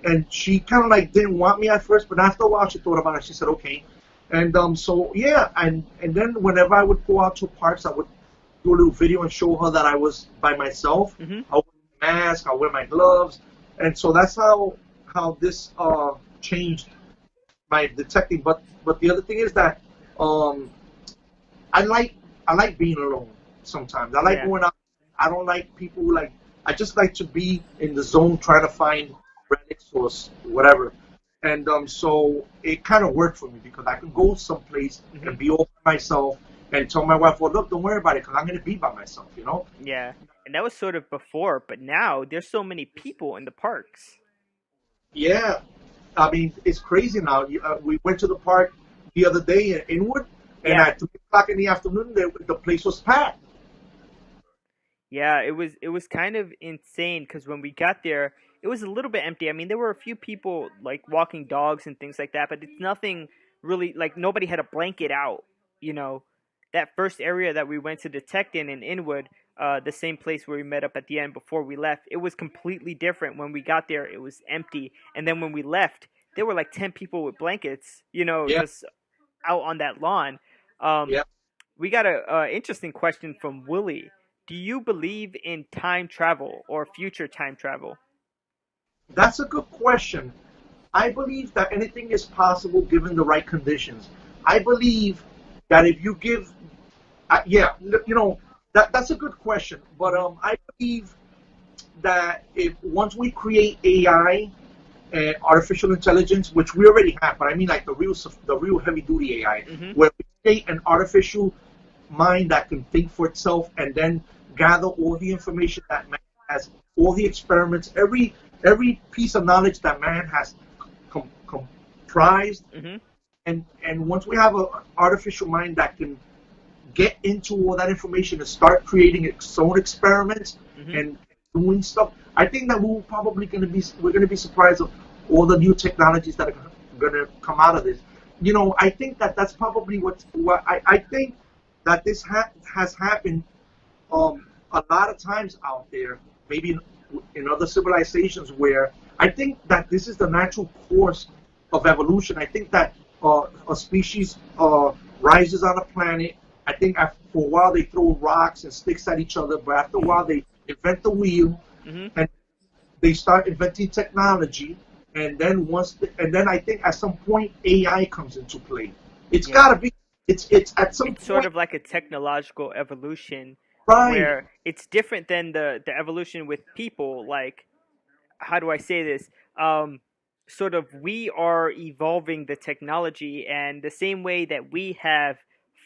and she kind of like didn't want me at first, but after a while she thought about it. She said okay, and so yeah, and then whenever I would go out to parks, I would do a little video and show her that I was by myself. I would wear my mask, I wear my gloves, and so that's how this changed my detecting. But the other thing is that I like being alone sometimes. I like going out. I don't like people I just like to be in the zone trying to find relics or whatever. And so it kind of worked for me because I can go someplace and be all by myself and tell my wife, well, look, don't worry about it because I'm going to be by myself, Yeah, and that was sort of before, but now there's so many people in the parks. Yeah, I mean, it's crazy now. We went to the park the other day in Inwood, and at 3 o'clock in the afternoon, the place was packed. Yeah, it was kind of insane because when we got there, it was a little bit empty. I mean, there were a few people like walking dogs and things like that, but it's nothing really like nobody had a blanket out. That first area that we went to detect in Inwood, the same place where we met up at the end before we left, it was completely different. When we got there, it was empty, and then when we left, there were like 10 people with blankets, just out on that lawn. We got a interesting question from Willie. Do you believe in time travel or future time travel? That's a good question. I believe that anything is possible given the right conditions. I believe that if you give, that's a good question. But I believe that if once we create AI and artificial intelligence, which we already have, but I mean like the real heavy duty AI, where we create an artificial mind that can think for itself and then gather all the information that man has, all the experiments, every piece of knowledge that man has comprised, and once we have an artificial mind that can get into all that information and start creating its own experiments and doing stuff, I think that we're going to be surprised of all the new technologies that are going to come out of this. I think that's probably what I think that this has happened a lot of times out there, maybe in other civilizations, where I think that this is the natural course of evolution. I think that a species rises on a planet. I think for a while they throw rocks and sticks at each other, but after a while they invent the wheel, and they start inventing technology. And then I think at some point AI comes into play. It's got to be. It's at some point. It's sort of like a technological evolution, Right. where it's different than the evolution with people. Like, how do I say this? Sort of, we are evolving the technology, and the same way that we have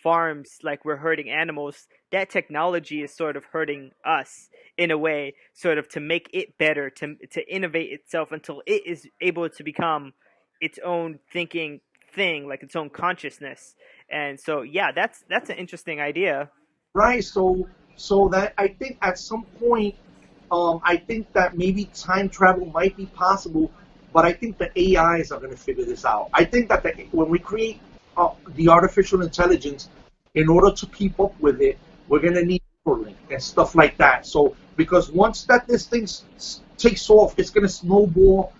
farms, like we're hurting animals, that technology is sort of hurting us in a way, sort of to make it better, to innovate itself until it is able to become its own thinking thing, like its own consciousness. And so, yeah, that's an interesting idea. Right. So that I think at some point, I think that maybe time travel might be possible, but I think the AIs are going to figure this out. I think that when we create the artificial intelligence, in order to keep up with it, we're going to need Neuralink and stuff like that. So because once that this thing takes off, it's going to snowball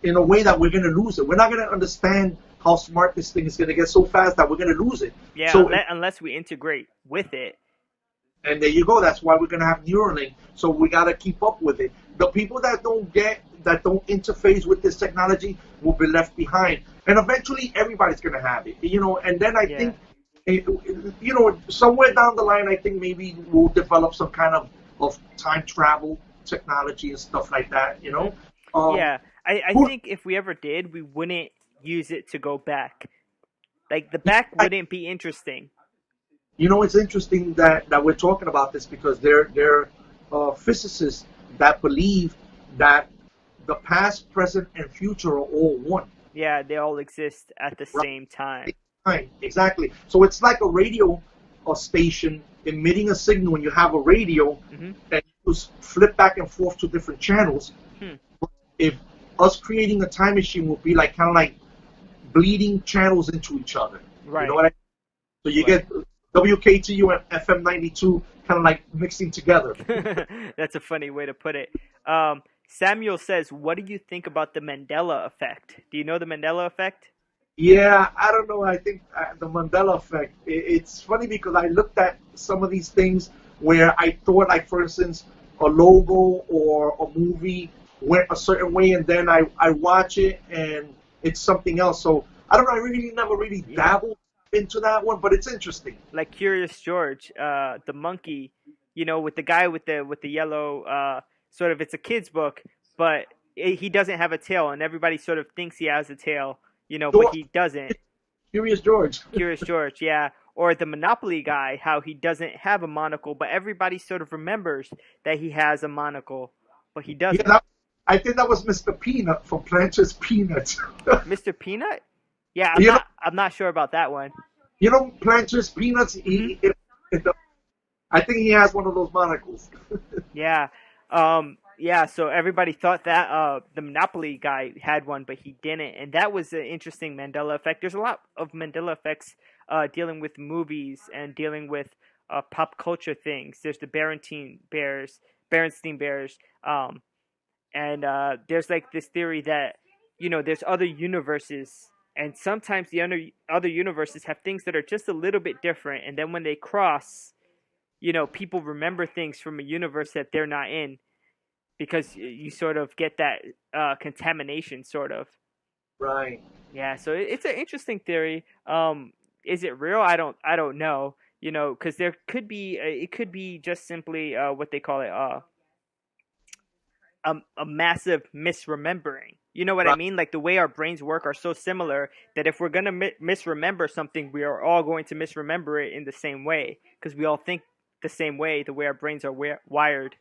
in a way that we're going to lose it. We're not going to understand how smart this thing is going to get so fast that we're going to lose it. Yeah, so, unless we integrate with it. And there you go. That's why we're going to have Neuralink. So we got to keep up with it. The people that don't interface with this technology will be left behind. And eventually everybody's going to have it, and then I think, somewhere down the line, I think maybe we'll develop some kind of time travel technology and stuff like that, I think if we ever did, we wouldn't use it to go back. Like, the back wouldn't be interesting. It's interesting that we're talking about this, because there are physicists that believe that the past, present, and future are all one. Yeah, they all exist at the same time. Right, exactly. So it's like a radio station emitting a signal when you have a radio, and you flip back and forth to different channels. If us creating a time machine would be kind of like bleeding channels into each other. Right. You know what I mean? So you get WKTU and FM 92 kind of like mixing together. That's a funny way to put it. Samuel says, what do you think about the Mandela effect? Do you know the Mandela effect? Yeah, I don't know. I think the Mandela effect, it's funny because I looked at some of these things where I thought, like, for instance, a logo or a movie went a certain way, and then I watch it and it's something else. So I don't know. I really never really dabbled into that one, but it's interesting. Like Curious George, the monkey, with the guy with the yellow, sort of, it's a kid's book, but he doesn't have a tail, and everybody sort of thinks he has a tail. But he doesn't. Curious George. Curious George, yeah. Or the Monopoly guy, how he doesn't have a monocle, but everybody sort of remembers that he has a monocle, but he doesn't. Yeah, I think that was Mr. Peanut from Plancher's Peanuts. Mr. Peanut? Yeah, I'm not sure about that one. Plancher's Peanuts? I think he has one of those monocles. Yeah. Yeah, so everybody thought that the Monopoly guy had one, but he didn't. And that was an interesting Mandela effect. There's a lot of Mandela effects dealing with movies and dealing with pop culture things. There's the Berenstain Bears, and there's like this theory that, there's other universes, and sometimes the other universes have things that are just a little bit different, and then when they cross, people remember things from a universe that they're not in, because you sort of get that contamination, sort of. Right. Yeah, so it's an interesting theory. Is it real? I don't know. Because there could be it could be just simply what they call it a massive misremembering. You know what I mean? Like, the way our brains work are so similar that if we're gonna misremember something, we are all going to misremember it in the same way, because we all think the same way, the way our brains are wired.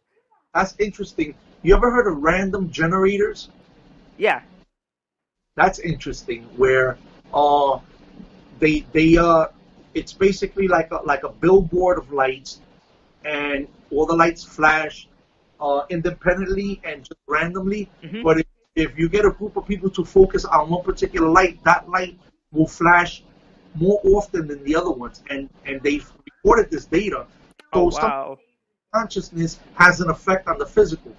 That's interesting. You ever heard of random generators? Yeah. That's interesting. Where they it's basically like a billboard of lights, and all the lights flash independently and just randomly. But if you get a group of people to focus on one particular light, that light will flash more often than the other ones. And they've recorded this data. Oh So some wow. consciousness has an effect on the physical,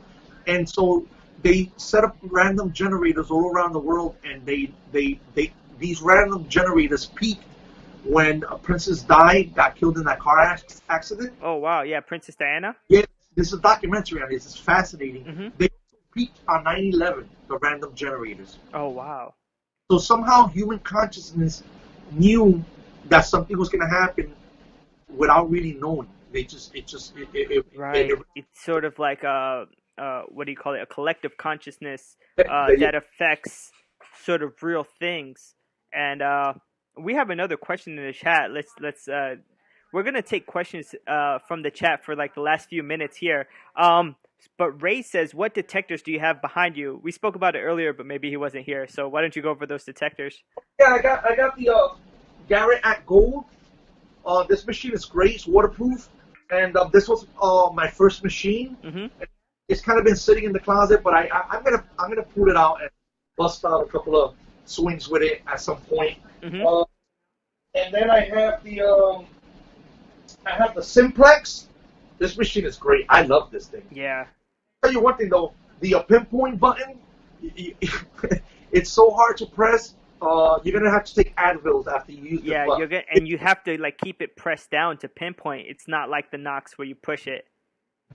and so they set up random generators all around the world, and they these random generators peaked when a princess died, got killed in that car accident. Oh wow. Yeah, Princess Diana. Yeah, this is a documentary on this. It's fascinating. Mm-hmm. They peaked on 9/11, the random generators. Oh wow. So somehow human consciousness knew that something was going to happen without really knowing. Right. It's sort of like what do you call it? A collective consciousness it that affects sort of real things. And we have another question in the chat. Let's we're gonna take questions from the chat for like the last few minutes here. But Ray says, "What detectors do you have behind you?" We spoke about it earlier, but maybe he wasn't here. So why don't you go over those detectors? Yeah, I got the Garrett at Gold. This machine is great. It's waterproof, and this was my first machine. Mm-hmm. It's kind of been sitting in the closet, but I'm gonna pull it out and bust out a couple of swings with it at some point. Mm-hmm. And then I have the Simplex. This machine is great. I love this thing. Yeah. I'll tell you one thing though, the pinpoint button, it's so hard to press. You're gonna have to take Advils after you use Yeah, it. and you have to like keep it pressed down to pinpoint. It's not like the Nox where you push it.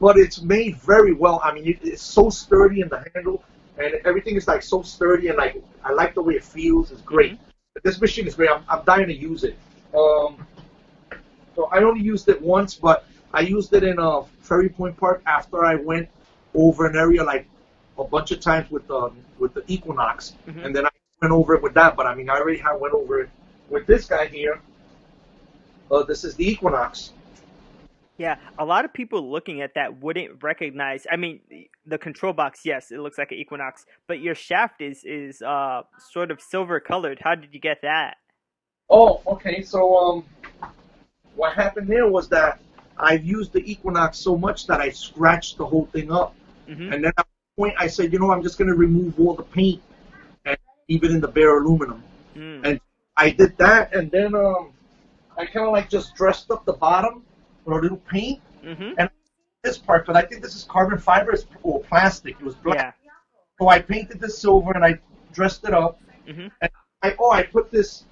But it's made very well. I mean, it's so sturdy in the handle, and everything is like so sturdy, and like I like the way it feels. It's great. Mm-hmm. This machine is great. I'm dying to use it. So I only used it once, but I used it in Ferry Point Park after I went over an area like a bunch of times with the Equinox, Mm-hmm. and then I went over it with that. But I mean, I already went over it with this guy here. This is the Equinox. Yeah, a lot of people looking at that wouldn't recognize. I mean, the control box, yes, it looks like an Equinox, but your shaft is sort of silver colored. How did you get that? Oh, okay. So what happened there was that I've used the Equinox so much that I scratched the whole thing up. Mm-hmm. And then at one point I said, I'm just going to remove all the paint and leave it in the bare aluminum. Mm. And I did that, and then I kind of like just dressed up the bottom with a little paint. Mm-hmm. And this part, because I think this is carbon fiber or plastic. It was black. Yeah. So I painted this silver and I dressed it up. Mm-hmm. And I put this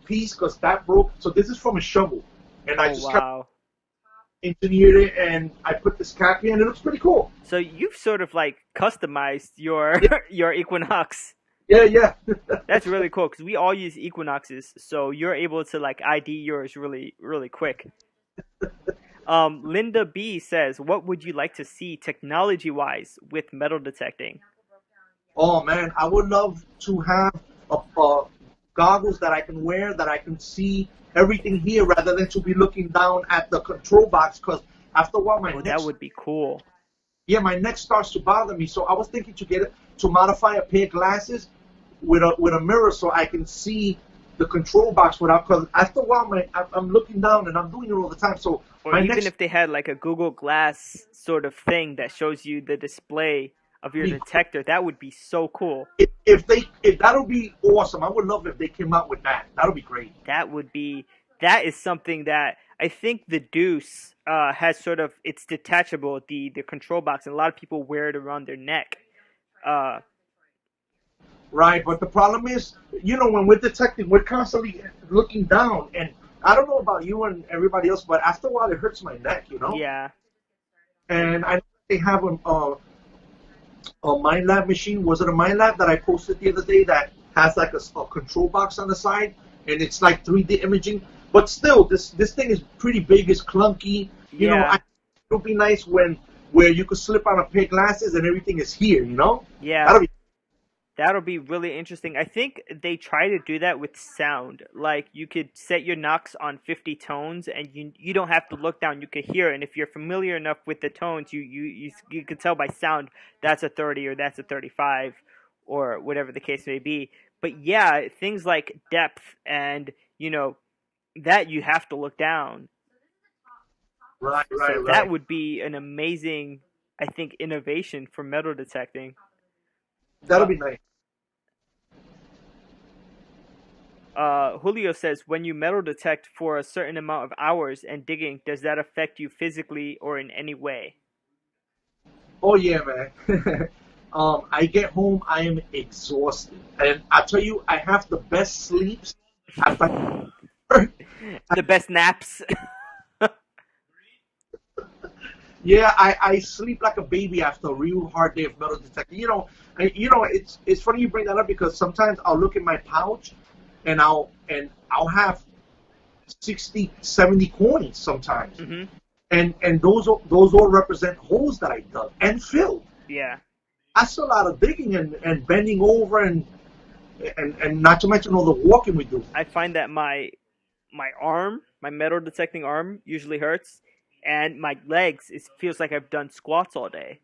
piece because that broke. So this is from a shovel. And I just kind of engineered it, and I put this cap here, and it looks pretty cool. So you've sort of like customized your your Equinox. Yeah. That's really cool because we all use Equinoxes, so you're able to like ID yours really, really quick. Linda B says, "What would you like to see technology-wise with metal detecting?" Oh man, I would love to have a goggles that I can wear that I can see everything here rather than to be looking down at the control box. Because after a while, that would be cool. Yeah, my neck starts to bother me. So I was thinking to modify a pair of glasses with a mirror so I can see the control box without. Because after a while, I'm looking down and I'm doing it all the time. So or even if they had like a Google Glass sort of thing that shows you the display of your detector, that would be so cool. If that'll be awesome. I would love if they came out with that. That'll be great. That is something that I think the Deuce has sort of, it's detachable, the control box, and a lot of people wear it around their neck. Right, but the problem is, when we're detecting, we're constantly looking down, and I don't know about you and everybody else, but after a while it hurts my neck, Yeah. And I know they have a Mind Lab machine. Was it a Mind Lab that I posted the other day that has like a control box on the side, and it's like 3D imaging? But still, this thing is pretty big. It's clunky. It would be nice where you could slip on a pair of glasses and everything is here. Yeah. That'll be really interesting. I think they try to do that with sound. Like, you could set your Nox on 50 tones, and you don't have to look down. You could hear it, and if you're familiar enough with the tones, you could tell by sound that's a 30 or that's a 35 or whatever the case may be. But yeah, things like depth and, that you have to look down. Right. That would be an amazing, I think, innovation for metal detecting. That'll be nice. Julio says, when you metal detect for a certain amount of hours and digging, does that affect you physically or in any way? Oh yeah, man. I get home, I am exhausted, and I tell you, I have the best sleeps after. The best naps. Yeah, I sleep like a baby after a real hard day of metal detecting. It's funny you bring that up because sometimes I'll look in my pouch, and I'll have 60, 70 coins sometimes, hmm and those all represent holes that I dug and filled. Yeah. That's a lot of digging and bending over and not to mention all the walking we do. I find that my arm, my metal detecting arm, usually hurts, and my legs, it feels like I've done squats all day.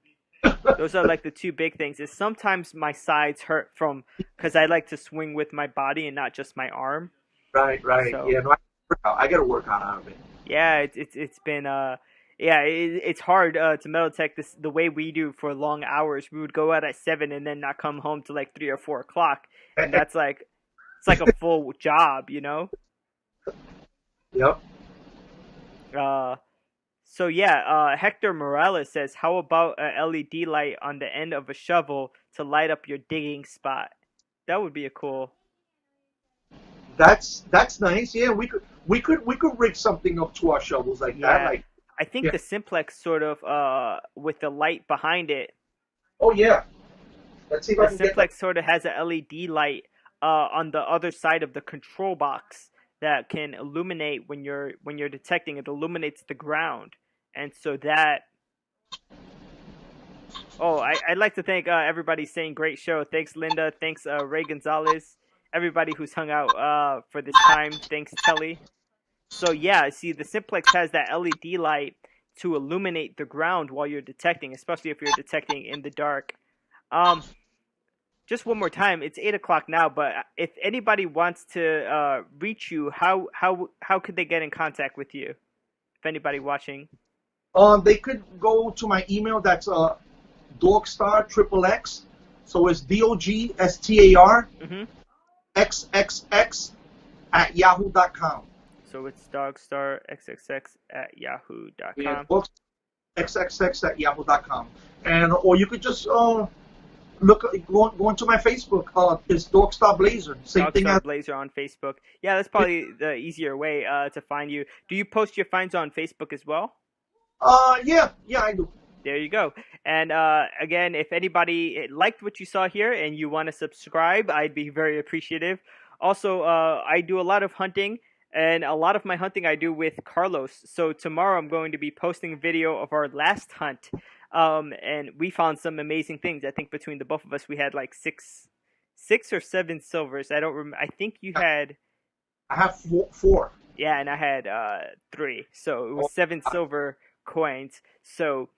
Those are like the two big things. Is sometimes my sides hurt from because I like to swing with my body and not just my arm. Right. So Yeah, no, I got to work out of it. yeah, it's been yeah, it's hard to metal detect this the way we do for long hours. We would go out at 7 and then not come home till like 3 or 4 o'clock, and that's like it's like a full job, you know. Yep. Uh, so yeah, Hector Morales says, how about a LED light on the end of a shovel to light up your digging spot? That would be a cool. That's nice. Yeah, we could rig something up to our shovels like that. Yeah, Like, I think yeah. the simplex sort of with the light behind it. Oh yeah. Let's see if The I can get that. simplex sort of has a LED light on the other side of the control box that can illuminate when you're detecting. It illuminates the ground, and so that. Oh, I'd like to thank everybody saying great show. Thanks, Linda. Thanks, Ray Gonzalez. Everybody who's hung out for this time. Thanks, Telly. So yeah, see, the simplex has that LED light to illuminate the ground while you're detecting, especially if you're detecting in the dark. Um, just one more time, it's 8 o'clock now. But if anybody wants to reach you, how could they get in contact with you? If anybody watching, They could go to my email. That's Dogstar triple X. So it's DOGSTAR mm-hmm. XXX at yahoo.com. So it's dogstarxxx at Yeah, yahoo.com. books xxx at yahoo.com. And or you could just go into my Facebook. It's Dogstar Blazer. Same thing Dogstar as. Blazer on Facebook. Yeah, that's probably the easier way to find you. Do you post your finds on Facebook as well? Yeah, I do. There you go. And again, if anybody liked what you saw here and you want to subscribe, I'd be very appreciative. Also, I do a lot of hunting, and a lot of my hunting I do with Carlos. So tomorrow I'm going to be posting a video of our last hunt. And we found some amazing things. I think between the both of us, we had like six or seven silvers. I don't remember. I think you had. I have four. Yeah, and I had 3. So it was 7 silver coins. So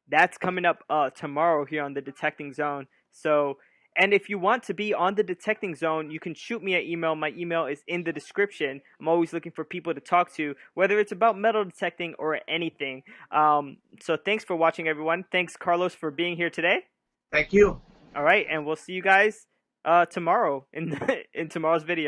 that's coming up tomorrow here on the Detecting Zone. So, and if you want to be on the Detecting Zone, you can shoot me an email. My email is in the description. I'm always looking for people to talk to, whether it's about metal detecting or anything. So thanks for watching, everyone. Thanks, Carlos, for being here today. Thank you. All right, and we'll see you guys tomorrow in in tomorrow's video.